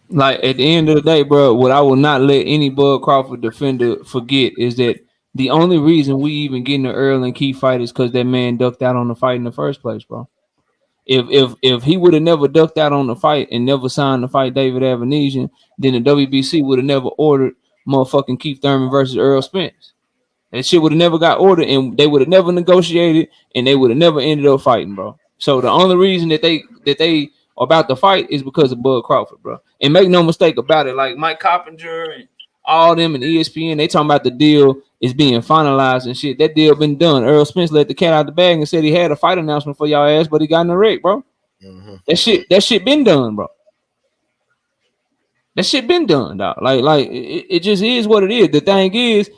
Like at the end of the day, bro, what I will not let any Bud Crawford defender forget is that the only reason we even getting the Earl and Keith fight is because that man ducked out on the fight in the first place, bro. If he would have never ducked out on the fight and never signed the fight David Avanesian, then the WBC would have never ordered motherfucking Keith Thurman versus Earl Spence. That shit would have never got ordered, and they would have never negotiated, and they would have never ended up fighting, bro. So the only reason that they are about to fight is because of Bud Crawford, bro. And make no mistake about it, like Mike Coppinger and all them and ESPN, they talking about the deal is being finalized and shit. That deal been done. Earl Spence let the cat out the bag and said he had a fight announcement for y'all ass, but he got in the wreck, bro. Mm-hmm. That shit been done, bro. That shit been done, dog. Like it just is what it is. The thing is,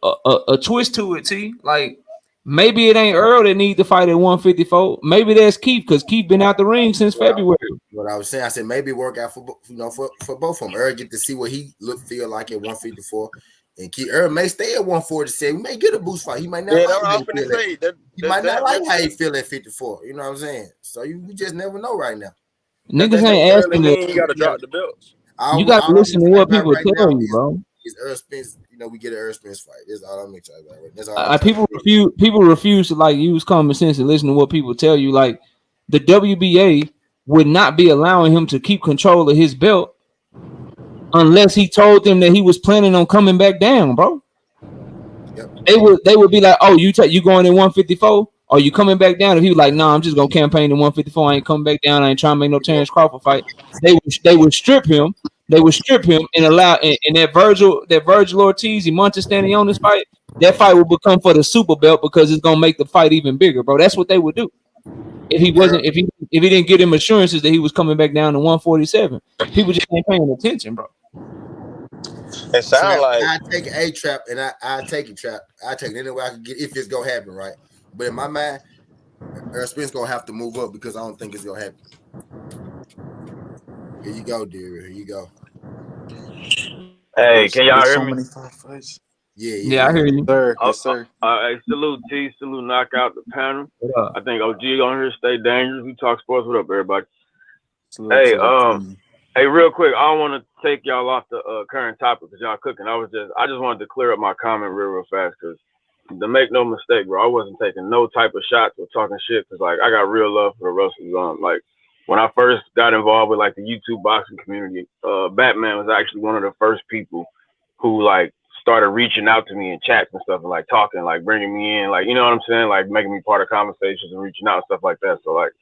a twist to it, T. Like maybe it ain't Earl that need to fight at 154. Maybe that's Keith because Keith been out the ring since February. What I was saying, I said maybe work out for both of them. Earl get to see what he feel like at 154, and Keith Earl may stay at 147. He may get a boost fight. He might not. Yeah, like I'm finna say that. He might not like how he feel at 54. You know what I'm saying? So we just never know right now. Niggas ain't asking mean you gotta drop the belts. You gotta listen to what people tell you, bro. Is Earl Spence, we get an Earl Spence fight. That's all I'm excited about. That's all. People refuse to like use common sense and listen to what people tell you. Like the WBA would not be allowing him to keep control of his belt unless he told them that he was planning on coming back down, bro. Yep. They would be like, oh, you going in 154? Are you coming back down? If he was like, nah, I'm just gonna campaign in 154. I ain't coming back down. I ain't trying to make no Terrence Crawford fight. They would strip him. They would strip him and allow in that Virgil Ortiz, Monte standing on this fight. That fight would become for the super belt because it's gonna make the fight even bigger, bro. That's what they would do if he didn't get him assurances that he was coming back down to 147. People just ain't paying attention, bro. It sounds like I take a trap and I take a trap. I take it any way I can get if it's gonna happen, right? But in my mind, Earl Spence gonna have to move up because I don't think it's gonna happen. Here you go, dear. Here you go. Hey, can y'all hear me? Yeah, I hear you. Yes, sir. Hey, salute T, salute knockout the panel. I think OG on here, stay dangerous. We talk sports. What up, everybody? Hey, real quick, I don't want to take y'all off the current topic because y'all cooking. I just wanted to clear up my comment real fast because to make no mistake, bro, I wasn't taking no type of shots or talking shit because like I got real love for the wrestlers. Like when I first got involved with like the YouTube boxing community, Batman was actually one of the first people who like started reaching out to me in chats and stuff and like talking, like bringing me in, like, you know what I'm saying? Like making me part of conversations and reaching out and stuff like that. So like,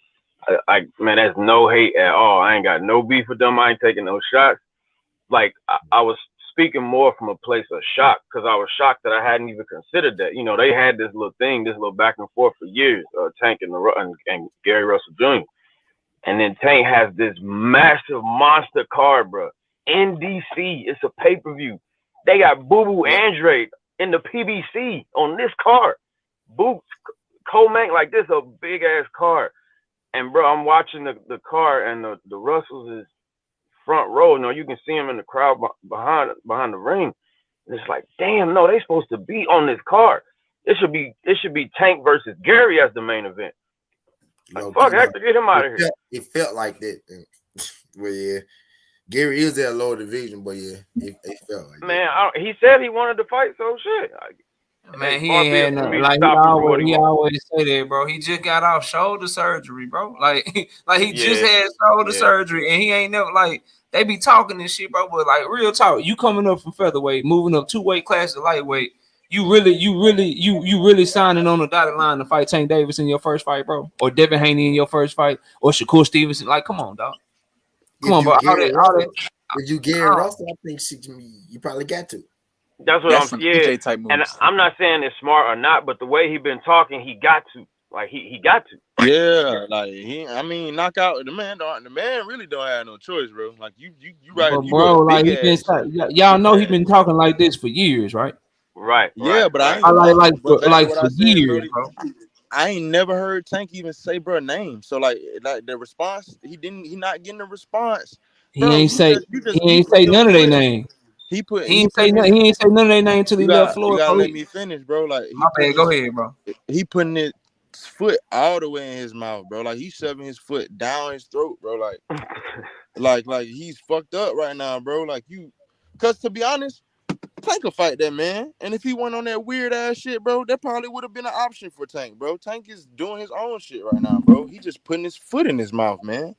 man, that's no hate at all. I ain't got no beef with them. I ain't taking no shots. Like I was speaking more from a place of shock because I was shocked that I hadn't even considered that. You know, they had this little thing, this little back and forth for years, Tank and Gary Russell Jr. And then Tank has this massive monster card, bro. In DC, it's a pay-per-view. They got Boo Boo Andre in the PBC on this card. Boots, Coleman, like this a big ass card. And bro, I'm watching the card and the Russells is front row. No, you can see them in the crowd behind the ring. And it's like, damn, no, they supposed to be on this card. It should be Tank versus Gary as the main event. Like, fuck, I have to get him out of here. It felt like that. Well, yeah. Gary is at a lower division, but yeah, it felt like man, he said he wanted to fight, so shit. Man, he ain't had nothing. Like he always say that, bro. He just got off shoulder surgery, bro. Like he just had shoulder surgery, and he ain't never like they be talking this shit, bro. But like real talk, you coming up from featherweight, moving up 2 weight classes to lightweight. You really signing on the dotted line to fight Tank Davis in your first fight, bro, or Devin Haney in your first fight, or Shakur Stevenson. Like, come on, dog. Come on, bro. If you Gary Russell, I think you probably got to. That's what I'm saying. And I'm not saying it's smart or not, but the way he been talking, he got to. Like he got to. Yeah, like I mean, knockout the man. The man really don't have no choice, bro. Like you right. But You go bro, to like big he been, ass shit. y'all know he been talking like this for years, right? Right. Yeah, but I Right. ain't. But back to like what for I said, bro. years, bro. I ain't never heard Tank even say bro name. So like the response, he not getting the response, He bro. ain't say You put your none of their foot. name. He He ain't say putting none. his. He ain't say none of their name until he left You Florida, gotta bro. let me finish, bro. Like My bad. Go ahead, bro. he putting his foot all the way in his mouth, bro. Like he's shoving his foot down his throat, bro. Like he's fucked up right now, bro. Like cause to be honest, Tank will fight that man. And if he went on that weird ass shit, bro, that probably would have been an option for Tank, bro. Tank is doing his own shit right now, bro. He just putting his foot in his mouth, man.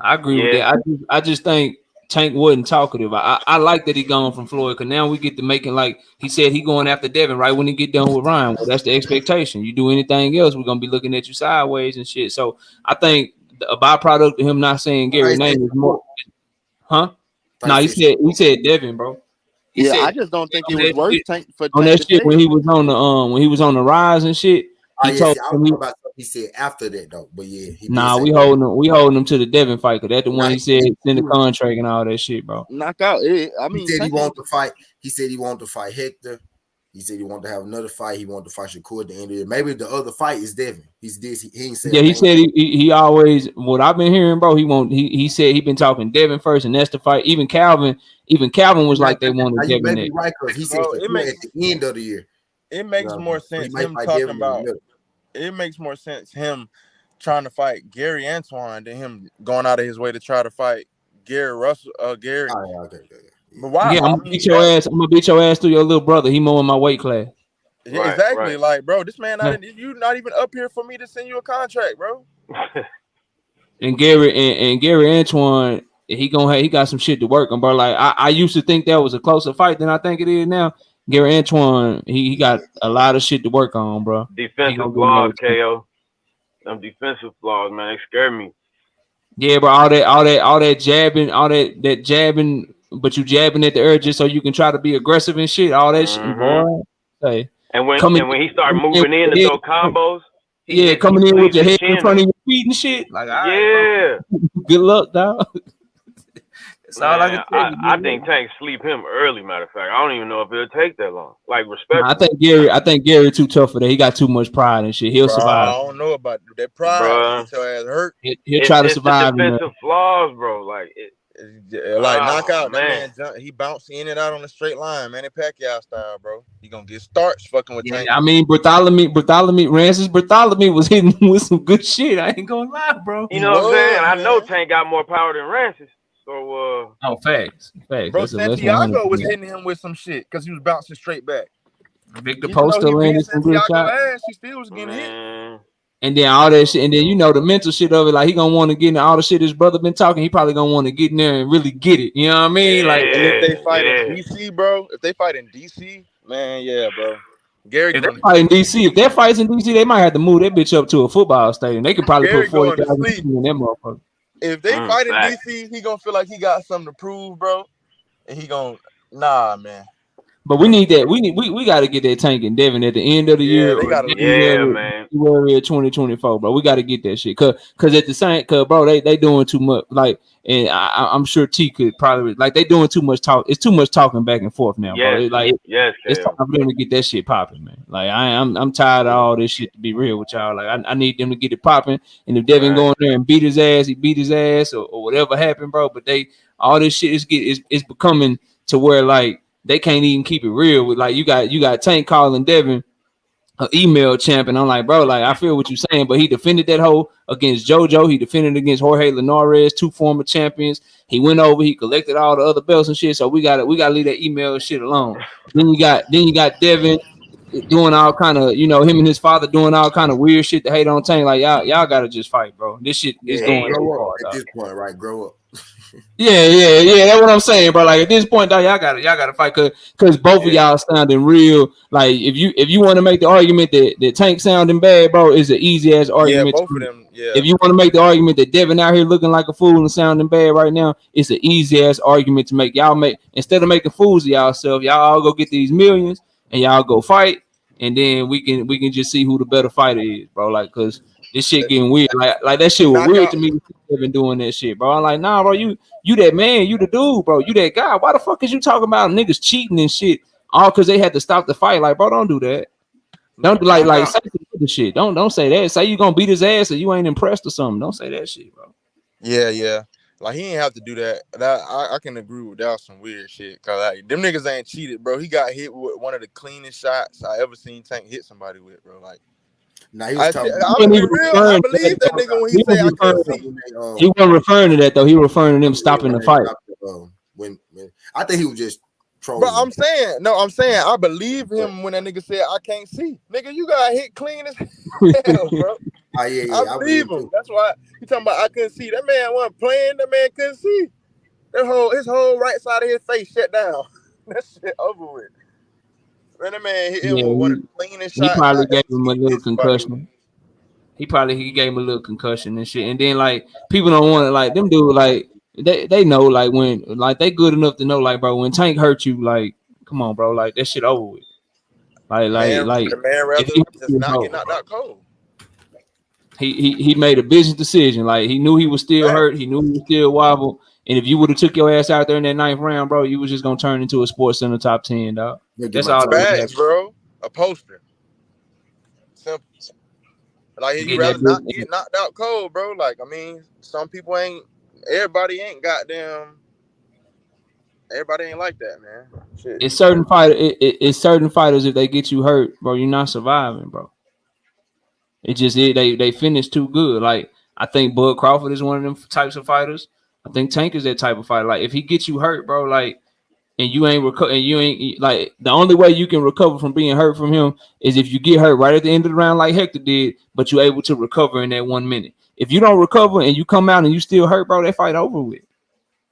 I agree with that. I just think Tank wasn't talkative. I like that he gone from Floyd because now we get to making like he said he going after Devin right when he get done with Ryan. Well, that's the expectation. You do anything else, we're gonna be looking at you sideways and shit. So I think a byproduct of him not saying Gary's name is more, huh? No, he said Devin, bro. He Yeah, said I just don't think it on was that worth shit, Tank for on Tank that to shit say when it. he was on the rise and shit. He yeah, told see, I him was talking about something he said after that though. But yeah, he did nah, say we holding him to the Devin fight because that's the one he said in the contract and all that shit, bro. Knockout. I mean, he said he Tank wanted to fight. He said he wanted to fight Hector. He said he wanted to have another fight. He wanted to fight Shakur at the end of the year. Maybe the other fight is Devin. He ain't said. Yeah, he said he always what I've been hearing, bro. He said he been talking Devin first, and that's the fight. Even Calvin was like they wanted You Devin. may be right because he said Shakur at the end of the year. It makes more So he sense might him fight talking Devin in the about. middle. It makes more sense him trying to fight Gary Antoine than him going out of his way to try to fight Gary Russell. Gary. But why? Yeah, I'm I gonna mean, beat your ass. I'm gonna beat your ass through your little brother. He more in my weight class. Yeah, exactly. Right. Like, bro, this man Yeah. you not even up here for me to send you a contract, bro. And Gary Antoine, he got some shit to work on, bro. Like I used to think that was a closer fight than I think it is now. Gary Antoine, he got a lot of shit to work on, bro. Defensive flaws, KO. Them defensive flaws, man, they scare me. Yeah, but all that jabbing, that jabbing, but you jabbing at the earth just so you can try to be aggressive and shit. All that shit, boy. Hey, and when he started moving in to throw combos, he coming in with your head in front of your feet and shit. Like, all right, bro. Good luck, dog. That's all I can tell you. I think Tank sleep him early. Matter of fact, I don't even know if it'll take that long. Like respect. I think Gary too tough for that. He got too much pride and shit. He'll survive. I don't know about that pride. Get your ass hurt. He'll try to survive. It's the defensive flaws, bro. Like knockout. Man. That man, he bounced in and out on a straight line, Manny Pacquiao style, bro. He gonna get starts fucking with Tank. I mean, Rancis Bartholomew was hitting with some good shit. I ain't gonna lie, bro. You know what I'm saying? I know Tank got more power than Rancis. So facts. Bro, Santiago was hitting him with some shit because he was bouncing straight back. Victor Poster landed some good shots. Ass, he still was getting hit. And then all that shit, and then the mental shit of it, like he gonna want to get in all the shit his brother been talking. He probably gonna want to get in there and really get it. You know what I mean? And if they fight in DC, bro, man, yeah, bro. Gary, if they fight in DC, if that fights in DC, they might have to move that bitch up to a football stadium. They could probably put 40,000 people in that motherfucker. If they fight in DC, he gonna feel like he got something to prove, bro. And he gonna man. But we need that. We got to get that Tank and Devin at the end of the year. Man. January 2024, bro. We got to get that shit. Cause at the same, bro, they doing too much. Like, and I'm sure T could probably like they doing too much talk. It's too much talking back and forth now, bro. It's time for them to get that shit popping, man. Like I'm tired of all this shit. To be real with y'all, like I need them to get it popping. And if Devin go in there and beat his ass, he beat his ass or whatever happened, bro. But all this shit is becoming to where like. They can't even keep it real with like you got Tank calling Devin an email champ, and I'm like, bro, like I feel what you're saying, but he defended that hoe against JoJo. He defended against Jorge Linares, 2 former champions. He went over, he collected all the other belts and shit. So we gotta leave that email shit alone. Then you got Devin doing all kind of, him and his father doing all kind of weird shit to hate on Tank. Like y'all gotta just fight, bro. This shit is going too hard at this point, right? Grow up. Yeah. That's what I'm saying, bro. Like at this point, dog, y'all gotta fight, cause both of y'all sounding real. Like if you want to make the argument that Tank sounding bad, bro, is an easy ass argument. Yeah, both of them. Yeah. If you want to make the argument that Devin out here looking like a fool and sounding bad right now, it's an easy ass argument to make. Y'all instead of making fools of y'all self, y'all all go get these millions and y'all go fight. and then we can just see who the better fighter is, bro. Like, cause this shit getting weird. Like that shit was weird to me. Been doing that shit, bro. I'm like, nah, bro. You that man. You the dude, bro. You that guy. Why the fuck is you talking about niggas cheating and shit? All because they had to stop the fight. Like, bro, don't do that. Don't like say the shit. Don't say that. Say you gonna beat his ass or you ain't impressed or something. Don't say that shit, bro. Yeah. Like he ain't have to do that. I can agree with that was some weird shit. Cause like them niggas ain't cheated, bro. He got hit with one of the cleanest shots I ever seen Tank hit somebody with, bro. Like, nah, he was talking. I'm gonna be real. I believe that nigga when he say I couldn't see. He wasn't referring to that though. He referring to them stopping the fight. When I think he was just trolling. But I'm saying I believe him when that nigga said I can't see. Nigga, you got hit clean as hell, bro. Yeah, I believe him. That's why he talking about I couldn't see. That man wasn't playing. That man couldn't see. His whole right side of his face shut down. That shit over with. Man, that man hit him with one of the cleanest shots. He probably gave him a little concussion. He gave him a little concussion and shit. And then like people don't want it, like them dudes, like they know like when like they good enough to know like, bro, when Tank hurt you, like come on, bro, like that shit over with. Like the man rather just not get knocked out cold. He made a business decision. Like he knew he was still hurt. He knew he was still wobble. And if you would have took your ass out there in that 9th round, bro, you was just gonna turn into a Sports Center top 10, dog. That's all. Bags, bro. A poster. Simple. Like he rather not get knocked out cold, bro. Like I mean, some people ain't. Everybody ain't goddamn. Everybody ain't like that, man. Shit. It's certain fighters. If they get you hurt, bro, you're not surviving, bro. They finish too good. Like I think Bud Crawford is one of them types of fighters. I think Tank is that type of fighter. Like if he gets you hurt, bro, like and you ain't like the only way you can recover from being hurt from him is if you get hurt right at the end of the round like Hector did, but you're able to recover in that 1 minute. If you don't recover and you come out and you still hurt, bro, that fight over with.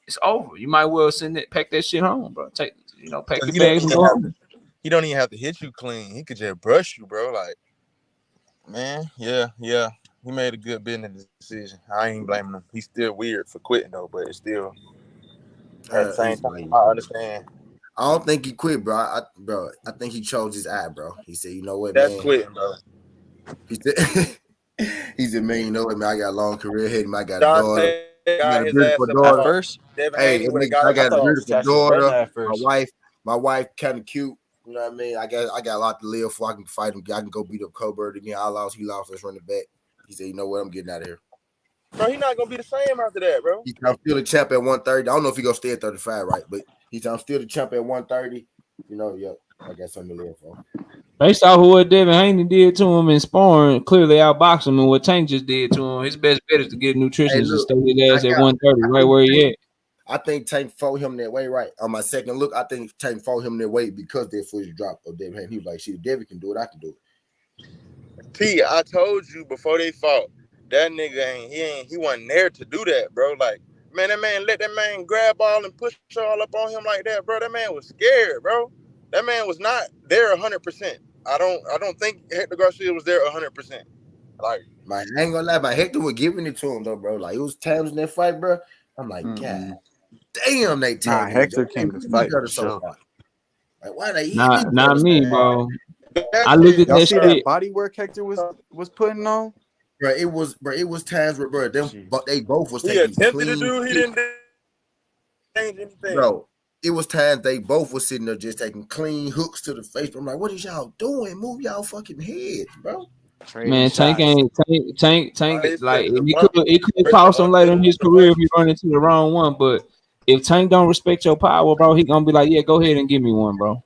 It's over. You might well pack that shit home, bro. Pack your bags and go home. He don't even have to hit you clean. He could just brush you, bro. Like, man, yeah. He made a good business decision. I ain't blaming him. He's still weird for quitting though, but it's still at the same time. I understand. I don't think he quit, bro. I think he chose his eye, bro. He said, "You know what, that's man? Quitting, bro." He said, "Man, you know what, man? I got a long career ahead of me. I got a Dante daughter. got a beautiful daughter. First, Hey, I got a beautiful daughter. My wife, kind of cute. You know what I mean? I got a lot to live for. I can fight him. I can go beat up Colbert again. I lost. He lost. Let's run it back." He said, "You know what? I'm getting out of here." Bro, he's not gonna be the same after that, bro. I'm still the champ at 130. I don't know if he gonna stay at 35, right? But I'm still the champ at 130. You know, I got something to live for. Based off of what Devin Haney did to him in sparring, clearly outboxed him, and what Tank just did to him, his best bet is to get a nutritionist and stay his ass at 130, right where he at. I think Tank fought him that way, right? On my second look, I think Tank fought him that way because their footage dropped of Devin Haney. He was like, "Shit, Devin can do it. I can do it." T, I told you before they fought, that nigga he wasn't there to do that, bro. Like, man, let that man grab all and push all up on him like that, bro. That man was scared, bro. That man was not there 100%. I don't think Hector Garcia was there 100%. Like, I ain't gonna lie, Hector was giving it to him though, bro. Like it was times in that fight, bro. I'm like, God damn, they nah, Hector came to fight for sure. Like, why they not me, bro. I looked at that shit. That body work Hector was putting on. Bro, it was times where, bro, they both was taking attempted clean. To do, he didn't change anything. Bro, it was times they both was sitting there just taking clean hooks to the face. I'm like, what is y'all doing? Move y'all fucking heads, bro. Man, Tank like it could cost him later in his career if you run into the wrong one. But if Tank don't respect your power, bro, he gonna be like, yeah, go ahead and give me one, bro.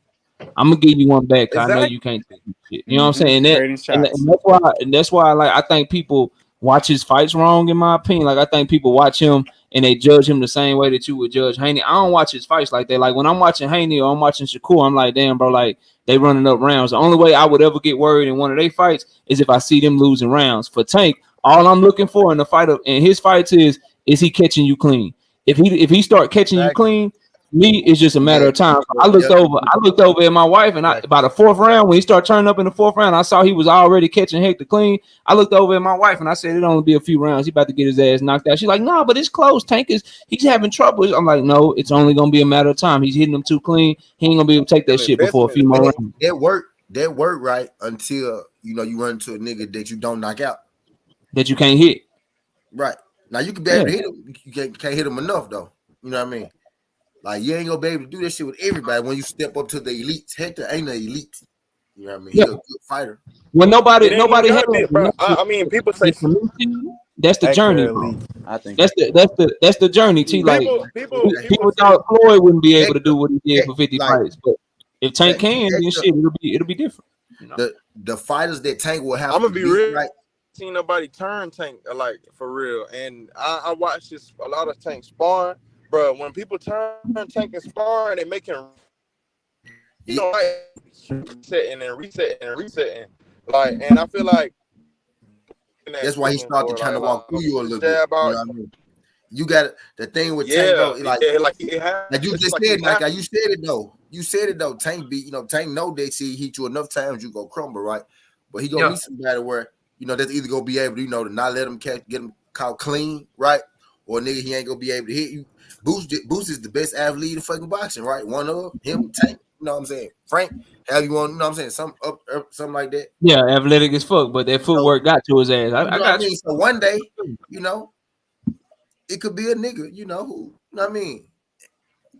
I'm gonna give you one back. Exactly. I know you can't take shit. You know what I'm saying? And that's why like I think people watch his fights wrong, in my opinion. Like I think people watch him and they judge him the same way that you would judge Haney. I don't watch his fights like that. Like when I'm watching Haney or I'm watching Shakur, I'm like, damn, bro, like they running up rounds. The only way I would ever get worried in one of their fights is if I see them losing rounds. For Tank, all I'm looking for in the fight in his fights is he catching you clean? If he start catching you clean, me, it's just a matter of time. I looked over at my wife, and by the 4th round, when he started turning up in the 4th round, I saw he was already catching Hector clean. I looked over at my wife, and I said, it'll only be a few rounds. He about to get his ass knocked out. She's like, no, but it's close. He's having trouble. I'm like, no, it's only gonna be a matter of time. He's hitting them too clean. He ain't gonna be able to take that shit before a few more rounds. It worked. that work right until you run into a nigga that you don't knock out. That you can't hit. Right. Now you can be able to hit him. You can't hit him enough though. You know what I mean? Like you ain't gonna be able to do that shit with everybody when you step up to the elites. Hector ain't an elite. You know what I mean? He a good fighter. Well, nobody It ain't even had gotta be, bro. I mean, people say that's the journey, bro. I think That's the journey, T. Like people people say, thought Floyd wouldn't be able to do what he did for 50 like, fights, but if Tank can, then shit, it'll be different. You know? The fighters that Tank will have I'm to gonna be beat, real. right? Seen nobody turn Tank like for real, and I watched this a lot of Tank sparring, bro. When people turn Tank and sparring, they make him, resetting and resetting and resetting. Like, and I feel like that's why he started to kind of walk through you a little bit. You know what I mean? You got the thing with Tank, bro. Like you just said, like you said it though. You said it though. Tank beat, Tank know that he hit you enough times, you go crumble, right? But he gonna meet somebody where that's either gonna be able to, to not let him get him caught clean, right? Or nigga, he ain't gonna be able to hit you. Boost is the best athlete in fucking boxing, right? One of him, Tank. You know what I'm saying? Frank, have you on? You know what I'm saying? Something like that. Yeah, athletic as fuck, but that footwork got to his ass. I got you. So one day, it could be a nigga, who, you know what I mean?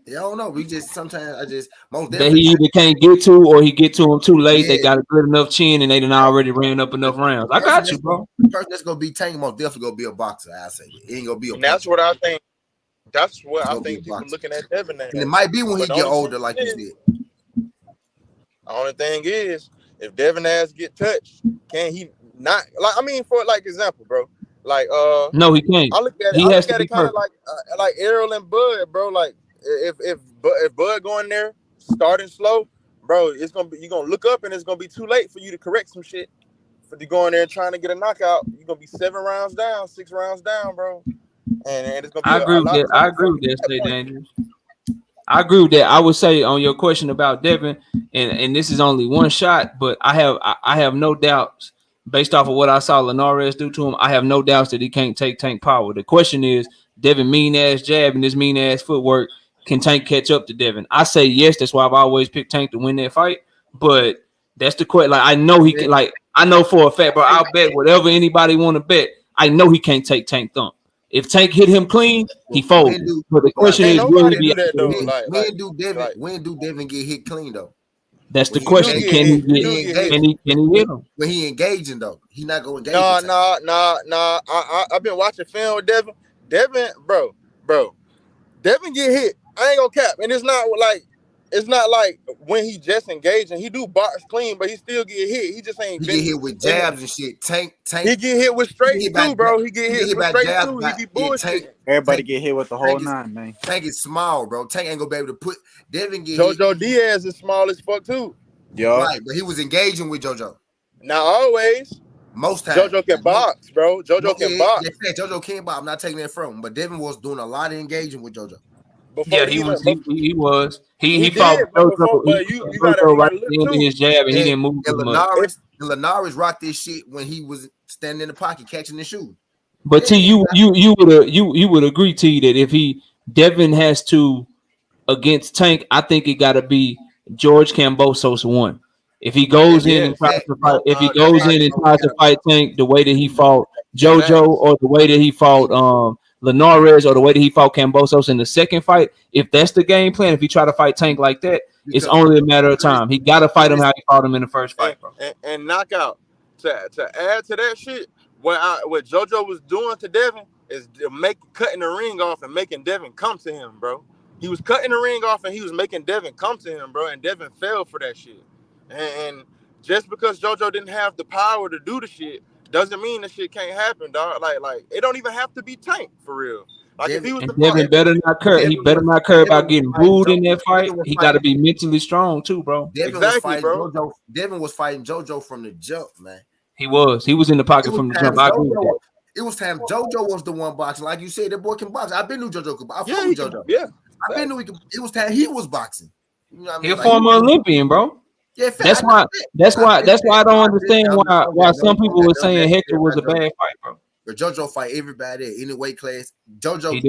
Yeah, I don't know. We just sometimes most that he either can't get to or he get to him too late. They got a good enough chin and they done already ran up enough rounds. I got you, bro. The person that's gonna be Tank most definitely gonna be a boxer. I say it ain't gonna be a. And that's what I think. That's what I think people looking at Devin at. And it might be when he get older, like you said. The only thing is, if Devin ass get touched, can he not? Like, I mean, for like example, bro. Like, no, he can't. I look at he has to be kind of like Errol and Bud, bro. Like, if Bud going there starting slow, bro, it's gonna be, you're gonna look up and it's gonna be too late for you to correct some shit. For you going there and trying to get a knockout, you're gonna be 7 rounds down, 6 rounds down, bro. And it's gonna be I agree with that. Stay dangerous. I agree with that. I would say on your question about Devin, and this is only one shot, but I have no doubts based off of what I saw Linares do to him. I have no doubts that he can't take Tank power. The question is, Devin mean ass jab and this mean ass footwork, can Tank catch up to Devin? I say yes. That's why I've always picked Tank to win that fight. But that's the question. Like I know he can. Like I know for a fact, bro. I'll bet whatever anybody want to bet. I know he can't take Tank thump. If Tank hit him clean, he folds. But the question is, will he be able to do when do Devin get hit clean though? That's the question. Can he hit him? When he engaging though, he not going to engage. Nah. I've been watching film with Devin, bro. Devin get hit. I ain't gonna cap, and it's not like when he just engaging. He do box clean, but he still get hit. He just ain't. He get hit with jabs and shit. Tank. He get hit with straight too, bro. He get hit with straight too. He be bullshit. Everybody get hit with the whole 9, man. Tank is small, bro. Tank ain't gonna be able to put Devin get JoJo hit. Diaz is small as fuck too. Yeah, right, but he was engaging with JoJo. Not always. Most times. JoJo can box, bro. JoJo can box. JoJo can box. I'm not taking that from him, but Devin was doing a lot of engaging with JoJo. He was. He fought JoJo. You gotta right at the end of his jab, and he didn't move as much. Linares rocked this shit when he was standing in the pocket catching and shooting. But T, you would agree, T, that if Devin has to against Tank, I think it got to be George Kambosos 1. If he goes in and tries to fight, fight Tank the way that he fought JoJo or the way that he fought Linares or the way that he fought Kambosos in the second fight, if that's the game plan, if he try to fight Tank like that, it's only a matter of time. He got to fight him how he fought him in the first fight, bro. And knockout. To add to that shit, what JoJo was doing to Devin is cutting the ring off and making Devin come to him, bro. He was cutting the ring off and he was making Devin come to him, bro. And Devin fell for that shit. And just because JoJo didn't have the power to do the shit doesn't mean the shit can't happen, dog. Like it don't even have to be Tank for real. Like if he was Devin better not care about getting booed in that fight. He got to be mentally strong too, bro. Devin was fighting JoJo from the jump, man. He was in the pocket from the jump. I agree with that. It was time JoJo was the one boxing. Like you said, that boy can box. I've been knew JoJo could box. JoJo. Yeah. I've been knew he could. It was time he was boxing. You know what I mean? He's a former Olympian, bro. Yeah, that's why I don't understand why some people were saying Hector was a bad fight, bro. But JoJo fight everybody in any weight class. JoJo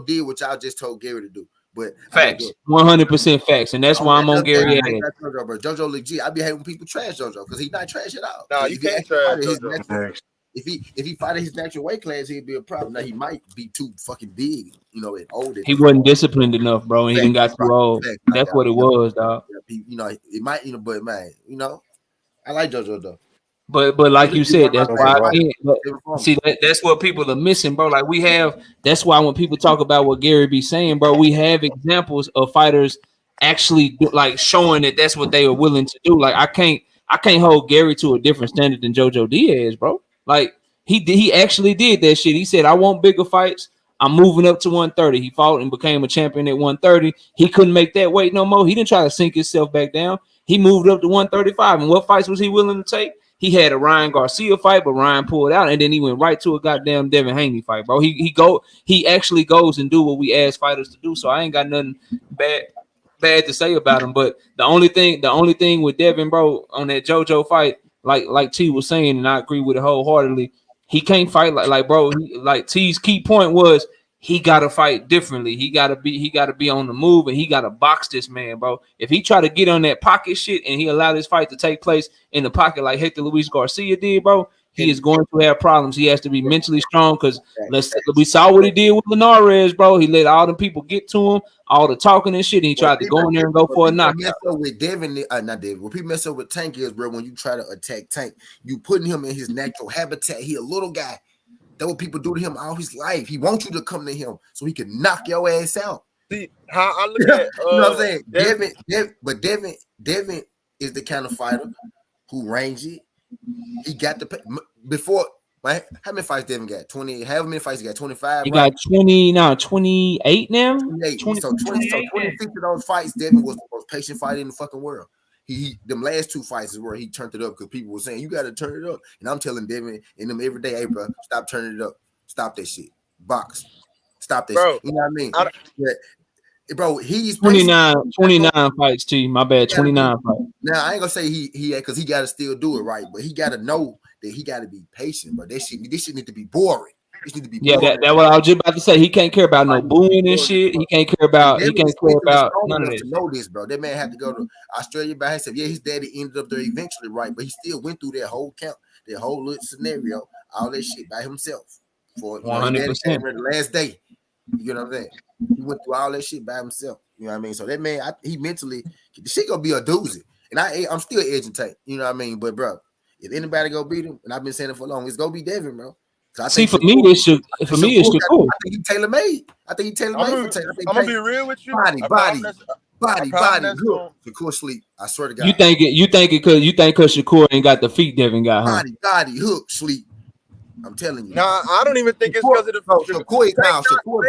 did what y'all just told Gary to do. But Facts, 100% facts, and that's why I'm on Gary. I ain't got JoJo, bro. JoJo legit. I be hating when people trash JoJo because he's not trash at all. Nah, If you he can't actually trash fight at his JoJo. natural, if he fight at his natural weight class, he'd be a problem. Now he might be too fucking big, you know, and old. He wasn't disciplined enough, bro, and he didn't got too old. That's what it was, dog. You know, it might, you know, but man, you know, I like JoJo though. But like you said, that's why I can't. See, that's what people are missing, bro. Like that's why when people talk about what Gary be saying, bro, we have examples of fighters actually like showing that that's what they are willing to do. Like I can't hold Gary to a different standard than JoJo Diaz, bro. Like he actually did that shit. He said, I want bigger fights. I'm moving up to 130. He fought and became a champion at 130. He couldn't make that weight no more. He didn't try to sink himself back down. He moved up to 135. And what fights was he willing to take? He had a Ryan Garcia fight, but Ryan pulled out, and then he went right to a goddamn Devin Haney fight, bro. He actually goes and do what we ask fighters to do. So I ain't got nothing bad to say about him. But the only thing with Devin, bro, on that JoJo fight, like T was saying, and I agree with it wholeheartedly, he can't fight like bro. Like T's key point was he gotta fight differently. He gotta be on the move, and he gotta box this man, bro. If he try to get on that pocket shit and he allow this fight to take place in the pocket like Hector Luis Garcia did, bro, he is going to have problems. He has to be mentally strong because we saw what he did with Linares, bro. He let all the people get to him, all the talking and shit. And he tried to go in there and go for a knockout. Mess up with Devin, not Devin. What people mess up with Tank is, bro, when you try to attack Tank, you putting him in his natural habitat. He a little guy. That's what people do to him all his life. He wants you to come to him so he can knock your ass out. See how I look at you know what I'm saying? Devin is the kind of fighter who range it. He got the before. Right? How many fights Devin got? 20. How many fights he got? 25. He got 20 now, 28 now. 28. So 26 of those fights, Devin was the most patient fighter in the fucking world. He them last two fights is where he turned it up because people were saying you got to turn it up, and I'm telling Devin in them every day, hey bro, stop turning it up, stop that shit, box, stop that shit. You know what I mean? Bro, he's 29 fights, T. My bad, 29 fights. Now I ain't gonna say he because he got to still do it right, but he got to know that he got to be patient. But this shit need to be boring. This need to be boring. That's what I was just about to say. He can't care about no booing and shit. He can't care about none of this. To know this, bro. That man had to go to Australia by himself. Yeah, his daddy ended up there eventually, right? But he still went through that whole camp, that whole little scenario, all that shit by himself. For 100%. The last day. You know what I'm saying? He went through all that shit by himself. You know what I mean? So that man, he mentally, the shit gonna be a doozy. And I'm still edging Tank. You know what I mean? But bro, if anybody go beat him, and I've been saying it for long, it's gonna be Devin, bro. See, for me, it's Shakur. I think he tailor made. I'm gonna be real with you. Body. Shakur sleep. I swear to God. You think because Shakur ain't got the feet Devin got, huh? Body, hook, sleep. I'm telling you. Nah, I don't even think it's because of the Shakur is a dog. Shakur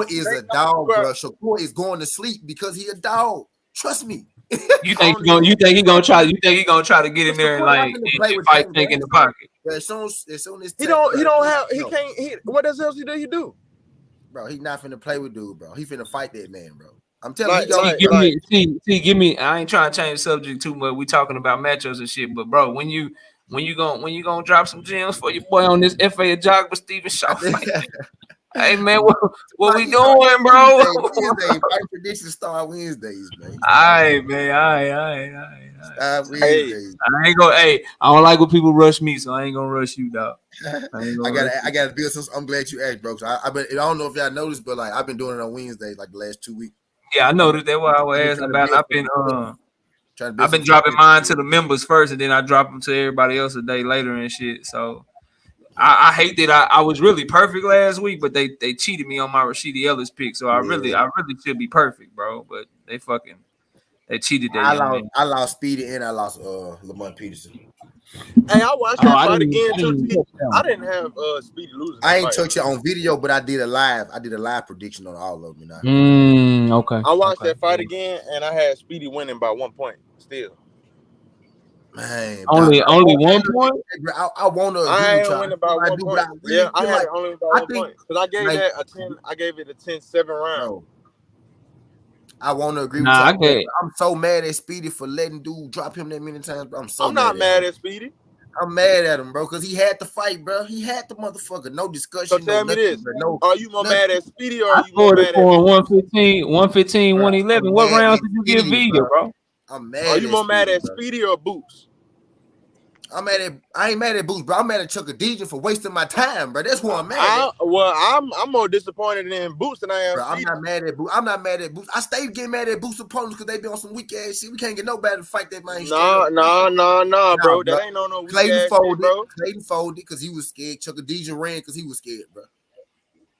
is a dog, bro. Shakur is going to sleep because he a dog. Trust me. You think he gonna try to get in there and like fight Tank in the pocket? As soon as he don't have he can't what else do he do? Bro, he not finna play with dude, bro. He finna fight that man, bro. I'm telling you. Give me. I ain't trying to change the subject too much. We talking about matchups and shit, but bro, when you gonna drop some gems for your boy on this FA jog with Steven Shaw fight? Hey man, what we doing, bro? Wednesday, fight prediction start Wednesdays, man. All right, man. All right. Wednesdays. I ain't gonna. Hey, I don't like when people rush me, so I ain't gonna rush you, dog. I gotta build some. I'm glad you asked, bro. So I don't know if y'all noticed, but like I've been doing it on Wednesdays like the last 2 weeks. Yeah, I noticed that. What I was asking about. I've been dropping mine to the members first, and then I drop them to everybody else a day later and shit. So I hate that I was really perfect last week, but they cheated me on my Rashidi Ellis pick. So I really should be perfect, bro. But they cheated that. I lost Speedy and I lost Lamont Peterson. Hey, I watched that fight again too. I didn't have Speedy losing. I ain't touched it on video, but I did a live prediction on all of them. Okay. I watched that fight again, and I had Speedy winning by 1 point. Still, man, only 1 point. I want to. I ain't winning by 1 point. Yeah, I had only by 1 point because I gave that a 10. I gave it a 10-7 round. Bro, I want to agree with you. I'm so mad at Speedy for letting dude drop him that many times. I'm not mad at Speedy. I'm mad at him, bro, because he had to fight, bro. He had the motherfucker. No discussion. So tell me this: Are you more mad at Speedy or are I you more scored it mad at for Boots? 115, Bro, 111. I'm What mad rounds at did you give Speedy, Villa, bro? I'm Are mad you at more mad Speedy, at bro. Speedy or Boots? I ain't mad at Boots, bro. I'm mad at Chuckadija for wasting my time, bro. That's who I'm mad at. I'm more disappointed in Boots than I am Bro, I'm Speedy. not mad at Boots. I'm not mad at Boots. I stay getting mad at Boots opponents because they be on some weak ass shit. We can't get nobody to fight that man. Nah, bro. That ain't no weak Clayton ass folded. shit, bro. Clayton folded because he was scared. Chuckadija ran because he was scared, bro.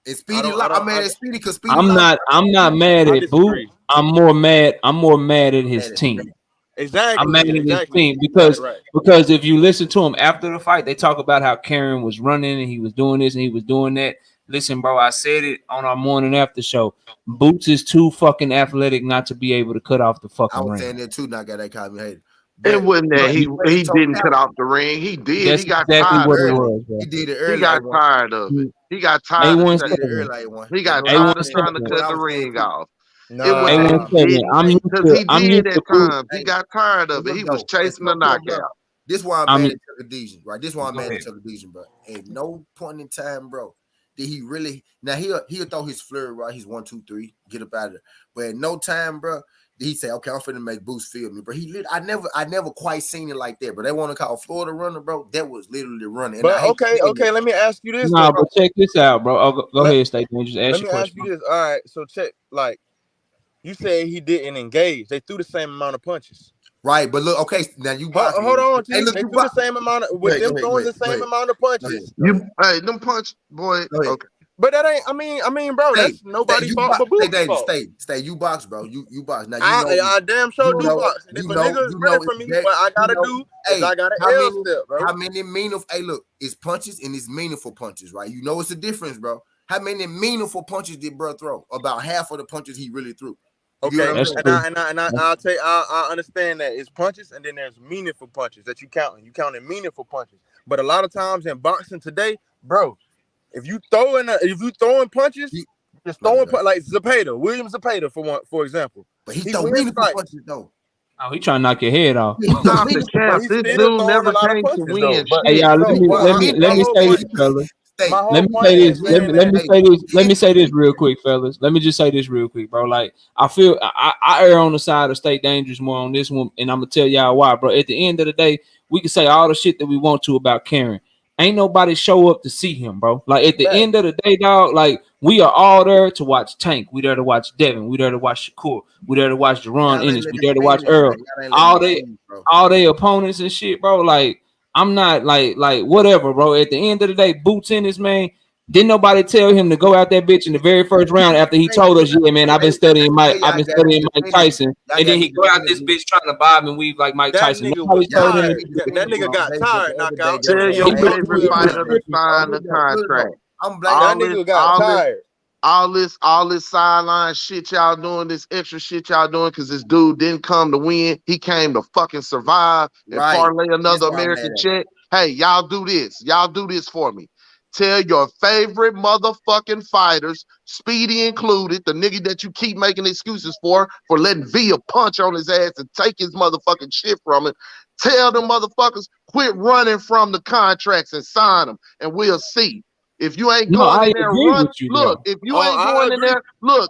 And I Speedy, don't- I'm mad at Speedy because Speedy. I'm not mad I at Boot. disagree. I'm more mad at his team. Exactly. I'm mad at his Exactly. team You got it because if you listen to him after the fight, they talk about how Karen was running and he was doing this and he was doing that. Listen, bro, I said it on our morning after show. Boots is too fucking athletic not to be able to cut off the fucking I was ring. saying that too. Not got that caught me hated. It wasn't that he didn't cut off the ring. He did. That's He got exactly tired what it of was, it. bro. He did it early. He got tired of it. He got tired of A1 cutting. He got tired of trying to cut the ring off. It was that he didn't, because he did at times. He got tired of it. He was chasing the knockout. This is why I'm mad at Chuckadija, right? This is why I'm mad at Chuckadija, bro. At no point in time, bro, did he really? Now he'll throw his flurry, right? He's 1, 2, 3, get up out of there. But at no time, bro, did he say, "Okay, I'm finna make Boots feel me," bro? I never quite seen it like that, bro. They want to call Florida runner, bro. That was literally running. But okay. Let me ask you this. Nah, though. but check this out, bro. Oh, go ahead, Stay Dangerous. Ask Let your me ask question. you this. All right. So check. Like you said, he didn't engage. They threw the same amount of punches. Right, but look, okay, now you box. Hold on, T. Hey, look, They you threw the box. same amount of throwing the same amount of punches. Them punch, boy. Okay. But that ain't. I mean, bro. That's nobody's fault but Boots' fault. Stay. You box, bro. You box. Now I damn sure do box. And if a nigga is running from me, what I gotta do is I gotta L step, bro. How many meaningful? Hey, look, it's punches and it's meaningful punches, right? You know it's a difference, bro. How many meaningful punches did bro throw? About half of the punches he really threw. Okay, I understand that it's punches and then there's meaningful punches that you count. You counting meaningful punches, but a lot of times in boxing today, bro, if you throwing punches, just throwing like William Zepeda for example. But he throw meaningful punches though. Oh, he trying to knock your head off. Stop it, Cap. This dude never came to win. Hey, y'all, let me say this, fellas. Let me say this real quick, fellas. Let me just say this real quick, bro. Like, I feel I err on the side of Stay Dangerous more on this one, and I'm gonna tell y'all why, bro. At the end of the day, we can say all the shit that we want to about Karen. Ain't nobody show up to see him, bro. Like at the end of the day, dog, like we are all there to watch Tank. We there to watch Devin. We there to watch Shakur. We there to watch Jerron Ennis. We there to watch Earl. All they opponents and shit, bro. Like I'm not like whatever, bro. At the end of the day, Boots in this, man. Didn't nobody tell him to go out that bitch in the very first round after he told us, yeah, man, I've been studying Mike Tyson. And then he go out this bitch trying to bob and weave like Mike Tyson. That nigga got tired, knockout. Tell your favorite fighter to sign the contract. That nigga got tired. All this sideline shit y'all doing, this extra shit y'all doing, because this dude didn't come to win. He came to fucking survive and parlay another American check. Hey, y'all do this. Y'all do this for me. Tell your favorite motherfucking fighters, Speedy included, the nigga that you keep making excuses for letting Villa punch on his ass and take his motherfucking shit from him. Tell them motherfuckers quit running from the contracts and sign them, and we'll see. If you ain't going in there running, if you ain't going in there,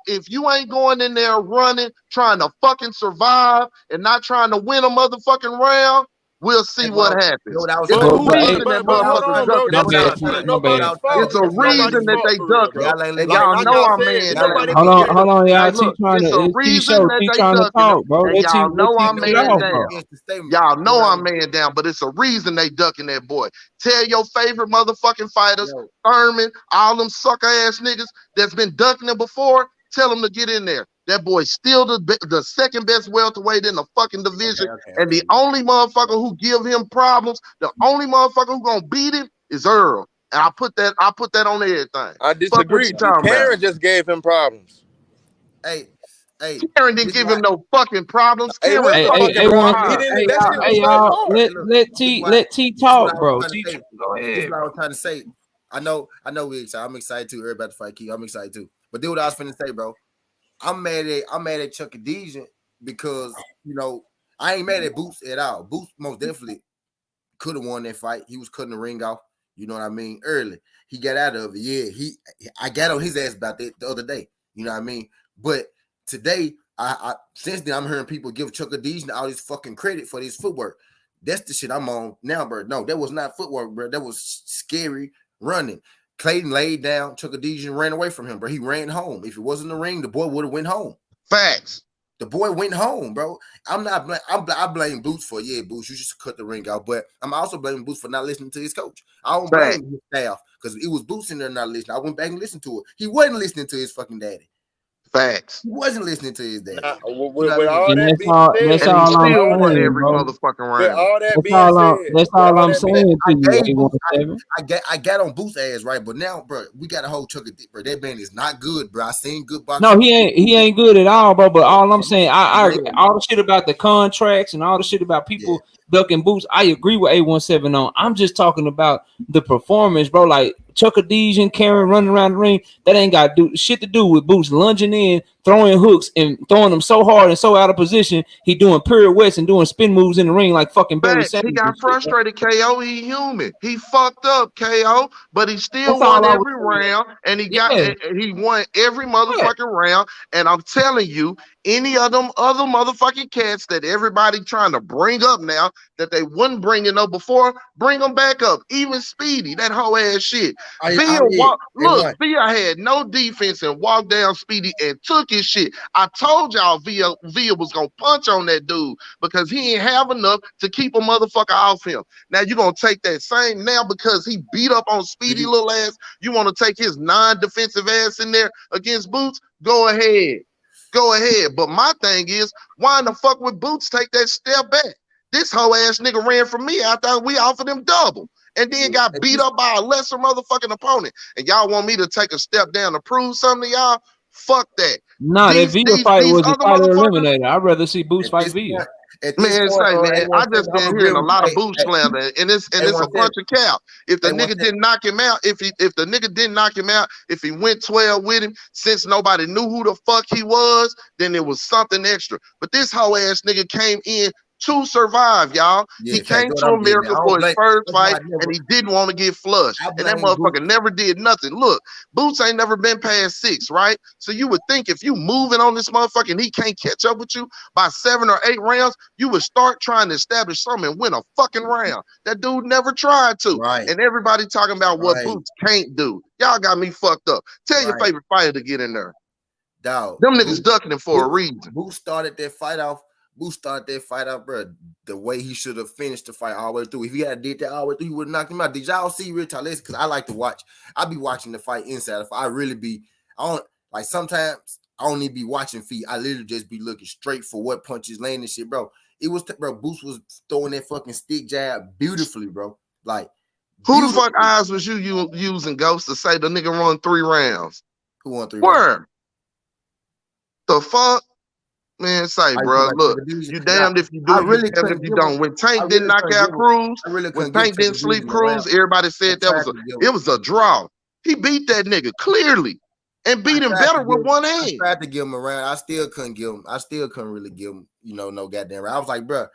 if you ain't going in there running, trying to fucking survive and not trying to win a motherfucking round, we'll see what happens. It's a reason that motherfuckers ducking the contract. It's a reason that they ducking. And y'all know I'm man down. Hold on, y'all. Hey, look, it's a reason that they trying to talk, bro. and y'all know I'm man down. Y'all know I'm man down, but it's a reason they ducking that boy. Tell your favorite motherfucking fighters, Thurman, all them sucker ass niggas that's been ducking him before, tell them to get in there. That boy's still the second best welterweight in the fucking division. And the only motherfucker who give him problems, the only motherfucker who gonna beat him is Earl. And I put that on everything. I disagree. Karen just gave him problems. Hey, Karen didn't give him no fucking problems. Karen let T talk, bro. This is what I was trying to say. I know we excited. I'm excited too. Everybody to fight Keith. I'm excited too. But do what I was finna say, bro. I'm mad at Chuckadija because I ain't mad at Boots at all. Boots most definitely could have won that fight. He was cutting the ring off. You know what I mean? Early. He got out of it. Yeah, I got on his ass about that the other day. You know what I mean? But today, I since then I'm hearing people give Chuck Adesian all this fucking credit for this footwork. That's the shit I'm on now, bro. No, that was not footwork, bro. That was scary running. Clayton laid down, Chuck Adesian ran away from him, bro. He ran home. If it wasn't the ring, the boy would have went home. Facts. The boy went home, bro. I blame Boots for Boots. You should cut the ring out, but I'm also blaming Boots for not listening to his coach. I don't blame his staff because it was Boots in there not listening. I went back and listened to it. He wasn't listening to his fucking daddy. Facts. He wasn't listening to his daddy. With all that being That's said, And he all I'm still won saying, every bro. motherfucking with round. all that That's being all said, I'm saying to you, A17. I got on Boots' ass, right? But now, bro, we got a whole Chuck of bro. That man is not good, bro. I seen good boxing. No, he ain't good at all, bro. But all I'm saying, I all the shit about the contracts and all the shit about people ducking Boots, I agree with A17 on. I'm just talking about the performance, bro. Like Chuck Adesian, Karen running around the ring, that ain't got shit to do with Boots lunging in, throwing hooks, and throwing them so hard and so out of position. He doing pirouettes and doing spin moves in the ring like fucking Barry Facts. He Sanders. got frustrated, KO. He human. He fucked up, KO, but he still That's all won I was every saying. round, and Yeah. he won every motherfucking round. And I'm telling you, any of them other motherfucking cats that everybody trying to bring up now that they wouldn't bring it up before, bring them back up. Even Speedy, that whole ass shit. Villa had no defense and walked down Speedy and took his shit. I told y'all Villa was gonna punch on that dude because he ain't have enough to keep a motherfucker off him. Now you're gonna take that same now because he beat up on Speedy little ass. You want to take his non-defensive ass in there against Boots? Go ahead. Go ahead. But my thing is, why in the fuck would Boots take that step back? This whole ass nigga ran from me. I thought we offered him double. And then got beat up by a lesser motherfucking opponent. And y'all want me to take a step down to prove something to y'all? Fuck that. Nah, that Villa fight was a fighter eliminator. I'd rather see Boots fight Villa. Man, I just been hearing a lot of boot slander, and it's a bunch of cap. If the nigga didn't knock him out, if the nigga didn't knock him out, if he went 12 with him, since nobody knew who the fuck he was, then it was something extra. But this whole ass nigga came in to survive, y'all. He came to America for his first fight, and he didn't want to get flushed. And that motherfucker never did nothing. Look, Boots ain't never been past 6, right? So you would think if you moving on this motherfucker and he can't catch up with you by 7 or 8 rounds, you would start trying to establish something and win a fucking round. That dude never tried to. Right. And everybody talking about what Boots can't do. Y'all got me fucked up. Tell your favorite fighter to get in there. Dog. Them niggas ducking him for a reason. Boots started that fight off. Bro. The way he should have finished the fight all the way through. If he had did that all the way through, he would have knocked him out. Did y'all see Rich Talles? Because I like to watch. I be watching the fight inside. If I really be, I don't like sometimes I don't even be watching feet. I literally just be looking straight for what punches land and shit, bro. It was, bro. Boots was throwing that fucking stick jab beautifully, bro. Like, who the fuck eyes was you using, Ghost, to say the nigga run 3 rounds? Who won 3 rounds? The fuck? Man, say, bro, look, you damned if you do, you damned if you don't. When Tank didn't knock out Cruz, when Tank didn't sleep Cruz, everybody said it was a draw. He beat that nigga clearly and beat him better with one hand. I tried to give him a round. I still couldn't really give him, no goddamn round. I was like, bro,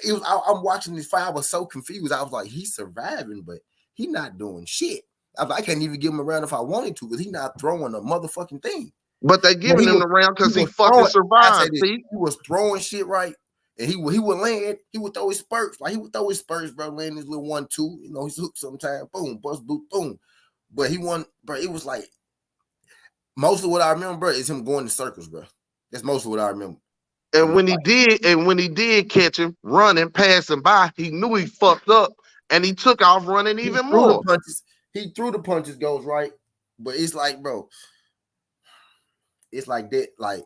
I'm watching this fight. I was so confused. I was like, he's surviving, but he not doing shit. I was like, I can't even give him a round if I wanted to, because he's not throwing a motherfucking thing. But they giving him the round because he fucking survived. He was throwing shit right, and he would land. He would throw his spurts, like he would throw his spurts, bro. Land his little 1-2, his hook sometimes, boom, bust boot, boom. But he won, bro. It was like most of what I remember, bro, is him going in circles, bro. That's most of what I remember. And when he did catch him running, passing by, he knew he fucked up, and he took off running even more. He threw the punches, goes right, but it's like, bro. It's like that, like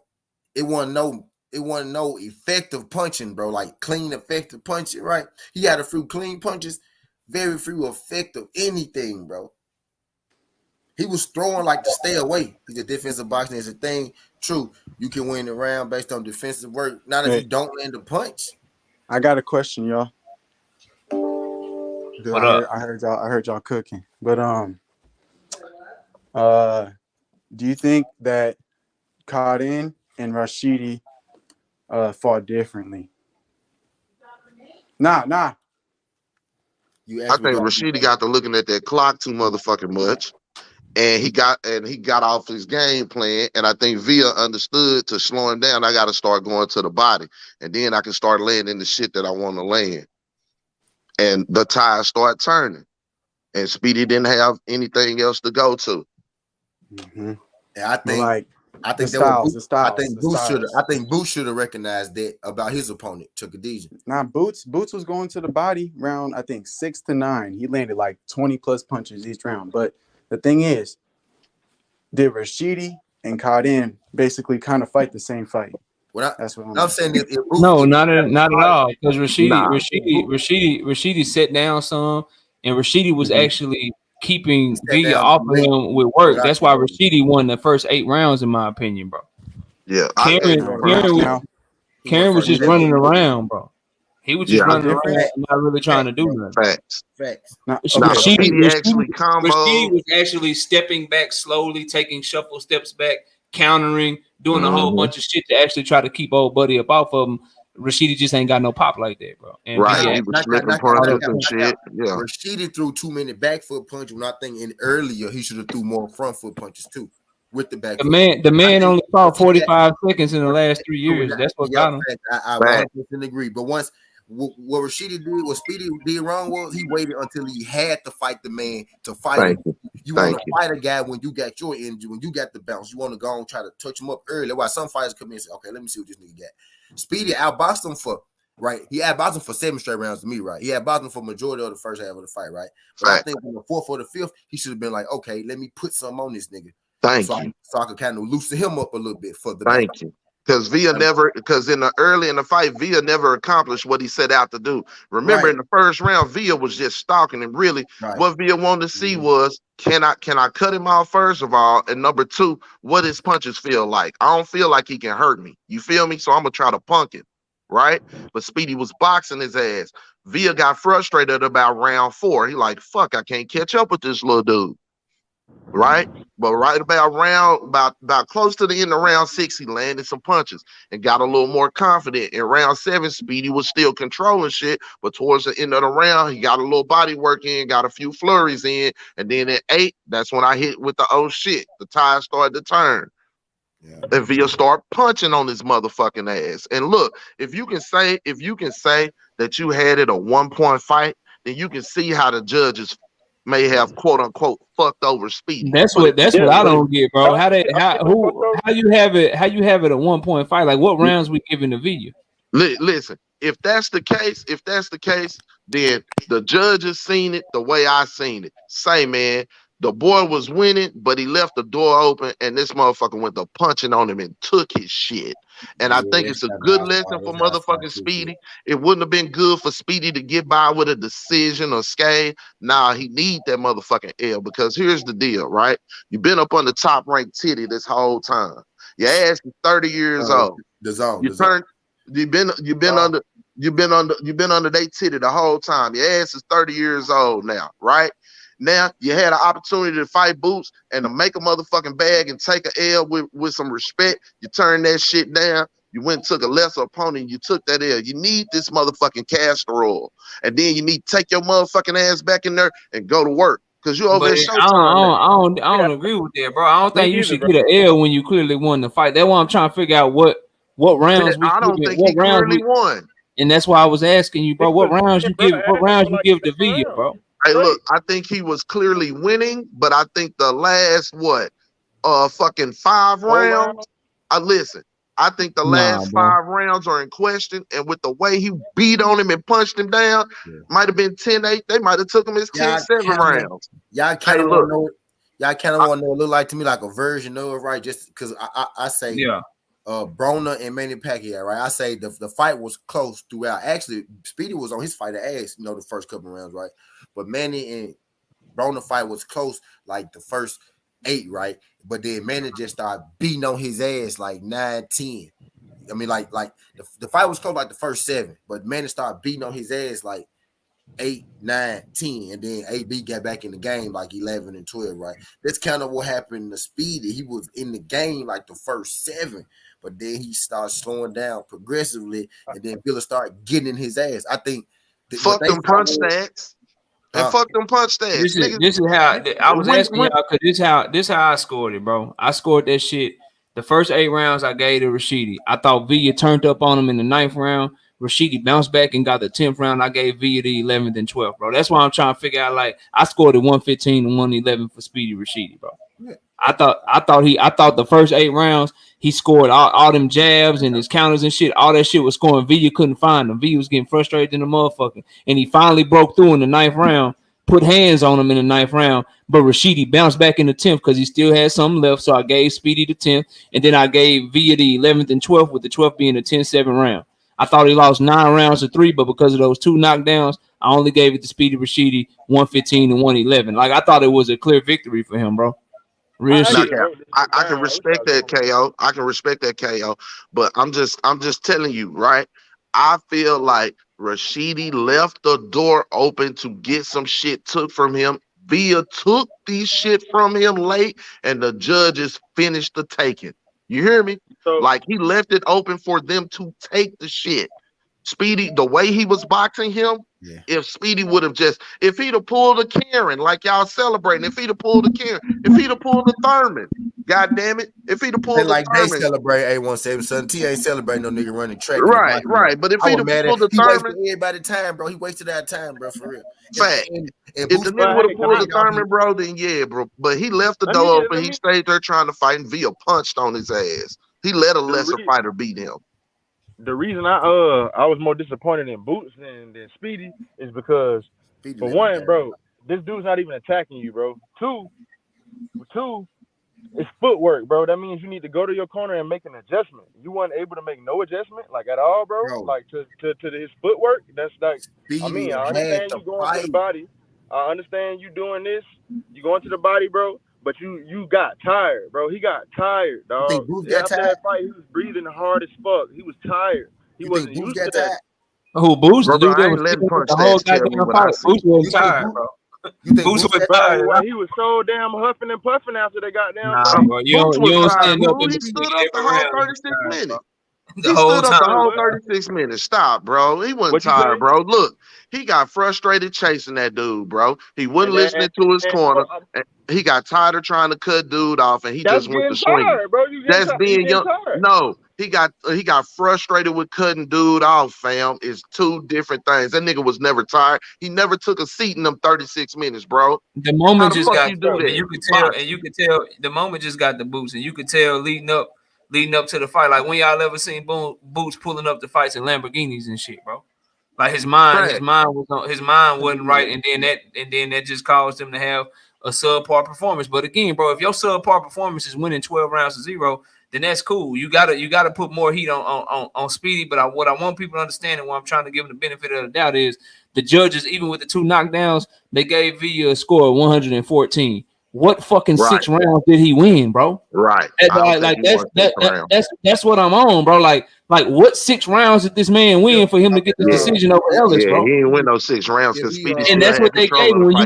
it wasn't no effective punching, bro. Like clean, effective punching, right? He had a few clean punches, very few effective anything, bro. He was throwing like to stay away. He's a defensive boxing is a thing. True, you can win the round based on defensive work. Not if you don't land the punch. I got a question, y'all. I heard y'all cooking, but do you think that Karin and Rashidi fought differently? Nah. I think Rashidi got to looking at that clock too motherfucking much. And he got off his game plan, and I think Villa understood to slow him down. I got to start going to the body, and then I can start laying in the shit that I want to lay in. And the tires start turning, and Speedy didn't have anything else to go to. Mm-hmm. And I think like I think the that was styles, I think Boots should have recognized that about his opponent, Khadijah. Nah, Boots was going to the body round, I think 6 to 9. He landed like 20 plus punches each round. But the thing is, did Rashidi and Kaden basically kind of fight the same fight? That's what I'm saying. If Boots, No, not at all. Because Nah. Rashidi sat down some, and Rashidi was actually keeping Villa down off some of late. him with work. That's why Rashidi won the first 8 rounds, in my opinion, bro. Yeah, Karen was just running around, bro. He was just running around and not really trying to do nothing. Facts. Rashidi was actually stepping back slowly, taking shuffle steps back, countering, doing a whole bunch of shit to actually try to keep old buddy up off of him. Rashidi just ain't got no pop like that, bro. And he was slipping punches and shit. Yeah, Rashidi threw too many back foot punches. When I think earlier he should have threw more front foot punches too. With the back, the man only fought 45 seconds in the last 3 years. That's what got him. I 100% agree. But once what Rashidi did, what Speedy did wrong was he waited until he had to fight the man to fight him. You want to fight a guy when you got your injury, when you got the bounce. You want to go and try to touch him up early. That's why some fighters come in and say, okay, let me see what this nigga got. Speedy outboxed him for He outboxed him for 7 straight rounds to me, right? He outboxed him for majority of the first half of the fight, right? But I think in the 4th or the 5th, he should have been like, okay, let me put some on this nigga. So I could kind of loosen him up a little bit for the Thank you. Because in the fight, Villa never accomplished what he set out to do. Remember, in the first round, Villa was just stalking him. Really, what Villa wanted to see was, can I cut him off first of all, and number 2, what his punches feel like. I don't feel like he can hurt me. You feel me? So I'm gonna try to punk him, right? But Speedy was boxing his ass. Villa got frustrated about round 4. He like, fuck, I can't catch up with this little dude. Right, but right about close to the end of round 6, he landed some punches and got a little more confident. In round 7, Speedy was still controlling shit, but towards the end of the round, he got a little body work in, got a few flurries in, and then at 8, that's when I hit with the oh shit. The tide started to turn. And Villa start punching on his motherfucking ass. And look, if you can say that you had it a 1-point fight, then you can see how the judges may have quote unquote fucked over Speedy. That's what I don't get, bro. How you have it a 1-point fight? Like what rounds we giving to Villa? Listen, if that's the case, then the judges seen it the way I seen it. Say, man, the boy was winning, but he left the door open, and this motherfucker went to punching on him and took his shit. And I think it's a good lesson for motherfucking Speedy. It wouldn't have been good for Speedy to get by with a decision or scathe. Nah, he need that motherfucking L, because here's the deal, right? You've been up on the top ranked titty this whole time. Your ass is 30 years old. You've been under their titty the whole time. Your ass is 30 years old now, right? Now you had an opportunity to fight Boots and to make a motherfucking bag and take a L with some respect. You turned that shit down. You went and took a lesser opponent and you took that L. You need this motherfucking castor oil. And then you need to take your motherfucking ass back in there and go to work. Because you over there I don't agree with that, bro. I don't think you should get an L when you clearly won the fight. That's why I'm trying to figure out what rounds we won. And that's why I was asking you, bro, what rounds you give to Villa, bro? Hey, look, I think he was clearly winning, but I think the last fucking 5 rounds. I think the last 5 rounds are in question, and with the way he beat on him and punched him down, might have been 10-8. They might have took him as 10-7 rounds. Y'all kind of want to know. Y'all kind of want to know. It look like to me like a version of it, right? Just because I say, Broner and Manny Pacquiao, right? I say the fight was close throughout. Actually, Speedy was on his fight ass, the first couple of rounds, right? But Manny and Broner fight was close, like the first 8, right? But then Manny just started beating on his ass like 9-10. I mean, like the fight was close like the first 7, but Manny started beating on his ass like 8, 9, 10, and then AB got back in the game like 11 and 12, right? That's kind of what happened to Speedy. He was in the game like the first 7, but then he started slowing down progressively, and then Villa started getting in his ass. I think fuck them punch stats. And fuck them punch stats. This Niggas, is how I was asking when, y'all because this how I scored it, bro. I scored that shit. The first 8 rounds I gave to Rashidi. I thought Villa turned up on him in the 9th round. Rashidi bounced back and got the 10th round. I gave Villa the 11th and 12th, bro. That's why I'm trying to figure out. Like I scored at 115 and 111 for Speedy Rashidi, bro. I thought the first 8 rounds he scored all them jabs and his counters and shit. All that shit was scoring. Villa couldn't find him. Villa was getting frustrated in the motherfucker, and he finally broke through in the 9th round. Put hands on him in the 9th round, but Rashidi bounced back in the 10th because he still had something left. So I gave Speedy the 10th, and then I gave Villa the 11th and 12th, with the 12th being the 10-7 round. I thought he lost 9 rounds to 3, but because of those 2 knockdowns, I only gave it to Speedy Rashidi 115 and 111. Like I thought it was a clear victory for him, bro. Real shit. I can respect that KO. I can respect that KO, but I'm just telling you, right? I feel like Rashidi left the door open to get some shit took from him. Villa took these shit from him late, and the judges finished the taking. You hear me? Like he left it open for them to take the shit. Speedy, the way he was boxing him, if Speedy would have if he'd have pulled a Karen like y'all celebrating, if he'd have pulled a Karen, if he'd have pulled a Thurman, god damn it, if he'd have pulled a they Thurman. celebrate A17, son. T ain't celebrating no nigga running track. Right. But if he'd have pulled the he Thurman, wasted everybody time, bro. He wasted our time, bro, for real. Fact. If the nigga would have pulled the Thurman, bro, then yeah, bro. But he left the door open. He stayed there trying to fight, and Villa punched on his ass. He let a lesser fighter beat him. The reason I was more disappointed in Boots than Speedy is because for one, bro, this dude's not even attacking you, bro. Two, it's footwork, bro. That means you need to go to your corner and make an adjustment. You weren't able to make no adjustment, like at all, bro. Like to his footwork. That's like, I mean, I understand you going to the body. I understand you doing this. You going to the body, bro. But you got tired, bro. He got tired, dog. After that fight, he was breathing hard as fuck. He was tired. He wasn't used to that. Who Boost? The Bro, dude that I was ain't letting punch the whole stats tell me goddamn what I fight. see. Boost was tired, bro. Boost was tired. Bro, he was so damn huffing and puffing after they got down. Nah, bro, you don't stand up and He stood up the whole 36 minutes. The whole stood up the time. whole 36 minutes. Stop, bro. He wasn't tired, bro. Look, he got frustrated chasing that dude, bro. He wasn't listening to his corner. He got tired of trying to cut dude off, and he just went to swing. That's being young. No, he got frustrated with cutting dude off, fam. It's 2 different things. That nigga was never tired. He never took a seat in them 36 minutes, bro. The moment just got you do that? you could tell the moment just got the boost, and you could tell leading up to the fight. Like when y'all ever seen Boots pulling up the fights in Lamborghinis and shit, bro. Like his mind wasn't right, and then that just caused him to have a subpar performance. But again, bro, if your subpar performance is winning 12 rounds to 0, then that's cool. You gotta put more heat on Speedy. But what I want people to understand, and what I'm trying to give them the benefit of the doubt, is the judges, even with the 2 knockdowns, they gave Villa a score of 114. What fucking 6 rounds did he win, bro? Right. That's what I'm on, bro. Like what 6 rounds did this man win for him to get the decision over Ellis, bro? He didn't win those 6 rounds because Speedy. And that's what they gave him. When you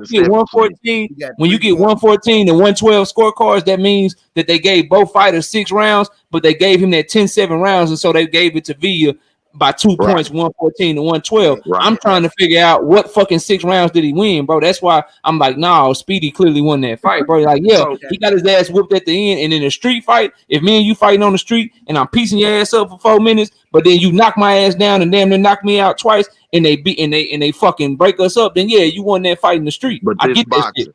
get 114, when you get 114 and 112 scorecards, that means that they gave both fighters 6 rounds, but they gave him that 10-7 rounds, and so they gave it to Villa by 2 points, 114 to 112. I'm trying to figure out what fucking 6 rounds did he win, bro. That's why I'm like, nah, Speedy clearly won that fight, bro. Like, yeah, he got his ass whooped at the end. And in a street fight, if me and you fighting on the street and I'm piecing your ass up for 4 minutes, but then you knock my ass down and damn near knock me out twice, and they fucking break us up, then yeah, you won that fight in the street. But I get that shit.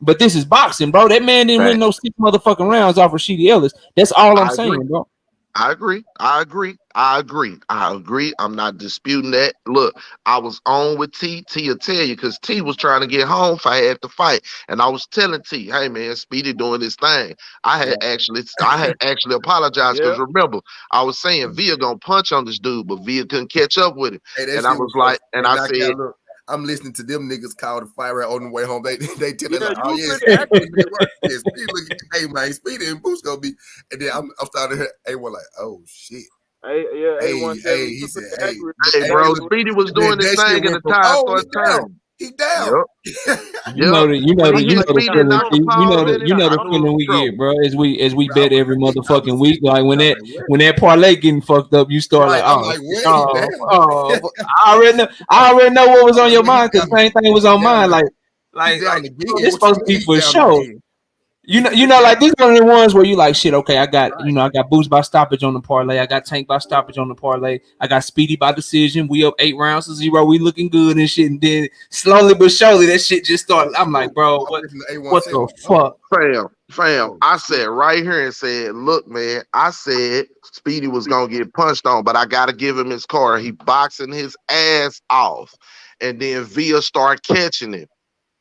But this is boxing, bro. That man didn't win no 6 motherfucking rounds off Rashidi Ellis. That's all I'm saying, bro. I agree. I'm not disputing that. Look, I was on with T. T will tell you because T was trying to get home if I had to fight. And I was telling T, hey man, Speedy doing this thing. I had actually apologized because remember, I was saying Villa gonna punch on this dude, but Villa couldn't catch up with him. And I was like, and I said, I'm listening to them niggas call the fight right on the way home. They tell me like, oh yeah, hey man, Speedy and Boost gonna be, and then I'm starting to hear A1 like, oh shit. He said, hey, bro, Speedy was doing this thing in the time for his town. He down. You know When he hit the Speedy and feeling. knocked the pause in You him, know I the knew it feeling was we trouble. get, bro. As we bet every I motherfucking was week. Like when I'm that like, what? when that parlay getting fucked up, you start Right. like, I'm oh, like, shit, what? He down. I already know what was I'm on like, your what? mind because same thing was He on down mine. the he Like down again. this What you supposed to mean be he for down sure. again? You know, like this one of the ones where you like shit. Okay, I got I got Boost by stoppage on the parlay. I got Tank by stoppage on the parlay. I got Speedy by decision. We up 8-0. We looking good and shit. And then slowly but surely that shit just started. I'm like, bro, what the fuck? Fam, I said right here and said, look, man, I said Speedy was gonna get punched on, but I gotta give him his car. He boxing his ass off, and then Via start catching him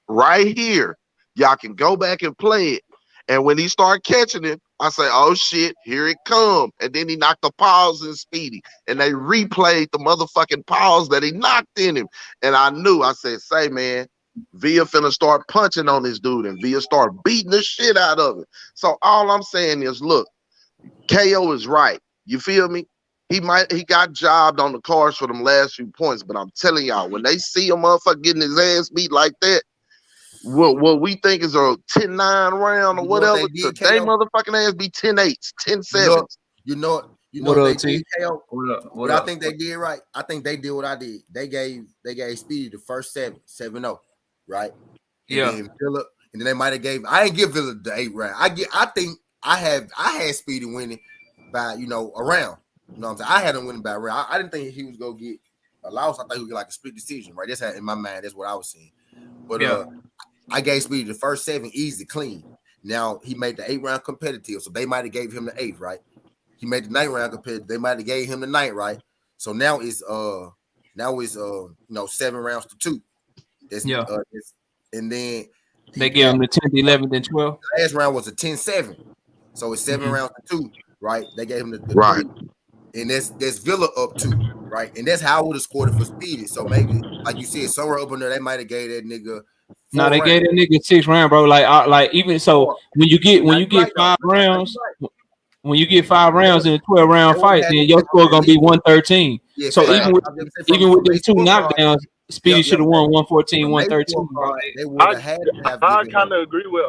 right here. Y'all can go back and play it. And when he started catching him, I say, oh shit, here it come. And then he knocked the pause in Speedy. And they replayed the motherfucking pause that he knocked in him. And I knew, I said, say, man, Via finna start punching on this dude. And Via start beating the shit out of him. So all I'm saying is, look, KO is right. You feel me? He got jobbed on the cards for them last few points. But I'm telling y'all, when they see a motherfucker getting his ass beat like that, what we think is a 10-9 round or whatever, They did, they KO? motherfucking ass be 10-8s, 10-7s. You know What what they up, T? did, KO? What I up? think they did right. I think they did what I did. They gave Speedy the first 7-0, right? And Yeah. then Villa, and then they might have gave. I ain't give Villa the 8 round. I think I had Speedy winning by a round. You know what I'm saying? I had him winning by a round. I didn't think he was gonna get a loss. I thought he would get like a split decision, right? That's how, in my mind. That's what I was seeing. But I gave Speedy the first 7 easy, clean. Now he made the 8-round competitive, so they might have gave him the 8th, right? He made the 9th round competitive. They might have gave him the 9th, right? So now it's 7 rounds to 2. And then They gave him the 10th, 11th, and 12th. The last round was a 10-7. So it's 7 rounds to 2, right? They gave him the right. 3. And that's Villa up 2, right? And that's how I would have scored it for Speedy. So maybe, like you said, somewhere up in there, they might have gave that nigga. No, they gave that nigga 6 rounds, bro. Like even so, when you get 5 rounds, when you get 5 rounds in a 12-round fight, then your score gonna be 113. Yeah, so even with these 2 knockdowns, Speedy should have won 114, 113. I kind of agree with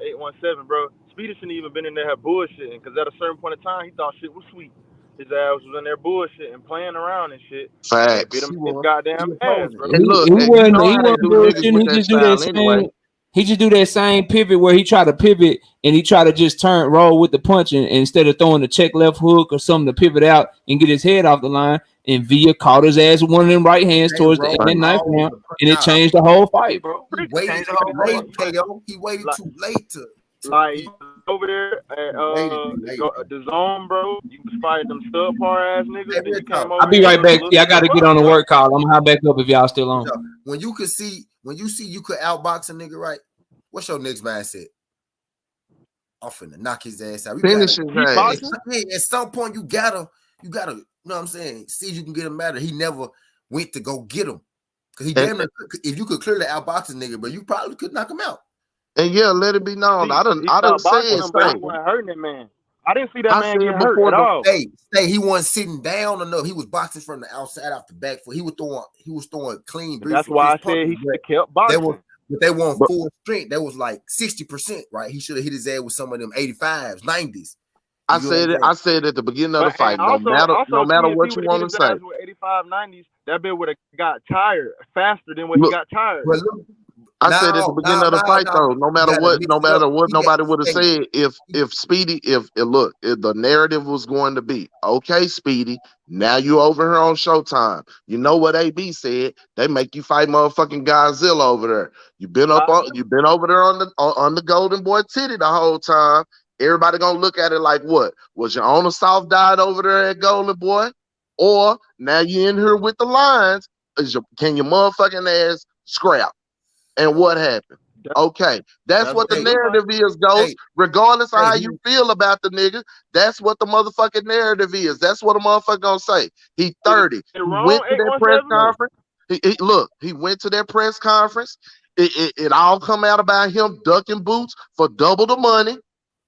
817, bro. Speedy shouldn't even been in there bullshitting, because at a certain point in time, he thought shit was sweet. His ass was in there bullshitting, playing around and shit. Facts. Beat him his goddamn ass, bro. And look, he wasn't bullshitting. He just do that same. He just do that same pivot where he try to pivot and he try to just roll with the punch, and instead of throwing the check left hook or something to pivot out and get his head off the line. And Villa caught his ass with one of them right hands towards the end, 9th round, and it changed the whole fight, bro. He waited too late, KO. He waited too late to like over there at the zone, bro. You was fighting them subpar ass niggas. Then you came over. I'll be right back. Yeah, I gotta get on the work call. I'm gonna hop back up if y'all still on. When you see you could outbox a nigga, right? What's your next mindset? I'm finna knock his ass out. Finish his ass. At some point, you gotta, you know what I'm saying? See if you can get him out of. He never went to go get him. Because he damn near, if you could clearly outbox a nigga, but you probably could knock him out. And yeah, let it be known. I done said him, but he wasn't hurting that man. I didn't see that man get hurt before at all. He wasn't sitting down enough. He was boxing from the outside off the back foot. He was throwing clean. That's why I said he should have kept boxing. They weren't full strength. That was like 60%, right? He should have hit his ass with some of them 85s, 90s. I said at the beginning of the fight, no matter what you want to say. With 85, 90s, that bit would have got tired faster than what he got tired. I said at the beginning of the fight, though, no matter what nobody would have said, if the narrative was going to be, okay, Speedy, now you over here on Showtime. You know what AB said? They make you fight motherfucking Godzilla over there. You've been over there on the Golden Boy titty the whole time. Everybody gonna look at it like, what? Was your owner soft died over there at Golden Boy? Or now you in here with the Lions? Can your motherfucking ass scrap? And what happened? Okay, that's what the narrative is, Ghost. Regardless of how you feel about the nigga, that's what the motherfucking narrative is. That's what a motherfucker gonna say. He 30. He went to that press conference. He went to that press conference. It all come out about him ducking boots for double the money,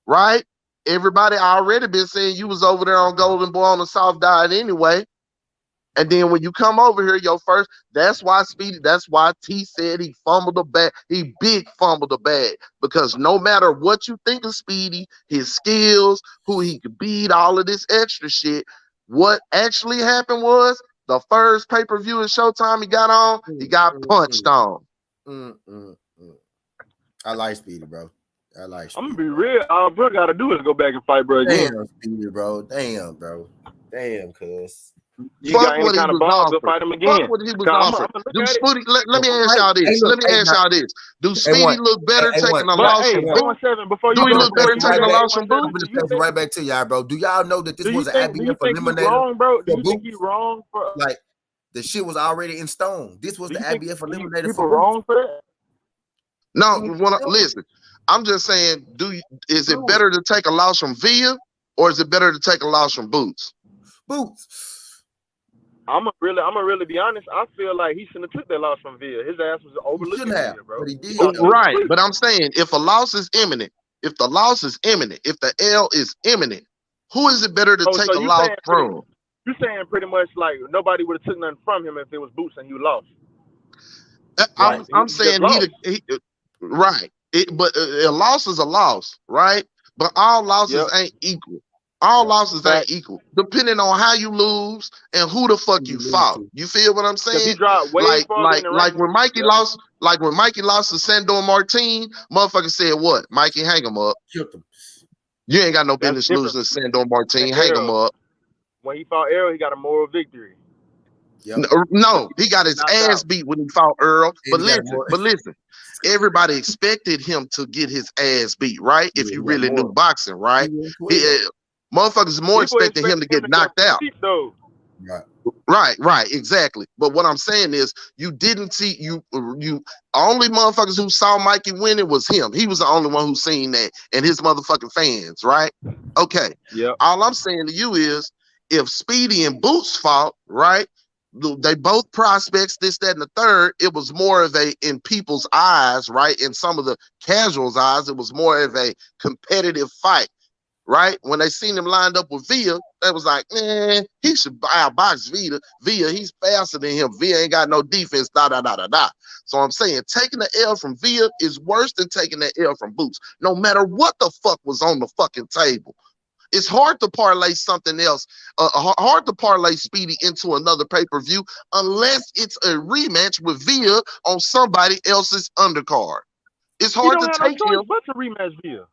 right? Everybody already been saying you was over there on Golden Boy on the South Diet anyway. And then when you come over here, your first, that's why T said he fumbled the bag. He big fumbled the bag because no matter what you think of Speedy, his skills, who he could beat, all of this extra shit, what actually happened was the first pay-per-view and Showtime he got on, he got punched on. I like Speedy, bro. I like Speedy. I'm gonna be real. All bro gotta do is go back and fight, bro. Again. Damn, Speedy, bro. Damn, bro. Damn, cuz. You got any kind of balls to fight him again? Fuck what he was offered. Do Speedy, let me ask y'all this. Do Speedy look better taking a loss from Boots? Do he look better taking a loss from Boots? Right back to y'all, bro. Do y'all know that this was an IBF eliminator? Wrong, bro? Do you think he's wrong for like the shit was already in stone? This was the IBF eliminator for wrong for that? No, listen. I'm just saying, is it better to take a loss from Villa or is it better to take a loss from Boots? Boots. I'm gonna really be honest. I feel like he shouldn't have took that loss from Villa. His ass was overlooking Villa, bro. But he did. Right, but I'm saying if a loss is imminent, if the L is imminent, who is it better to take a loss from? You're saying pretty much like nobody would have took nothing from him if it was Boots and he lost. I'm saying right. But a loss is a loss, right? But all losses ain't equal. All losses ain't equal, depending on how you lose and who the fuck you fought. You feel what I'm saying? Like when Mikey lost, to Sandor Martin, motherfucker said what? Mikey, hang him up. Killed him. You ain't got no business losing to Sandor Martin. Hang him up. When he fought Earl, he got a moral victory. Yep. No, he got his ass beat when he fought Earl. But listen, everybody expected him to get his ass beat, right? If you really knew boxing, right? Motherfuckers more expecting him to get knocked out. Right, exactly. But what I'm saying is, you didn't see you only motherfuckers who saw Mikey winning was him. He was the only one who seen that, and his motherfucking fans, right? Okay. Yeah. All I'm saying to you is, if Speedy and Boots fought, right? They both prospects, this, that, and the third. It was more of a, in people's eyes, right? In some of the casuals' eyes, it was more of a competitive fight. Right? When they seen him lined up with Villa, they was like, man, he should outbox Villa. He's faster than him. Villa ain't got no defense, So I'm saying taking the L from Villa is worse than taking the L from Boots, no matter what the fuck was on the fucking table. It's hard to parlay something else, hard to parlay Speedy into another pay-per-view unless it's a rematch with Villa on somebody else's undercard. It's hard to take him. But to rematch Villa.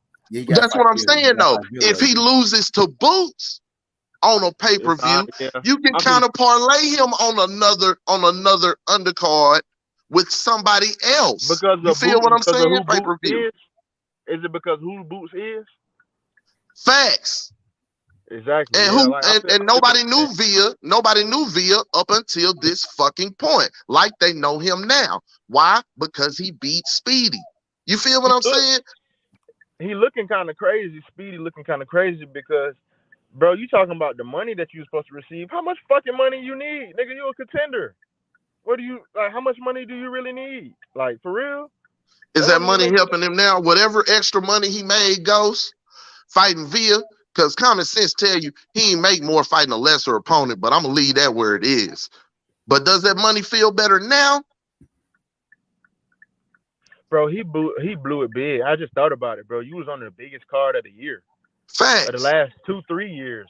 That's what I'm saying, though. If he loses to Boots on a pay-per-view, you can kind of parlay him on another undercard with somebody else. Because you feel what I'm saying? Pay-per-view. Is it because who Boots is? Facts. Exactly. And nobody knew Villa. Nobody knew Villa up until this fucking point. Like they know him now. Why? Because he beat Speedy. You feel what I'm saying? He looking kind of crazy. Speedy looking kind of crazy because, bro, you talking about the money that you're supposed to receive. How much fucking money you need? Nigga, you a contender. What do you, like, how much money do you really need? Like, for real? Is that money helping him now? Whatever extra money he made, Ghost, fighting Villa, because common sense tell you he ain't make more fighting a lesser opponent, but I'm going to leave that where it is. But does that money feel better now? Bro, he blew it big. I just thought about it, bro. You was on the biggest card of the year. Facts. Of the last 2-3 years.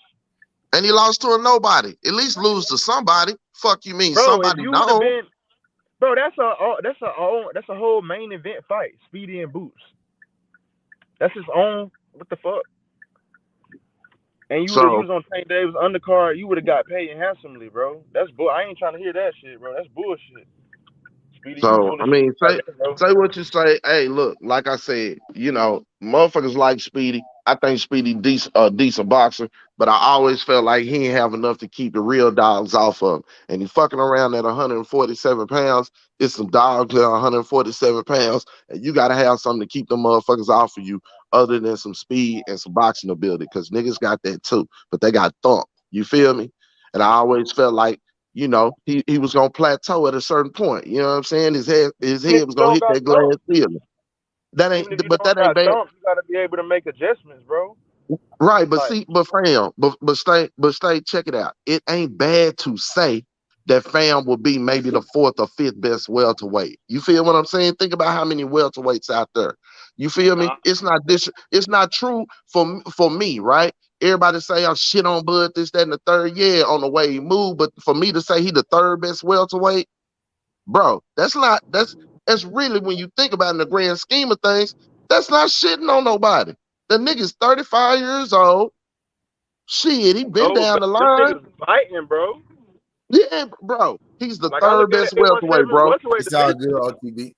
And he lost to a nobody. At least lose to somebody. Fuck you mean, bro, somebody known. Bro, that's a whole main event fight. Speedy and Boots. That's his own. What the fuck? And you was on St. Davis undercard. You would have got paid handsomely, bro. That's I ain't trying to hear that shit, bro. That's bullshit. Speedy, so I mean, say what you say. Hey, look, like I said, you know, motherfuckers like Speedy. I think Speedy decent boxer, but I always felt like he ain't have enough to keep the real dogs off of him. And he fucking around at 147 pounds. It's some dogs at 147 pounds, and you gotta have something to keep them motherfuckers off of you, other than some speed and some boxing ability, because niggas got that too, but they got thump. You feel me? And I always felt like, you know, he was gonna plateau at a certain point. You know what I'm saying? His head was gonna hit that glass ceiling. That ain't bad. You gotta be able to make adjustments, bro. Right, but see, but fam, but stay, check it out. It ain't bad to say that fam will be maybe the 4th or 5th best welterweight. You feel what I'm saying? Think about how many welterweights out there. You feel me? It's not true for me, right? Everybody say I'm shit on Bud, this, that, and the third. Yeah, on the way he moved, but for me to say he the 3rd best welterweight, bro, that's really, when you think about it in the grand scheme of things, that's not shitting on nobody. The nigga's 35 years old. Shit, he been No, down but the them line. niggas fighting, bro. Yeah, bro. He's the Like I look 3rd at best it, A170 welterweight, bro. welterweight It's all division. good, OTB.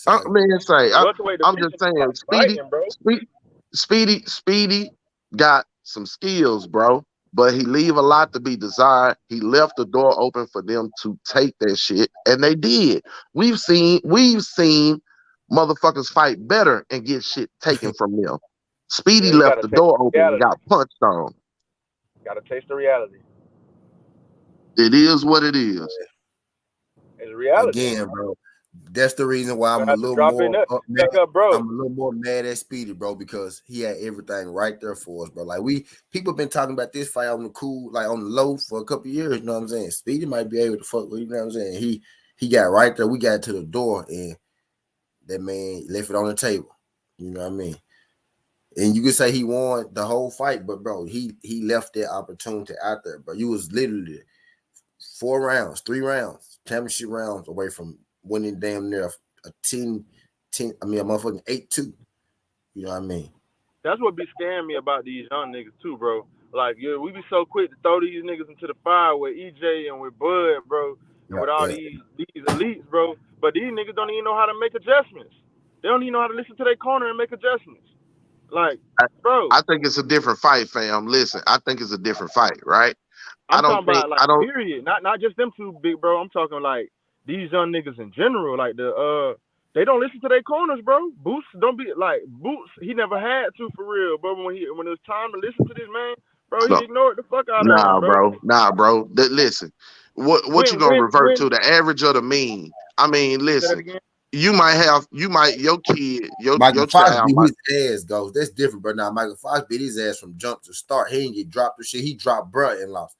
I mean, Welterweight I'm division just saying, is fighting, bro. Speedy got some skills, bro. But he leave a lot to be desired. He left the door open for them to take that shit, and they did. We've seen motherfuckers fight better and get shit taken from them. Speedy Yeah, you left gotta the taste door the open and reality. got punched on. Gotta taste the reality. It is what it is. It's reality. Again, bro. That's the reason why You I'm a have to little drop in more there. mad. Back up, bro. I'm a little more mad at Speedy, bro, because he had everything right there for us, bro. Like people been talking about this fight on the cool, like on the low for a couple of years. You know what I'm saying? Speedy might be able to fuck with you. Know what I'm saying? He got right there. We got to the door, and that man left it on the table. You know what I mean? And you could say he won the whole fight, but bro, he left that opportunity out there, bro. You was literally 3 rounds, championship rounds away from winning damn near a 10, a motherfucking 8-2. You know what I mean? That's what be scaring me about these young niggas too, bro. Like, yeah, we be so quick to throw these niggas into the fire with EJ and with Bud, bro, and with all these elites, bro. But these niggas don't even know how to make adjustments. They don't even know how to listen to their corner and make adjustments. Like, bro, I think it's a different fight, fam. Listen, I think it's a different fight, right? I'm talking about like period, not just them two, big bro. I'm talking like these young niggas in general. Like they don't listen to their corners, bro. Boots don't be like Boots. He never had to for real, bro. When it was time to listen to this man, bro, he ignored the fuck out of him, bro. Nah, bro. Listen, what you gonna revert to? The average or the mean? I mean, listen. Your kid, your Michael Fox child. beat his ass, goes. That's different, but now Michael Fox beat his ass from jump to start. He didn't get dropped or shit. He dropped bruh and lost.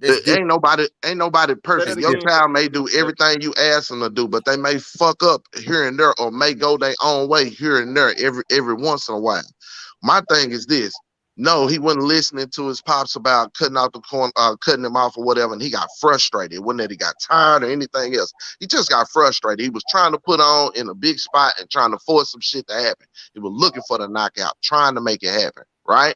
Ain't nobody perfect. Your child may do everything you ask them to do, but they may fuck up here and there, or may go their own way here and there every once in a while. My thing is this. No, he wasn't listening to his pops about cutting out the corn, cutting him off or whatever, and he got frustrated. It wasn't that he got tired or anything else. He just got frustrated. He was trying to put on in a big spot and trying to force some shit to happen. He was looking for the knockout, trying to make it happen, right?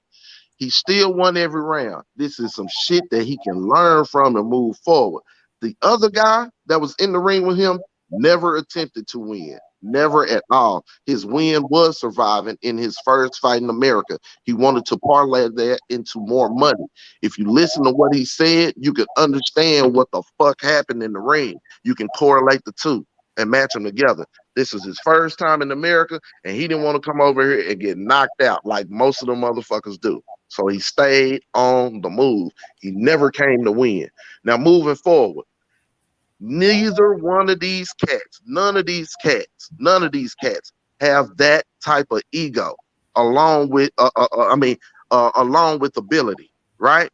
He still won every round. This is some shit that he can learn from and move forward. The other guy that was in the ring with him never attempted to win. Never at all. His win was surviving in his first fight in America. He wanted to parlay that into more money. If you listen to what he said, you can understand what the fuck happened in the ring. You can correlate the two and match them together. This is his first time in America, and he didn't want to come over here and get knocked out like most of the motherfuckers do. So he stayed on the move. He never came to win. Now, moving forward, neither one of these cats, none of these cats have that type of ego, along with ability, right?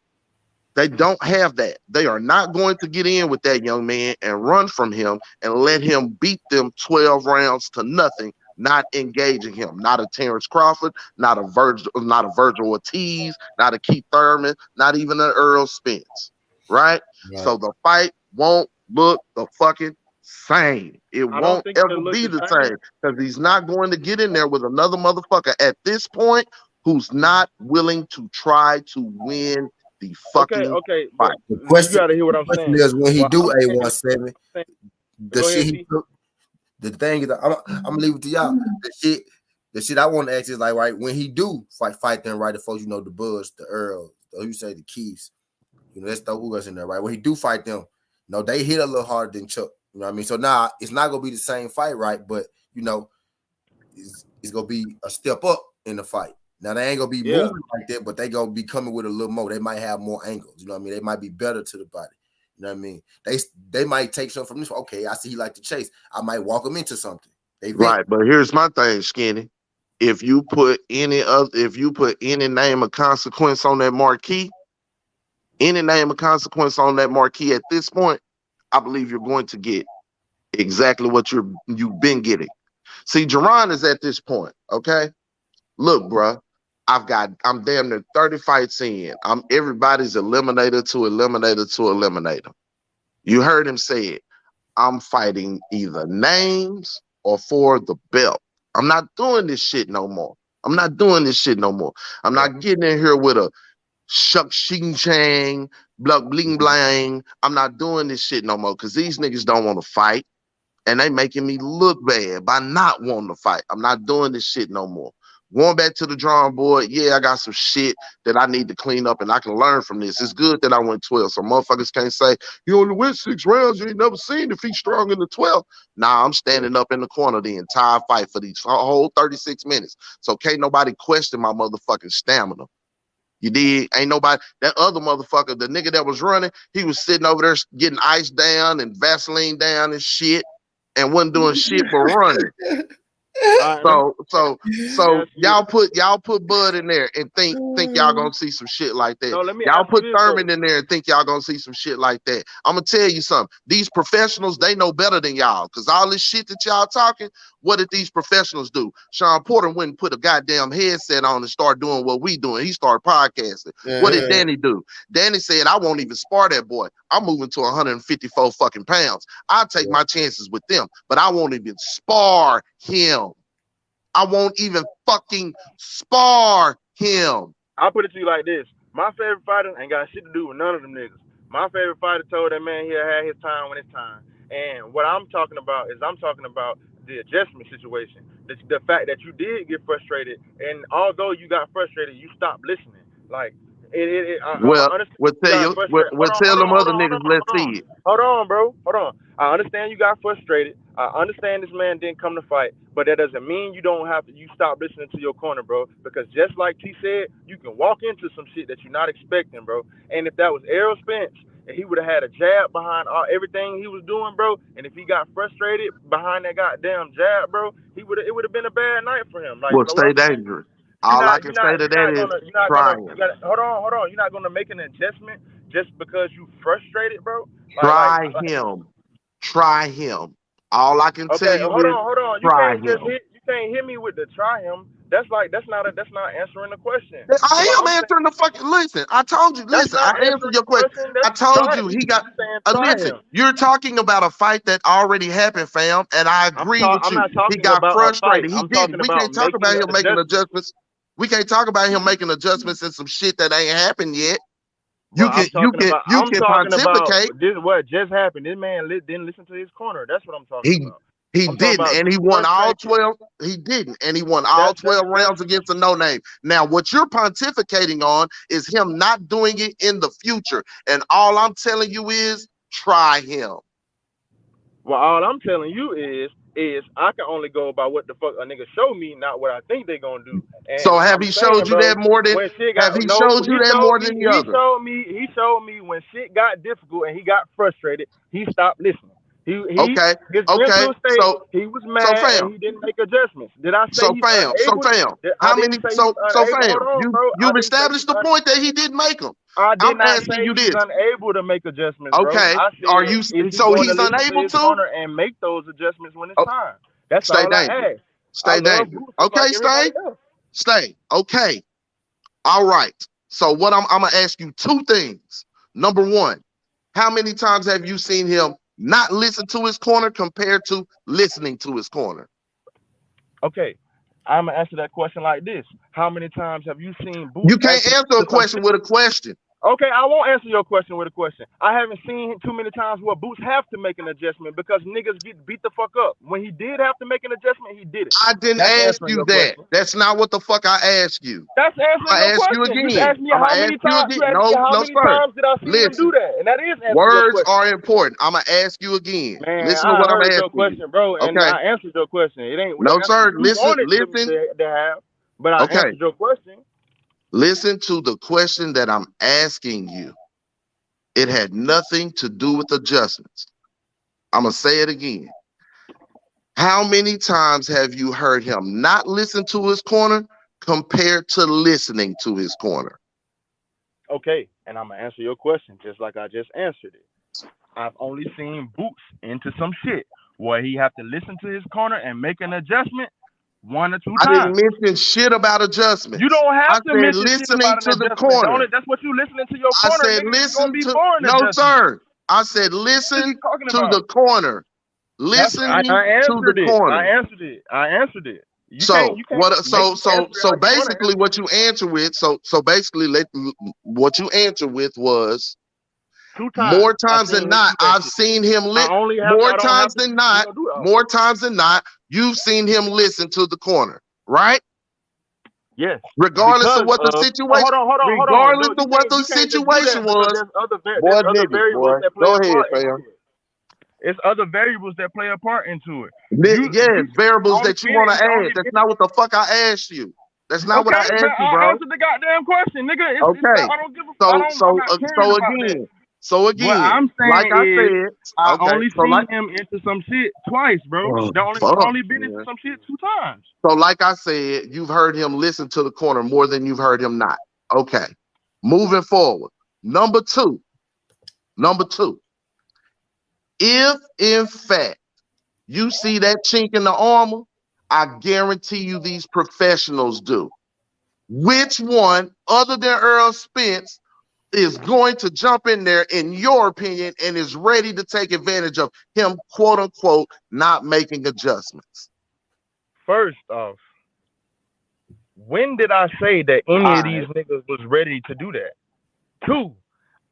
They don't have that. They are not going to get in with that young man and run from him and let him beat them 12 rounds to nothing, not engaging him. Not a Terrence Crawford, not a Virgil Ortiz, not a Keith Thurman, not even an Earl Spence, right? So the fight won't look the fucking same. It won't ever be the same, because he's not going to get in there with another motherfucker at this point who's not willing to try to win the fucking fight. The question, you gotta hear what I'm saying. Is when he do I'm A170, the shit he took. The thing is, I'm gonna leave it to y'all. The shit I want to ask is like, right, when he do fight them right, the folks, you know, the Buds, the Earls, you say the Keiths, you know, let's throw who else in there, right? When he do fight them, you know, they hit a little harder than Chuck. You know what I mean? So now it's not gonna be the same fight, right? But you know, it's gonna be a step up in the fight. Now they ain't gonna be moving like that, but they gonna be coming with a little more. They might have more angles. You know what I mean? They might be better to the body. You know what I mean? They might take something from this. Okay, I see he like to chase. I might walk him into something. Right, but here's my thing, Skinny. If you put any name of consequence on that marquee, at this point, I believe you're going to get exactly what you've been getting. See, Jerron is at this point, okay? Look, bruh, I'm damn near 30 fights in. I'm everybody's eliminator to eliminator to eliminator. You heard him say it. I'm fighting either names or for the belt. I'm not doing this shit no more. I'm not doing this shit no more. I'm not getting in here with a shuck shing chang, blah bling blang. I'm not doing this shit no more because these niggas don't want to fight. And they making me look bad by not wanting to fight. I'm not doing this shit no more. Going back to the drawing board, yeah, I got some shit that I need to clean up and I can learn from this. It's good that I went 12, so motherfuckers can't say, you only went 6 rounds, you ain't never seen if he's strong in the 12. Nah, I'm standing up in the corner the entire fight for these whole 36 minutes. So can't nobody question my motherfucking stamina. You did. Ain't nobody. That other motherfucker, the nigga that was running, he was sitting over there getting ice down and Vaseline down and shit and wasn't doing shit but running. So y'all put Bud in there and think y'all gonna see some shit like that. No, let me Y'all ask put you this, Thurman though. in there and think y'all gonna see some shit like that. I'm gonna tell you something. These professionals, they know better than y'all. Cause all this shit that y'all talking, what did these professionals do? Sean Porter went and put a goddamn headset on and started doing what we doing. He started podcasting. What did Danny do? Danny said, I won't even spar that boy. I'm moving to 154 fucking pounds. I'll take my chances with them, but I won't even spar him. I won't even fucking spar him. I'll put it to you like this. My favorite fighter ain't got shit to do with none of them niggas. My favorite fighter told that man he'll have his time when it's time. And what I'm talking about is the adjustment situation. The fact that you did get frustrated, and although you got frustrated, you stopped listening. Like, I understand We'll you tell got you, frustrated. we'll tell them other niggas, let's see it. Hold on, bro. Hold on. I understand you got frustrated. I understand this man didn't come to fight, but that doesn't mean you stop listening to your corner, bro. Because just like T said, you can walk into some shit that you're not expecting, bro. And if that was Errol Spence, and he would have had a jab behind everything he was doing, bro, and if he got frustrated behind that goddamn jab, bro, it would have been a bad night for him. Like, you Well, know what stay I'm saying? dangerous. All I can say to that is try him. Hold on. You're not gonna make an adjustment just because you frustrated, bro. Try him. Try him. All I can tell Okay, you hold is on. You try can't just him. hit me with the try him. That's not answering the question. I am answering the fucking listen. I told you, That's listen, I not answered answering your the question. question. I That's told try. you he You got saying try listen, him. you're talking about a fight that already happened, fam, and I agree with I'm you. not He talking got about a fight. frustrated. He I'm didn't. talking We about can't talk making about him making adjustments. adjustments. We can't talk about him making adjustments in some shit that ain't happened yet. Well, I'm talking about pontificate. this. What just happened? This man didn't listen to his corner. That's what I'm talking about. He I'm talking didn't, about and he you won all frustrated. 12. He didn't, and he won all 12 rounds against a no-name. Now, what you're pontificating on is him not doing it in the future. And all I'm telling you is try him. Well, all I'm telling you is I can only go by what the fuck a nigga show me, not what I think they gonna do. So And have I'm he saying, showed you bro, that more than when shit have got he showed you that more than the other? he showed me when shit got difficult and he got frustrated, he stopped listening. Okay. His mental state, So he was mad and fam. he didn't make adjustments. Did I say So he's fam. unable? I How didn't many say he's so unable. fam, Hold on, bro. I you've didn't say he's established the point that he didn't make them. I did I'm not asking say you he's this. unable to make adjustments, bro. Okay. I Are said, you is he so going to he's listen to unable his to? corner and make those adjustments when it's Oh, time? That's stay all I dangerous. ask. I Stay love dangerous. Boots just like Okay, everybody else. stay. Okay. All right. So what I'm gonna ask you two things. Number one, how many times have you seen him not listen to his corner compared to listening to his corner? Okay. I'm gonna answer that question like this. How many times have you seen Boots You can't actually answer a to some question with a question. Okay, I won't answer your question with a question. I haven't seen too many times where Boots have to make an adjustment because niggas get beat the fuck up. When he did have to make an adjustment, he did it. I didn't That's ask answering you your that. question. That's not what the fuck I asked you. That's answering I'm gonna your ask you question. You again. asked me I'm how gonna ask many you times. again. You asked me No, how no, many sir. times did I see him do Listen. that, and that is answering your Words question. are important. I'm gonna ask you again. Man, Listen to I what I'm heard your asking you. question, bro, and Okay. I answered your question. It ain't the No, answer sir. you Listen. wanted to have, but I Okay. answered your question. Listen to the question that I'm asking you. It had nothing to do with adjustments. I'm gonna say it again. How many times have you heard him not listen to his corner compared to listening to his corner? Okay, and I'm gonna answer your question just like I just answered it. I've only seen Boots into some shit where he have to listen to his corner and make an adjustment 1 or 2 I didn't times. mention shit about adjustments. You don't I have to said mention shit listening about to an the adjustment. corner. That's what you listening to your I corner, said nigga. It's gonna listen be to for an no adjustment. sir. I said What are listen you talking to the about? corner. Listening I to the answered it. corner. I answered it. You So can't what? make So me answer it how you want to basically, answer what you answer with. So basically, what you answer with was 2 more times. I times seen than him not. do that I've shit. seen him I don't have to, do it all. More times than not, you've seen him listen to the corner, right? Yes. Regardless of Because what the of situation, hold on. regardless No, of what the you can't just do situation that because was, there's boy, other nigga, variables boy, that play go a ahead, part into fam. it. It's other variables that play a part into it. You Yes, variables only that you want to add. only That's not what the fuck I asked you. That's not what I okay, man. asked you, I bro. answered the goddamn question, nigga. It's not, Okay. I don't give a I'm not caring about that. So What again, I'm like saying I is, said, I okay. only So seen like, him into some shit twice, bro. oh, He's fuck, only been into man. some shit 2 times. So like I said, you've heard him listen to the corner more than you've heard him not. Okay. Moving forward. Number two. If in fact you see that chink in the armor, I guarantee you these professionals do. Which one, other than Earl Spence, is going to jump in there, in your opinion, and is ready to take advantage of him, quote unquote, not making adjustments? First off, when did I say that any of these niggas was ready to do that? 2,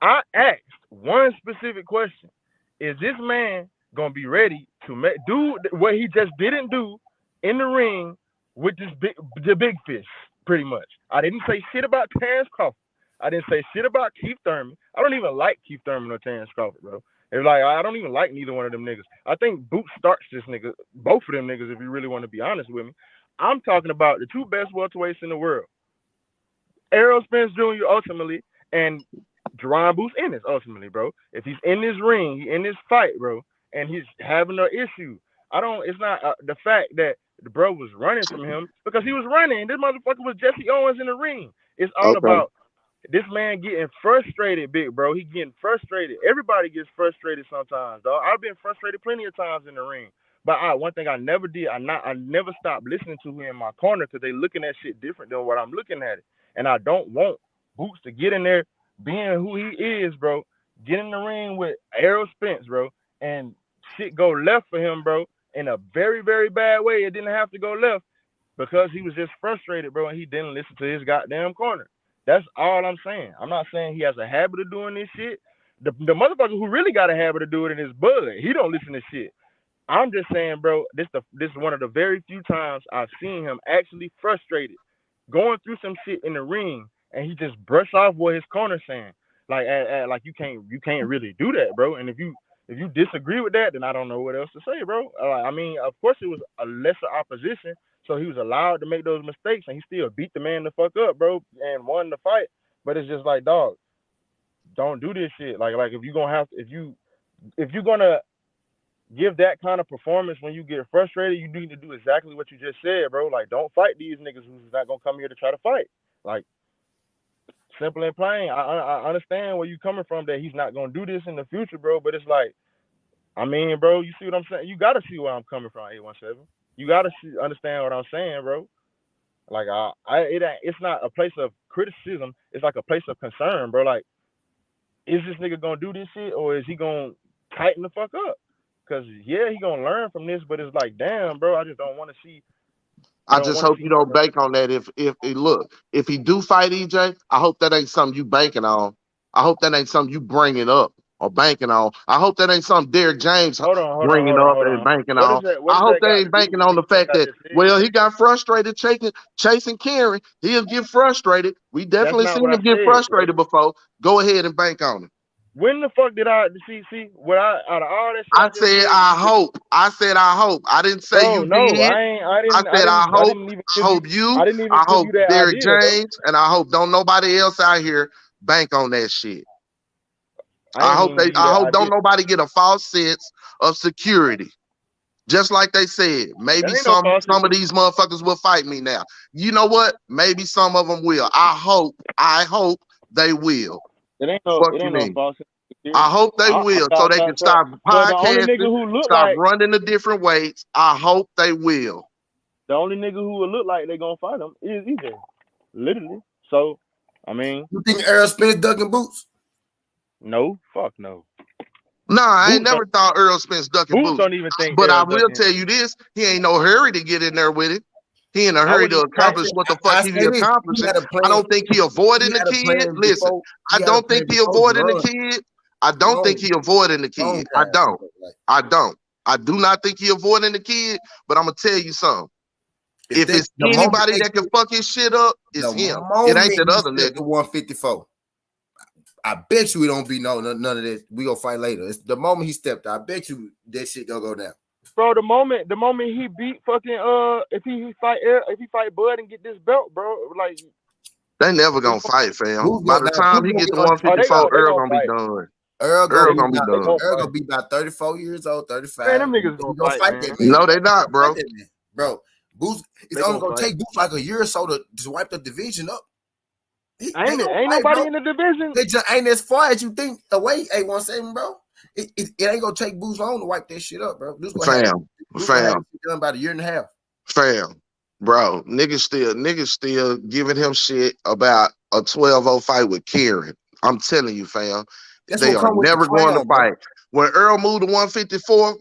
I asked one specific question. Is this man gonna be ready to do what he just didn't do in the ring with the big fish? Pretty much. I didn't say shit about Terrence Crawford. I didn't say shit about Keith Thurman. I don't even like Keith Thurman or Terrence Crawford, bro. It's like I don't even like neither one of them niggas. I think Boots starts this nigga, both of them niggas, if you really want to be honest with me. I'm talking about the 2 best welterweights in the world. Errol Spence Jr. ultimately, and Jerron Boots Ennis ultimately, bro. If he's in this ring, in this fight, bro, and he's having an issue, it's not the fact that the bro was running from him, because he was running. This motherfucker was Jesse Owens in the ring. It's all about this man getting frustrated, big bro. He getting frustrated. Everybody gets frustrated sometimes, dog. I've been frustrated plenty of times in the ring. But one thing I never did, I never stopped listening to him in my corner, because they looking at shit different than what I'm looking at it. And I don't want Boots to get in there being who he is, bro. Get in the ring with Errol Spence, bro, and shit go left for him, bro, in a very, very bad way. It didn't have to go left because he was just frustrated, bro, and he didn't listen to his goddamn corner. That's all I'm saying. I'm not saying he has a habit of doing this shit. The motherfucker who really got a habit of doing it is Bud. He don't listen to shit. I'm just saying, bro, this is one of the very few times I've seen him actually frustrated, going through some shit in the ring, and he just brush off what his corner's saying. Like you can't really do that, bro. And if you disagree with that, then I don't know what else to say, bro. I mean, of course it was a lesser opposition, so he was allowed to make those mistakes, and he still beat the man the fuck up, bro, and won the fight. But it's just like, dog, don't do this shit. Like if you're gonna give that kind of performance when you get frustrated, you need to do exactly what you just said, bro. Like, don't fight these niggas who's not gonna come here to try to fight. Like, simple and plain. I understand where you coming from, that he's not gonna do this in the future, bro. But it's like, I mean, bro, you see what I'm saying? You gotta see where I'm coming from, 817. You gotta understand what I'm saying, bro. Like, it's not a place of criticism. It's like a place of concern, bro. Like, is this nigga gonna do this shit, or is he gonna tighten the fuck up? Because, yeah, he gonna learn from this, but it's like, damn, bro, I just don't want to see. I just hope you don't bank on that. If he do fight EJ, I hope that ain't something you banking on. I hope that ain't something you bringing up or banking on. I hope that ain't something Derrick James bringing up and banking on. I hope they ain't banking on the fact that, well, he got frustrated chasing Kerry. He'll get frustrated. We definitely seen him get frustrated before. Go ahead and bank on it. When the fuck did I see what out of all that shit? I said I hope. I said I hope. I didn't say you did. I said I hope. I hope you. I hope Derrick James, and I hope don't nobody else out here bank on that shit. I hope don't nobody get a false sense of security. Just like they said, maybe some of these motherfuckers will fight me now. You know what? Maybe some of them will. I hope they will. It ain't no false sense of I hope they will, so they can stop But the only nigga podcasting, who look stop like running the different weights. I hope they will. the only nigga who will look like they gonna fight him is EJ. Literally. So, I mean, You think Errol Spence ducking Boots? no, fuck no. Nah, I ain't Boots never thought Earl Spence ducking Boots Boots. don't even think But I Errol will ducking. tell you this: he ain't no hurry to get in there with it. He in a I hurry to wouldn't. accomplish what the fuck I he say be this. He accomplishing. had a I plan. don't think he avoiding He the had a kid. plan Listen, before. I He had a don't plan think he before avoiding the Jerron. kid. I don't think he avoiding the Long kid. I time. don't. Like, I don't. I do not think he avoiding the kid. But I'm gonna tell you something. If it's the moment anybody they that can fuck his shit up, it's the him. moment It ain't that he other stepped nigga. to 154, I bet you we don't be none of this. We gonna fight later. It's the moment he stepped out. I bet you that shit gonna go down. Bro, the moment he beat fucking if he fight Bud and get this belt, bro, like They never gonna fight, fam. By the time he get to they 154, they Earl gonna gonna be fight. done. Earl Earl gonna gonna be done. be about 34 years old, 35. Man, them niggas He gonna gonna fight, fight man. that man. No, they not, bro. Fight that man. Bro, Boots, it's They only gonna gonna fight. take Boots like a year or so to wipe the division up. They Ain't gonna fight, nobody bro. in the division. They just ain't as far as you think away, 817, bro. It ain't gonna take Boots long to wipe that shit up, bro. Boots gonna have it done about a year and a half. Fam, bro, niggas still giving him shit about a 12-0 fight with Kieran. I'm telling you, fam, That's they what are come with the never going to crown, bro. fight. When Earl moved to 154,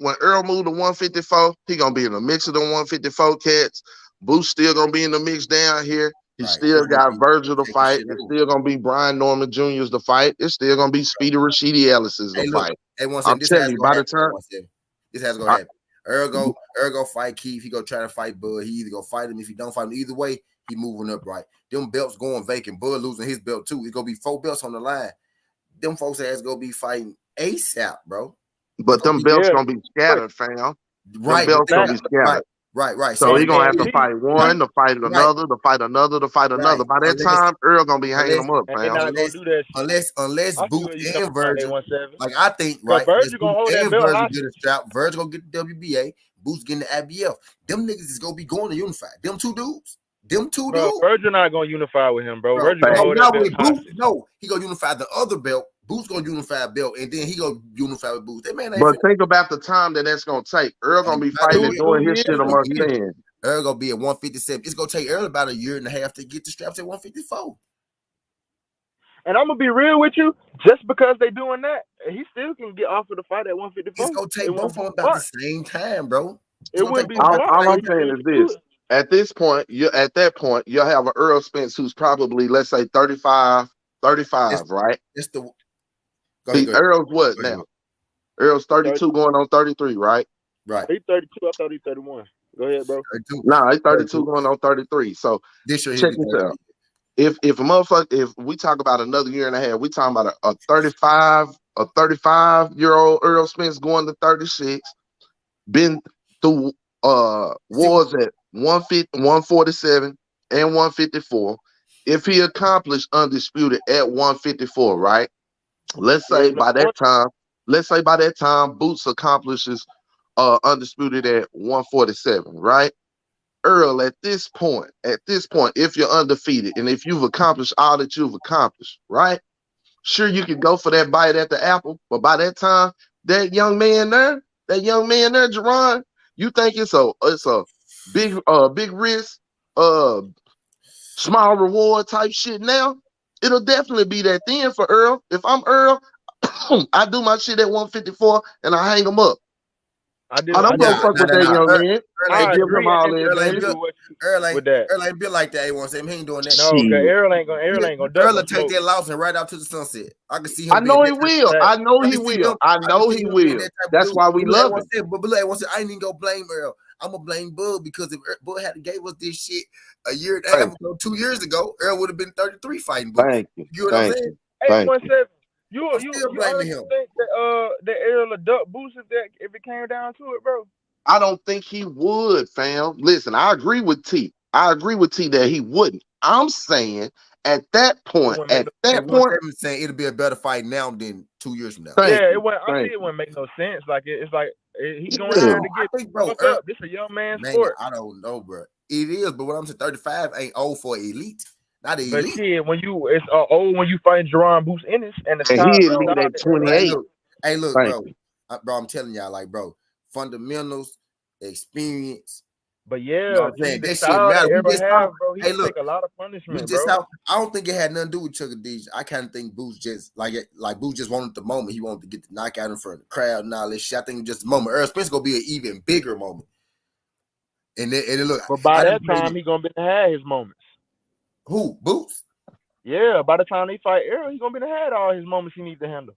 he gonna be in the mix of the 154 cats. Boots still gonna be in the mix down here. He still got Virgil to fight. It's still gonna be Brian Norman Jr.'s to fight. It's still gonna be Speedy Rashidi Ellis's to fight. I'm telling you, by the time this has gonna happen. Earl go fight Keith. He go try to fight Bud. He either go fight him. If he don't fight him, either way, he moving up right. Them belts going vacant. Bud losing his belt too. It's gonna be 4 belts on the line. Them folks ass gonna be fighting ASAP, bro. But them belts gonna be scattered, fam. Right, them belts gonna be scattered. Right. So he gonna have to fight one, to fight another, to fight another, to fight another. By that time, Earl gonna be hanging them up, And fam. they not gonna do that shit. Unless Boots and Virgil, 117. like I think, right? Virgil gonna hold that belt Virgil hostage. get a strap. Virgil gonna get the WBA. Boots getting the IBF. Them niggas is gonna be going to unify. Them two dudes. Bro, Virgil not gonna unify with him, bro. Virgil gonna No, hold not that belt with Boots. hostage. No, he gonna unify the other belt. Boots gonna unify a belt, and then he gonna unify with Boots. That man ain't. But think about the time that's gonna take. Earl gonna be fighting and doing his shit amongst men. Earl gonna be at 157. It's gonna take Earl about a year and a half to get the straps at 154. And I'm gonna be real with you, just because they doing that, he still can get offered a fight at 154. It's gonna take both of them about the same time, bro. It wouldn't be all I'm saying is this. At this point, you'll have an Earl Spence who's probably, let's say, 35, right? It's the Earl's what now? Earl's 32 going on 33, right? Right. He's 32. I thought he's 31. Go ahead, bro. Nah, he's 32 going on 33. So this year check this out. If a motherfucker, if we talk about another year and a half, we talking about a 35-year-old Earl Spence going to 36, been through wars at 150, 147 and 154. If he accomplished undisputed at 154, right? Let's say by that time, Boots accomplishes undisputed at 147, right? Earl, at this point, if you're undefeated and if you've accomplished all that you've accomplished, right? Sure, you can go for that bite at the apple, but by that time, that young man there, Jerron, you think it's a big risk, small reward type shit now? It'll definitely be that then for Earl. If I'm Earl, I do my shit at 154 and I hang them up. I don't go fuck with that young man. I give him all that advantage. Earl ain't built like that. He ain't doing that. No, because Earl ain't gonna Earl will take that loss and right out to the sunset. I can see him. I know he will. I know he will. That's why we love him. But I ain't even gonna blame Earl. I'm gonna blame Bud because if Bud had gave us this shit a year and a half ago, 2 years ago, Earl would have been 33 fighting Bud. Thank you. You know what I'm saying? 817. You blaming him. Think that Earl will duck Boots if it came down to it, bro? I don't think he would, fam. Listen, I agree with T that he wouldn't. I'm saying at that point, saying it'll be a better fight now than 2 years from now. It wouldn't make no sense. Like it's like he's going there to get fucked up. This is a young man's sport. I don't know, bro. It is, but what I'm saying, 35 ain't old for elite. Not the But elite. shit, when you fighting Jerron Boots Ennis and the And top he style elite at that Hey, 28. look, Thank bro. you. Bro, I'm telling y'all, like, bro, fundamentals, experience. But You know yeah, what I'm see saying? the That shit style that matter. We Arrow just saw. have, bro, he Hey, can take look, a lot of we punishment, just bro. saw. I don't think it had nothing to do with Chuck D. I kind of think Boots just like Boots just wanted the moment. He wanted to get the knockout in front of the crowd and all this shit. I think just the moment. Earl Spence gonna be an even bigger moment. And then look, But by I that didn't play time, he gonna be had his moments. who Boots. Yeah, by the time they fight Arrow, he gonna be had all his moments he needs to handle.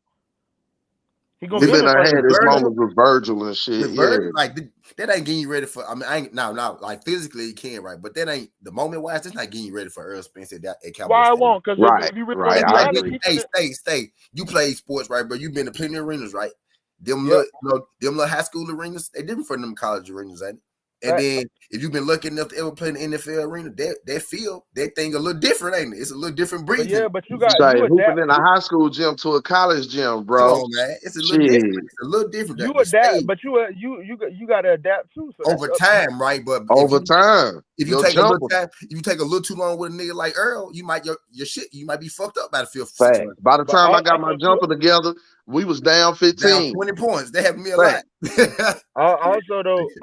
He gonna He be in been it for had his the moments with Virgil and shit. With Yeah. Virgil, like that ain't getting you ready for. I mean, I ain't now like physically you can, right? But that ain't the moment wise. That's not getting you ready for Earl Spence at Cowboy Why I Stadium. won't? Because Right, if you really want right. to be I honest, agree. he Hey, stay. You play sports, right, bro? You've been to plenty of arenas, right? Them Yep. little, them little high school arenas, they different from them college arenas, ain't it? And Right. then if you've been lucky enough to ever play in the NFL arena, that field, that thing a little different, ain't it? It's a little different But breathing. yeah, but you Say hooping adapt. in a high school gym to a college gym, Come bro. on, man. It's a little Shit. different. It's a little different. You The adapt, stage but you got to adapt too. So that's over up to him. time, right? But Over time, if you your take a little jumper. time, if you take a little too long with a nigga like Earl, you might your shit, you might be fucked up by the fifth, 6 Fact. months. By the But time I got my also too, jumper together, we was down Down 15. 20 points. They happened to me a Fact. lot.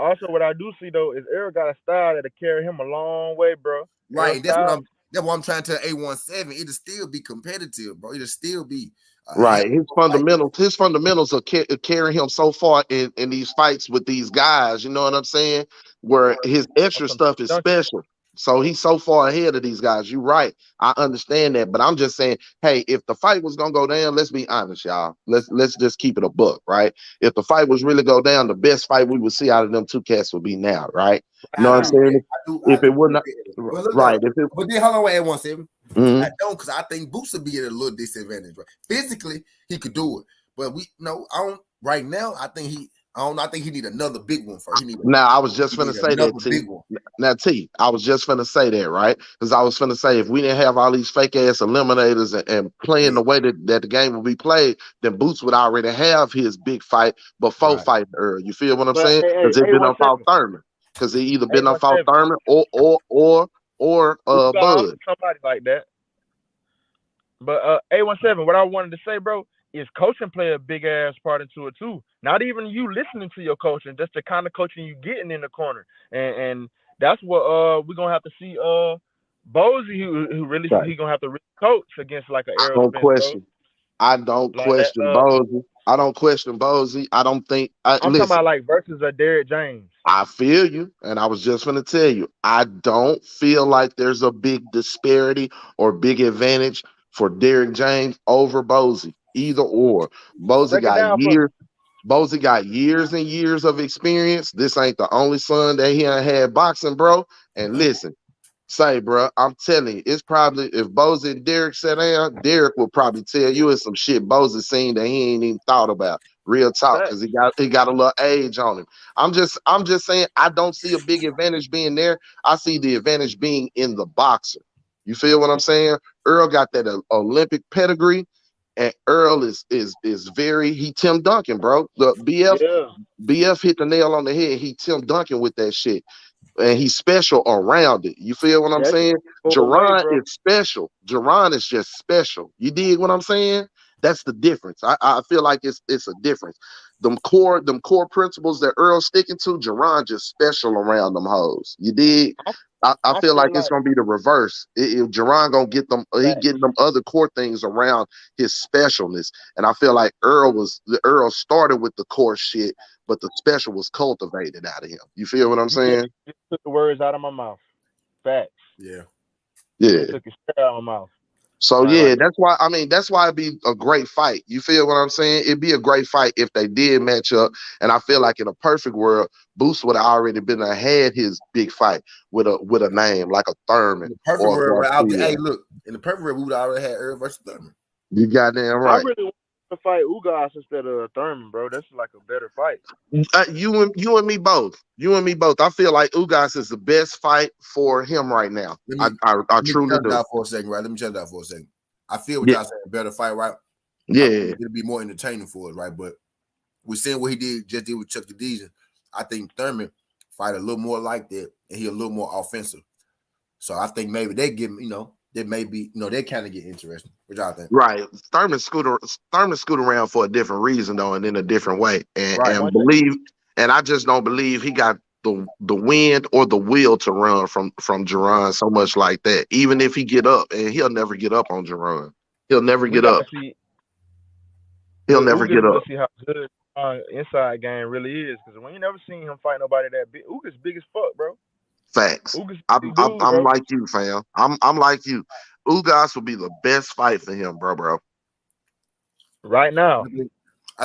also what I do see though is Arrow got a style that'll carry him a long way, bro. Arrow Right. style, That's what I'm trying to tell A17. It'll still be competitive, bro. It'll still be a hell Right. of His a fight. fundamentals are carry him so far in these fights with these guys. You know what I'm saying? Where his extra some stuff is dunking. special. So he's so far ahead of these guys. You're right. I understand that. But I'm just saying, hey, if the fight was gonna go down, let's be honest, y'all. Let's just keep it a book, right? If the fight was really go down, the best fight we would see out of them two cats would be now, right? You know what I'm saying? I If it do would not But look right, though, if it but then hold on, wait, A17. mhm. I don't, because I think Boots will be at a little disadvantage, right? Physically, he could do it. But I don't right now, I think he need another big one for. Now, I was just He finna need say that, another T. big one. Now, T, I was just finna say that, right? Because I was finna say if we didn't have all these fake ass eliminators and playing the way that the game would be played, then Boots would already have his big fight before Right. fighting Earl. You feel what I'm But saying? Because it been up off A17, Thurman. Because he either been up off A17, Thurman or Ugas, Bud. somebody like that. But A17, what I wanted to say, bro, is coaching play a big ass part into it too. Not even you listening to your coaching, just the kind of coaching you getting in the corner, and that's what we're gonna have to see. Bosey, who really Right. he gonna have to really coach against like an I Errol don't Spence, bro. question. I don't Like that. question Bosey. I don't question Bosey. I don't think. I'm talking Listen. about like versus a Derrick James. I feel you, and I was just going to tell you, I don't feel like there's a big disparity or big advantage for Derrick James over Bosey, either or. Bosey Break it got down for me. years. Bosey got years and years of experience. This ain't the only son that he done had boxing, bro. And listen, say, bro, I'm telling you, it's probably if Bosey and Derek sat down, Derek will probably tell you it's some shit Bosey seen that he ain't even thought about. Real talk, That because he got a little age on him. I'm just saying I don't see a big advantage being there. I see the advantage being in the boxer. You feel what I'm saying? Earl got that Olympic pedigree, and Earl is very he Tim Duncan, bro. The yeah, BF hit the nail on the head. He Tim Duncan with that shit and he's special around it. You feel what I'm that shit saying? go away, Jerron bro. is special. Jerron is just special. You dig what I'm saying? That's the difference. I feel like it's a difference. Them core principles that Earl's sticking to, Jerron just special around them hoes. You dig? I I feel like feel it's like gonna be the reverse. Jerron gonna get them. He that. getting them other core things around his specialness, and I feel like Earl started with the core shit, but the special was cultivated out of him. You feel what I'm saying? You just took the words out of my mouth. Facts. Yeah. You Yeah. just took it straight out of my mouth. So Like yeah, that's why it'd be a great fight. You feel what I'm saying? It'd be a great fight if they did match up. And I feel like in a perfect world, Boost would have already had his big fight with a name like a Thurman In the perfect or a world, Garcia. hey, look, in the perfect world, we would already had Earl versus Thurman. You goddamn I right. really want to fight Ugas instead of Thurman, bro. That's like a better fight. You and me both. You and me both. I feel like Ugas is the best fight for him right now. I Let me truly turn it do. down for a second, right? Let me turn it down for a second. I feel what Yeah. y'all saying, better fight, right? Yeah. It'll be more entertaining for us, right? But we're seeing what he just did with Chuck D. I think Thurman fight a little more like that, and he a little more offensive. So I think maybe they give him, that may be, they kind of get interesting. What y'all think? Right. Thurman scoot around for a different reason though, and in a different way. And Right. and I just don't believe he got the wind or the will to run from Jerron so much like that. Even if he get up, and he'll never get up on Jerron. He'll never get up. He'll never get up. See how good inside game really is, because when you never seen him fight nobody that big. Uga's big as fuck, bro. Facts. Uga's I'm big dude, bro. like you, fam. I'm like you. Ugas would be the best fight for him, bro. Right now. I think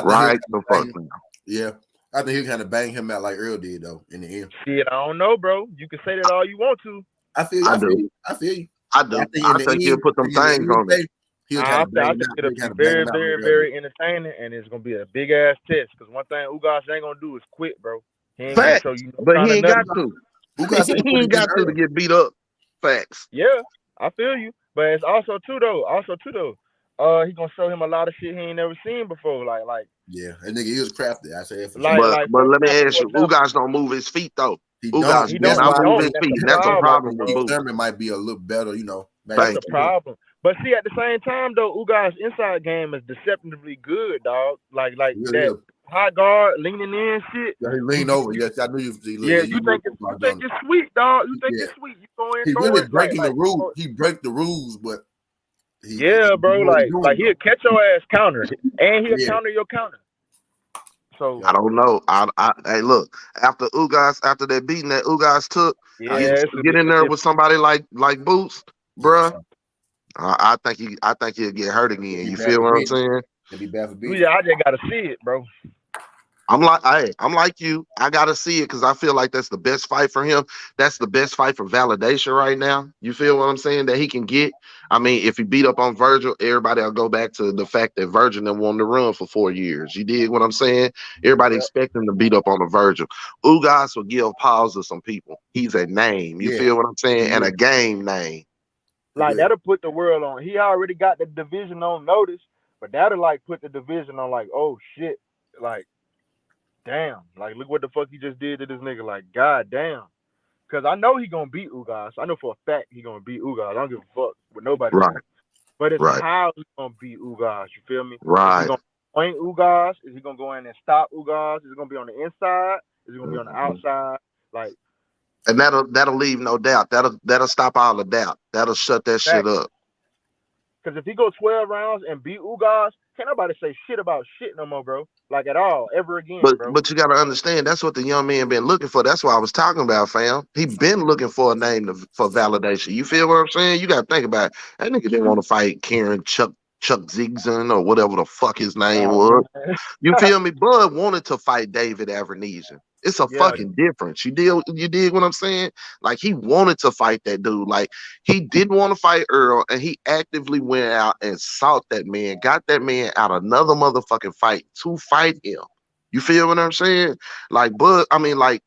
right the fuck now. Yeah. I think he'll kind of bang him out like Earl did though in the end. Shit, I don't know, bro. You can say that all you want to. I feel you. I feel you. I do. I think he'll put them things on it. I think it'll be very, very, very entertaining, and it's gonna be a big ass test. Because one thing Ugas ain't gonna do is quit, bro. He ain't gonna show you no but he ain't got nothing. to. He ain't got to get beat up. Facts. Yeah, I feel you. But it's also too though. He gonna show him a lot of shit he ain't never seen before. Like. Yeah, that nigga, he was crafty. I say it for sure. But let me ask you, Ugas don't move his feet though. Ugas don't move his feet. That's a problem with Boots. Thurman might be a little better, That's the problem. But see, at the same time though, Ugas' inside game is deceptively good, dog. Like that high guard leaning in shit. Yeah, he leaned over. Yes, I knew you. Yeah, you think it's sweet, dog. You think it's sweet. You go in. He's really breaking the rules. He break the rules, but. Bro. Like he'll catch your ass counter, and he'll counter your counter. So I don't know. Hey, look, after that beating that Ugas took, get in there with somebody like Boots, bruh. I think he'll get hurt again. You feel what I'm saying? It'd be bad for yeah, I just gotta see it, bro. I'm like you. I gotta see it because I feel like that's the best fight for him. That's the best fight for validation right now. You feel what I'm saying? That he can get. I mean, if he beat up on Virgil, everybody will go back to the fact that Virgil didn't want to run for 4 years. You dig what I'm saying? Everybody expect him to beat up on a Virgil. Ugas will give pause to some people. He's a name. You feel what I'm saying? And a game name. Like that'll put the world on. He already got the division on notice, but that'll like put the division on like, oh shit, like. Damn, like look what the fuck he just did to this nigga. Like, god damn. Cause I know he gonna beat Ugas. I know for a fact he gonna beat Ugas. I don't give a fuck with nobody. Right. But it's how he gonna beat Ugas. You feel me? Right. Is he gonna point Ugas? Is he gonna go in and stop Ugas? Is he gonna be on the inside? Is he gonna be on the outside? Like, and that'll leave no doubt. That'll stop all the doubt. That'll shut that shit up. Because if he goes 12 rounds and beat Ugas, can't nobody say shit about shit no more, bro. Like at all, ever again, bro. But you gotta understand, that's what the young man been looking for. That's what I was talking about, fam. He been looking for a name for validation. You feel what I'm saying? You gotta think about it. That nigga didn't want to fight Karen Chuck Zigzon or whatever the fuck his name was. You feel me? Bud wanted to fight David Avernesian. It's a fucking difference. You dig what I'm saying? Like he wanted to fight that dude. Like he didn't want to fight Earl, and he actively went out and sought that man, got that man out another motherfucking fight to fight him. You feel what I'm saying? Like Bud, I mean, like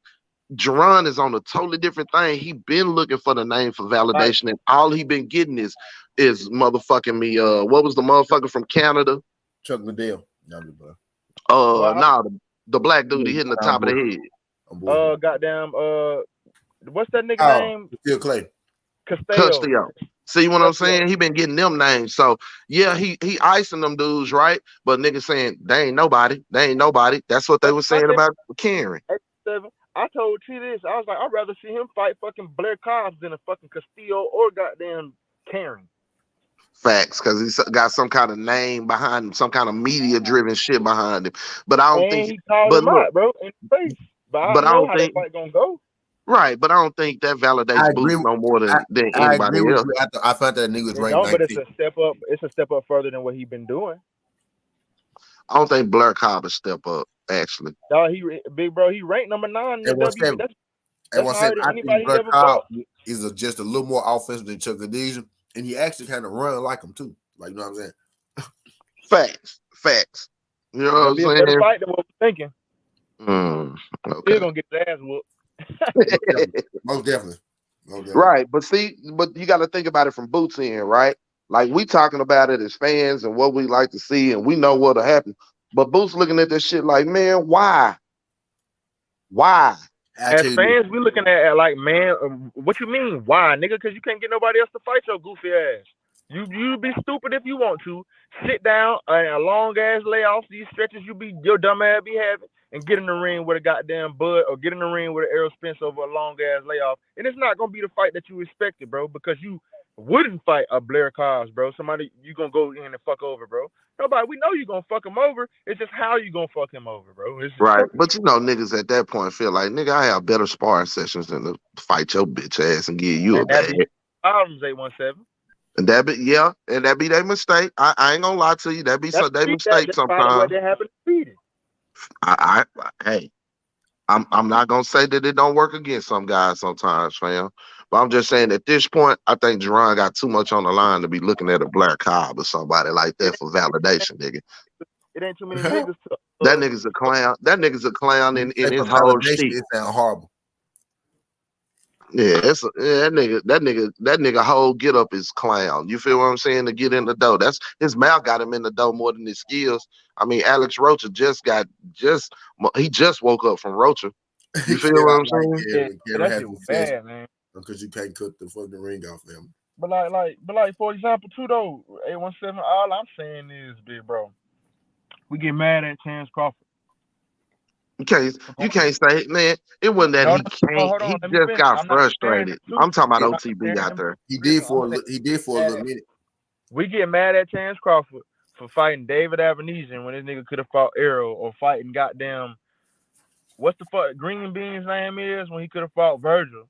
Jerron is on a totally different thing. He been looking for the name for validation, and all he been getting is motherfucking me. What was the motherfucker from Canada? Chuck Liddell. The black dude he hitting the top of the head. Goddamn. What's that nigga name? Castillo Clay. Castillo. See what I'm saying? He been getting them names. So yeah, he icing them dudes, right? But niggas saying they ain't nobody. They ain't nobody. That's what they were saying about Karen. I told T this. I was like, I'd rather see him fight fucking Blair Cobbs than a fucking Castillo or goddamn Karen. Facts, because he's got some kind of name behind him, some kind of media-driven shit behind him. But I don't think he called him out, bro, in the face. But I don't know how that fight gonna go. Right, but I don't think that validates Boots no more than anybody else. I thought that nigga was ranked 19. But it's a step up. It's a step up further than what he been doing. I don't think Blair Cobb is step up, actually. No, he ranked number 9 in the W. That's higher than anybody Blair ever Cobb fought. is just a little more offensive than Chuck Liddell, and he actually kind of run like him too. Like, you know what I'm saying? Facts. You know what I'm saying? It'll be a better fight than what we're thinking. Okay. He's gonna get his ass whooped. Most definitely. Right, but you got to think about it from Boots' end, right? Like we talking about it as fans and what we like to see, and we know what'll happen. But Boots looking at this shit like, man, why? I As tell you this. fans, we looking at like, man, what you mean? Why, nigga? Because you can't get nobody else to fight your goofy ass. You be stupid if you want to. Sit down a long ass layoff, these stretches your dumb ass be having, and get in the ring with a goddamn Bud or get in the ring with an Errol Spence over a long ass layoff. And it's not gonna be the fight that you expected, bro, because you wouldn't fight a Blair Cars, bro. Somebody you gonna go in and fuck over, bro. Nobody, we know you gonna fuck him over. It's just how you gonna fuck him over, bro. It's just Right. But you know, niggas at that point feel like, nigga, I have better sparring sessions than to fight your bitch ass and give you a and that bag. be problems 817. And that be and that be their mistake. I ain't gonna lie to you. That be their mistake That's probably what sometimes. they happen to beat it. Hey, I'm not gonna say that it don't work against some guys sometimes, fam. But I'm just saying at this point, I think Jerron got too much on the line to be looking at a Blair Cobb or somebody like that for validation, nigga. It ain't too many niggas to That nigga's a clown. That nigga's a clown in Say his for whole validation, shit. it sound horrible. Yeah, that nigga whole get up is clown. You feel what I'm saying? To get in the dough. That's his mouth got him in the dough more than his skills. I mean, Alex Rocha he just woke up from Rocha. You feel what I'm saying? Yeah, Karen that has shit was to fence bad, man. because you can't cut the fucking ring off them. But like for example, too though, 817. All I'm saying is, big bro, we get mad at Chance Crawford. You can't say, man, it wasn't that No, he can't. hold on. He Let me just finish. got I'm not comparing frustrated. the two. I'm talking about I'm not OTB comparing out them. there. He did for Listen, a little minute. we get mad at Chance Crawford for fighting David Avenesian when this nigga could have fought Arrow, or fighting goddamn what's the fuck Green Bean's name is when he could have fought Virgil.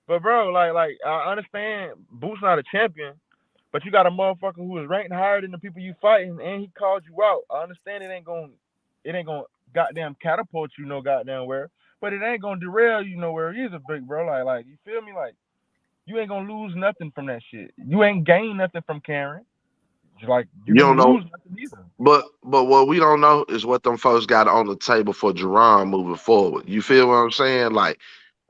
But bro, like I understand Boot's not a champion, but you got a motherfucker who is ranked higher than the people you fighting, and he called you out. I understand it ain't gonna goddamn catapult you no goddamn where, but it ain't gonna derail you nowhere either, big bro. Like you feel me? Like you ain't gonna lose nothing from that shit. You ain't gain nothing from Karen. Like you You don't didn't know. lose nothing either. But what we don't know is what them folks got on the table for Jerron moving forward. You feel what I'm saying? Like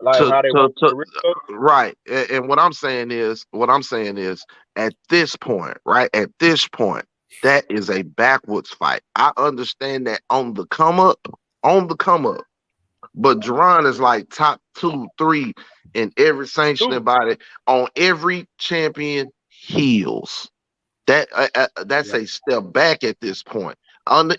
Like how they want to right. And what I'm saying is at this point, right? At this point, that is a backwards fight. I understand that on the come up. But Jerron is like top 2, 3 in every sanctioning body on every champion heels. That's a step back at this point.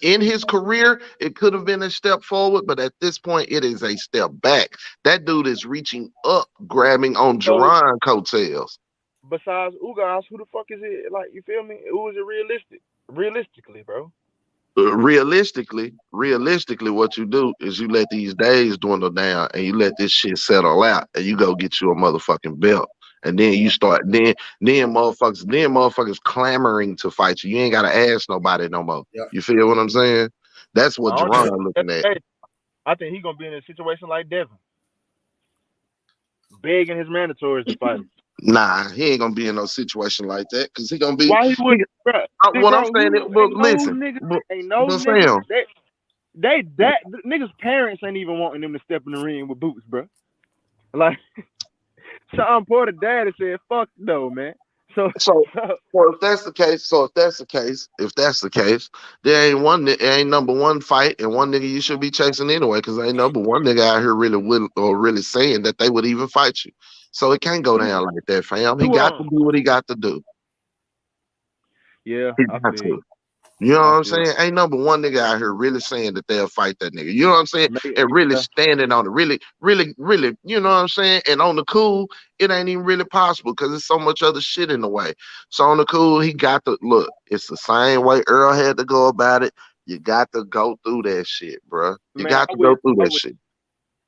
In his career, it could have been a step forward, but at this point, it is a step back. That dude is reaching up, grabbing on Jerron coattails. Besides Ugas, who the fuck is it? Like, you feel me? Who is it realistically, bro? Realistically, what you do is you let these days dwindle down and you let this shit settle out and you go get you a motherfucking belt. And then you start then motherfuckers clamoring to fight you. You ain't gotta ask nobody no more. Yep. You feel what I'm saying? That's what Jerron looking at. I think he gonna be in a situation like Devin, begging his mandatories to fight him. Nah, he ain't gonna be in no situation like that because he gonna be. Why he would? What I'm saying is, but listen, ain't no but niggas. fam, Niggas' parents ain't even wanting them to step in the ring with Boots, bro. Like, Sean Porter daddy said, "Fuck no, man." So if that's the case, there ain't number one fight and one nigga you should be chasing anyway, because ain't number one nigga out here really will or really saying that they would even fight you. So it can't go down like that, fam. He got to do what he got to do. Yeah, He got to. You know what I'm saying? Ain't number one nigga out here really saying that they'll fight that nigga. You know what I'm saying? And really standing on it. Really, you know what I'm saying? And on the cool, it ain't even really possible because there's so much other shit in the way. So on the cool, he got to look. It's the same way Earl had to go about it. You got to go through that shit, bro. You got to go through that shit.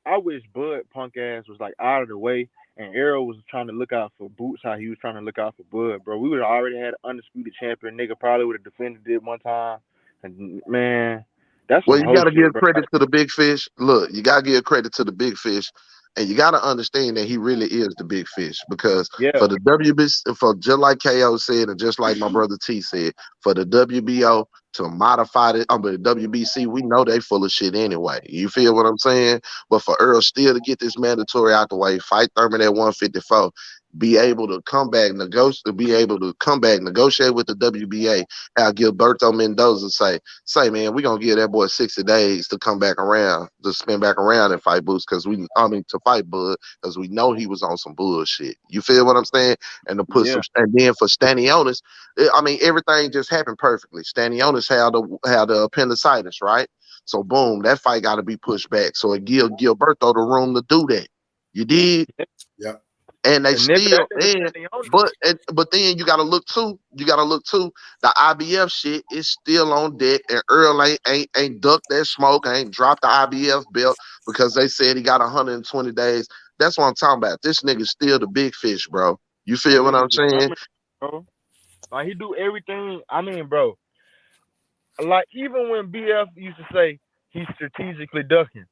I wish Bud punk ass was like out of the way and Arrow was trying to look out for Boots how he was trying to look out for Bud, bro. We would have already had an undisputed champion. Nigga probably would have defended it one time. And man, that's well, you got to give bro. credit to the big fish. Look, you got to give credit to the big fish. And you got to understand that he really is the big fish because for the WBC, for just like KO said and just like my brother T said, for the WBO to modify it, the WBC, we know they full of shit anyway. You feel what I'm saying? But for Earl still to get this mandatory out the way, fight Thurman at 154, be able to come back negotiate with the WBA. Have Gilberto Mendoza say, man, we're gonna give that boy 60 days to come back around, to spin back around and fight Boots, to fight Bud, because we know he was on some bullshit. You feel what I'm saying? And to put some, and then for Stanionis, I mean, everything just happened perfectly. Stanionis had the appendicitis, right? So boom, that fight got to be pushed back. So it give Gilberto the room to do that. You did? Yeah. And they And nigga, still, that nigga Stanionis. but then you gotta look too. The IBF shit is still on deck, and Earl ain't ducked that smoke, ain't dropped the IBF belt because they said he got 120 days. That's what I'm talking about. This nigga's still the big fish, bro. You feel what I'm saying? Bro. Like he do everything. I mean, bro. Like even when BF used to say he's strategically ducking,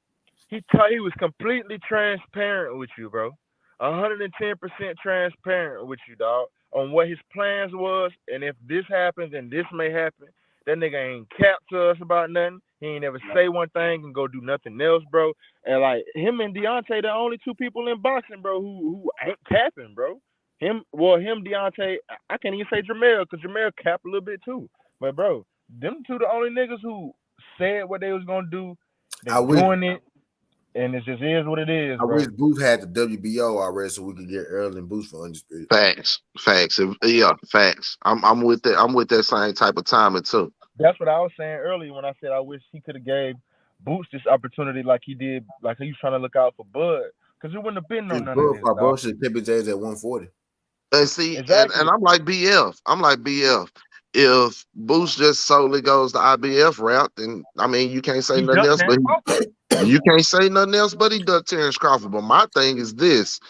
he was completely transparent with you, bro. 110% transparent with you, dog, on what his plans was, and if this happens and this may happen, that nigga ain't capped to us about nothing. He ain't never say one thing and go do nothing else, bro. And like him and Deontay, the only two people in boxing, bro, who ain't capping, bro. Him, Deontay. I can't even say Jamel, because Jamel capped a little bit too. But bro, them two the only niggas who said what they was gonna do. They doing it. And it just is what it is, I bro. wish Booth had the WBO already so we could get Earl and Booth for Undisputed. Facts. Facts. I'm with that. I'm with that same type of timing too. That's what I was saying earlier when I said I wish he could have gave Boots this opportunity like he did, like he was trying to look out for Bud, because it wouldn't have been none of this. Bud should keep his ass at 140. And see, exactly. and I'm like BF. If Boost just solely goes the IBF route, then I mean you can't say nothing else. But you can't say nothing else. But he ducked Terrence Crawford. But my thing is this: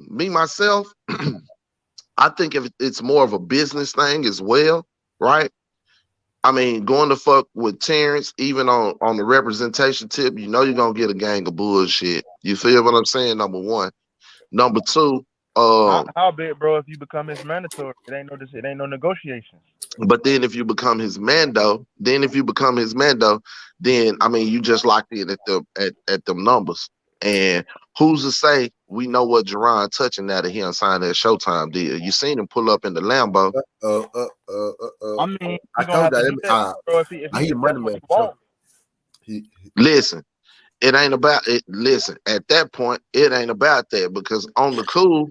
me myself, I think if it's more of a business thing as well, right? I mean, going to fuck with Terrence, even on the representation tip, you know you're gonna get a gang of bullshit. You feel what I'm saying? Number one. Number two, how big, bro, if you become his mandatory, it ain't no negotiations. But then if you become his mando, then I mean you just locked in at them numbers. And who's to say we know what Jerron touching out of him signed that Showtime deal? You seen him pull up in the Lambo. I mean, I told that. He money man. Listen, it ain't about it. Listen, at that point, it ain't about that, because on the cool,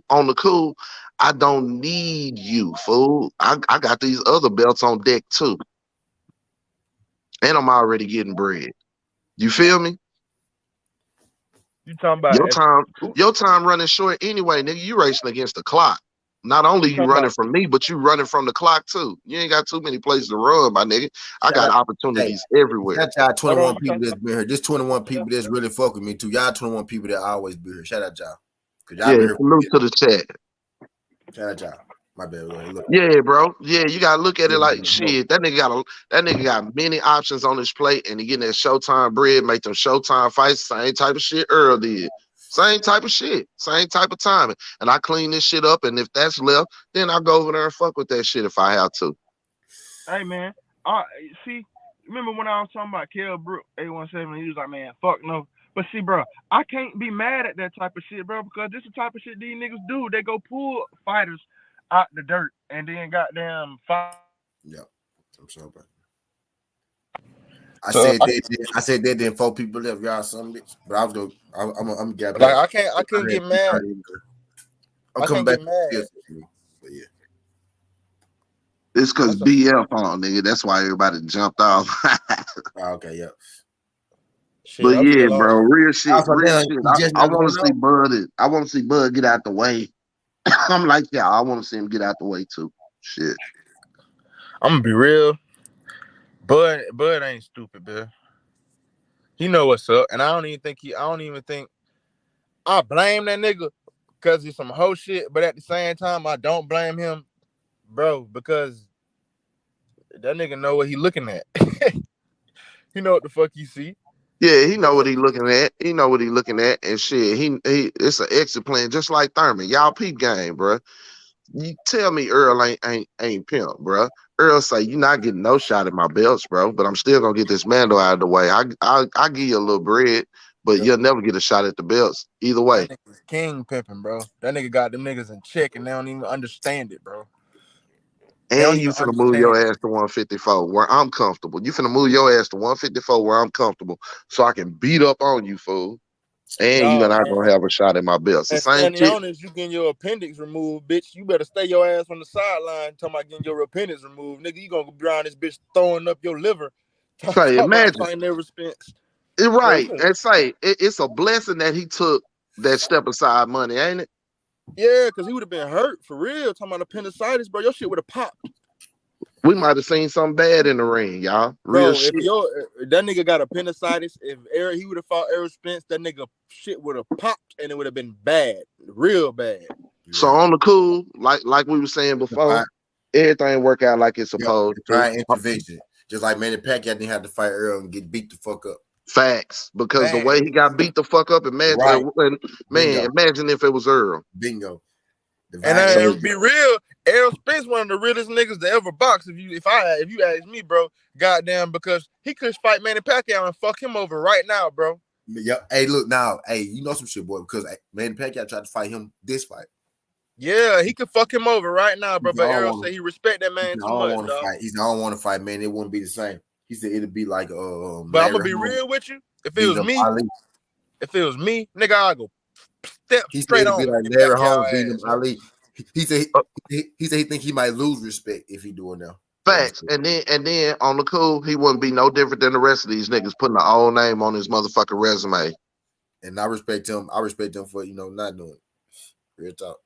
I don't need you, fool. I got these other belts on deck too, and I'm already getting bread. You feel me? You talking about your time running short anyway, nigga. You racing against the clock. Not only you running from me, but you running from the clock too. You ain't got too many places to run, my nigga. I got opportunities everywhere. Shout out 21 people that's been here. This 21 people that's really fuck with me too. Y'all 21 people that always be here. Shout out y'all. Salute to the chat. Shout out y'all. My bad. Look. Yeah, bro. Yeah, you gotta look at it like shit. That nigga got many options on his plate, and he getting that Showtime bread, make them Showtime fights. Same type of shit Earl did. Same type of shit. Same type of timing. And I clean this shit up, and if that's left, then I'll go over there and fuck with that shit if I have to. Hey man, see, remember when I was talking about Kell Brook 817? He was like, man, fuck no. But see, bro, I can't be mad at that type of shit, bro, because this is the type of shit these niggas do. They go pull fighters out the dirt and then goddamn fight. Yeah, I'm sorry about that. I said that then 4 people left. Y'all some bitch, but I was going. I'm gathering. Like I couldn't get mad. I'm coming back. But yeah. It's because BF on, nigga. That's why everybody jumped off. Okay, yeah. But yeah, bro, real shit. I want to see Bud. I want to see Bud get out the way. I'm like, yeah, I want to see him get out the way too. Shit. I'm gonna be real. Bud ain't stupid, man. He know what's up, and I don't even think I blame that nigga because he's some hoe shit. But at the same time, I don't blame him, bro, because that nigga know what he looking at. He know what the fuck he see. Yeah, he know what he looking at. He know what he looking at, and shit. He it's an exit plan, just like Thurman. Y'all peep game, bro. You tell me Earl ain't pimp, bro. Earl say you not getting no shot at my belts, bro. But I'm still gonna get this Mando out of the way. I give you a little bread, but you'll never get a shot at the belts either way. That nigga's king pimping, bro. That nigga got them niggas in check and they don't even understand it, bro. They don't And you even finna move your understand. ass to 154 where I'm comfortable. You finna move your ass to 154 where I'm comfortable so I can beat up on you, fool. And you're not gonna have a shot at my belts. The And same standing shit. on this, you getting your appendix removed, bitch. You better stay your ass on the sideline talking about getting your appendix removed. Nigga, you gonna be around this bitch throwing up your liver. Say, imagine. Fighting their Spence. Right. And say, it's a blessing that he took that step aside money, ain't it? Yeah, because he would have been hurt for real. Talking about appendicitis, bro. Your shit would have popped. We might have seen something bad in the ring, y'all. Real Bro, shit. if that nigga got appendicitis, if he would have fought Errol Spence, that nigga shit would have popped and it would have been bad, real bad. So on the cool, like we were saying before, everything work out like it's supposed Divine to. intervention. Just like Manny Pacquiao didn't have to fight Earl and get beat the fuck up. Facts. Because the way he got beat the fuck up, imagine, imagine if it was Earl. Bingo. And be real, Errol Spence one of the realest niggas to ever box. If you ask me, bro, goddamn, because he could fight Manny Pacquiao and fuck him over right now, bro. Yeah. Hey, look now. Hey, you know some shit, boy, because Manny Pacquiao tried to fight him this fight. Yeah, he could fuck him over right now, bro. But Errol said he respect that man too much, dog. He said, I don't want to fight, man. It wouldn't be the same. He said it'd be like But I'm gonna be real with you. If it was me, nigga, I'd go step straight on. He said it'd be like Larry Holmes beating him Ali. He said he think he might lose respect if he do it now. Facts. And then on the cool, he wouldn't be no different than the rest of these niggas putting the old name on his motherfucking resume. And I respect him. I respect him for not doing it. Real talk.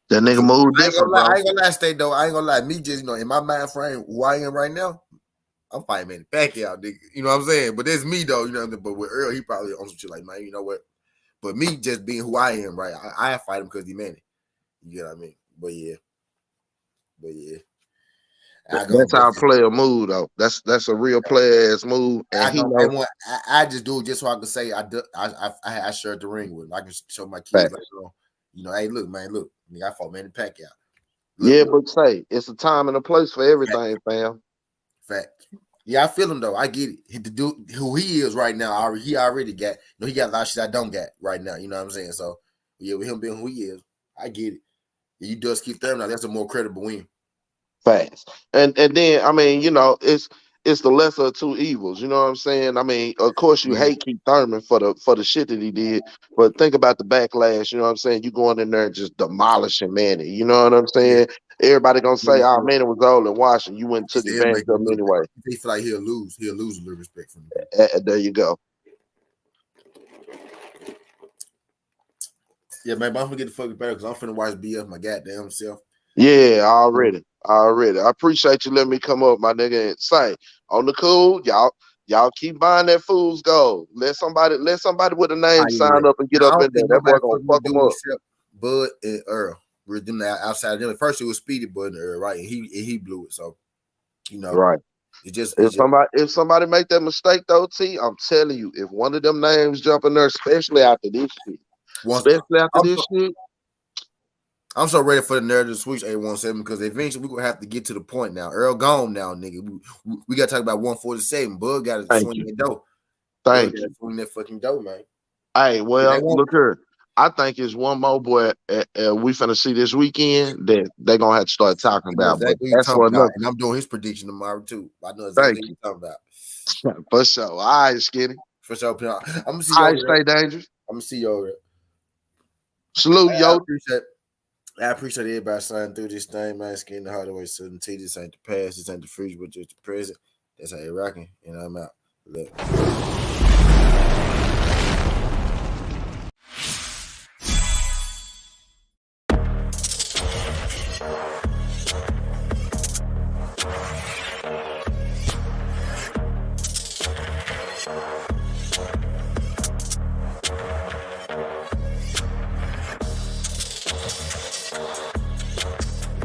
That nigga moved different, bro. I ain't gonna lie, State though. I ain't gonna lie. Me just in my mind frame, who I am right now, I'm fighting Manny Pacquiao, nigga. You know what I'm saying? But that's me though. You know what I mean? But with Earl, he probably on some shit like, man, you know what? But me just being who I am, right? I fight him because he Manny. You know what I mean? But yeah. That's how a player move though. That's a real player ass move. And I just do it just so I can say I shared the ring with him. I can show my kids hey, look, man, look, I fought Manny Pacquiao. But say it's a time and a place for everything, fam. Fact. Yeah, I feel him though. I get it. The dude who he is right now, he already got. He got a lot of shit I don't got right now. You know what I'm saying? So yeah, with him being who he is, I get it. You does keep Thurman now. That's a more credible win. Fast. And then I mean, it's the lesser of two evils. You know what I'm saying? I mean, of course you hate Keith Thurman for the shit that he did, but think about the backlash. You know what I'm saying? You going in there and just demolishing Manny. You know what I'm saying? Everybody gonna say, "Oh, Manny was old and watching." You went and took advantage of him anyway. He feel like he'll lose a little respect from him. There you go. Yeah, man, but I'm gonna get the fucking better because I'm finna watch BF my goddamn self. Yeah, already. I appreciate you letting me come up, my nigga, and say on the cool, y'all keep buying that fool's gold. Let somebody with a name sign up and get up in there. That boy gonna fuck them up. Bud and Earl. We're doing that outside of them. At first it was Speedy, Bud and Earl, right? And he blew it. So right. If somebody make that mistake though, T, I'm telling you, if one of them names jump in there, especially after this shit. I'm so ready for the narrative to switch 817 because eventually we're gonna have to get to the point now. Earl gone now, nigga. We gotta talk about 147. Bud got to swing that dough. Thank you. Swing that fucking dough, man. Hey, well, look here. I think it's one more boy we finna see this weekend that they're gonna have to start talking about. But that's for another. And I'm doing his prediction tomorrow too. I know exactly what you're talking about. For sure. All right, Skinny. For sure. I'm gonna see you. All right, stay dangerous. I'm gonna see you over there. Salute, yo. I appreciate everybody signing through this thing, man. Skinny the Hardaway Southern T. This ain't the past, this ain't the future, but just the present. That's how you're rocking. And I'm out. Look.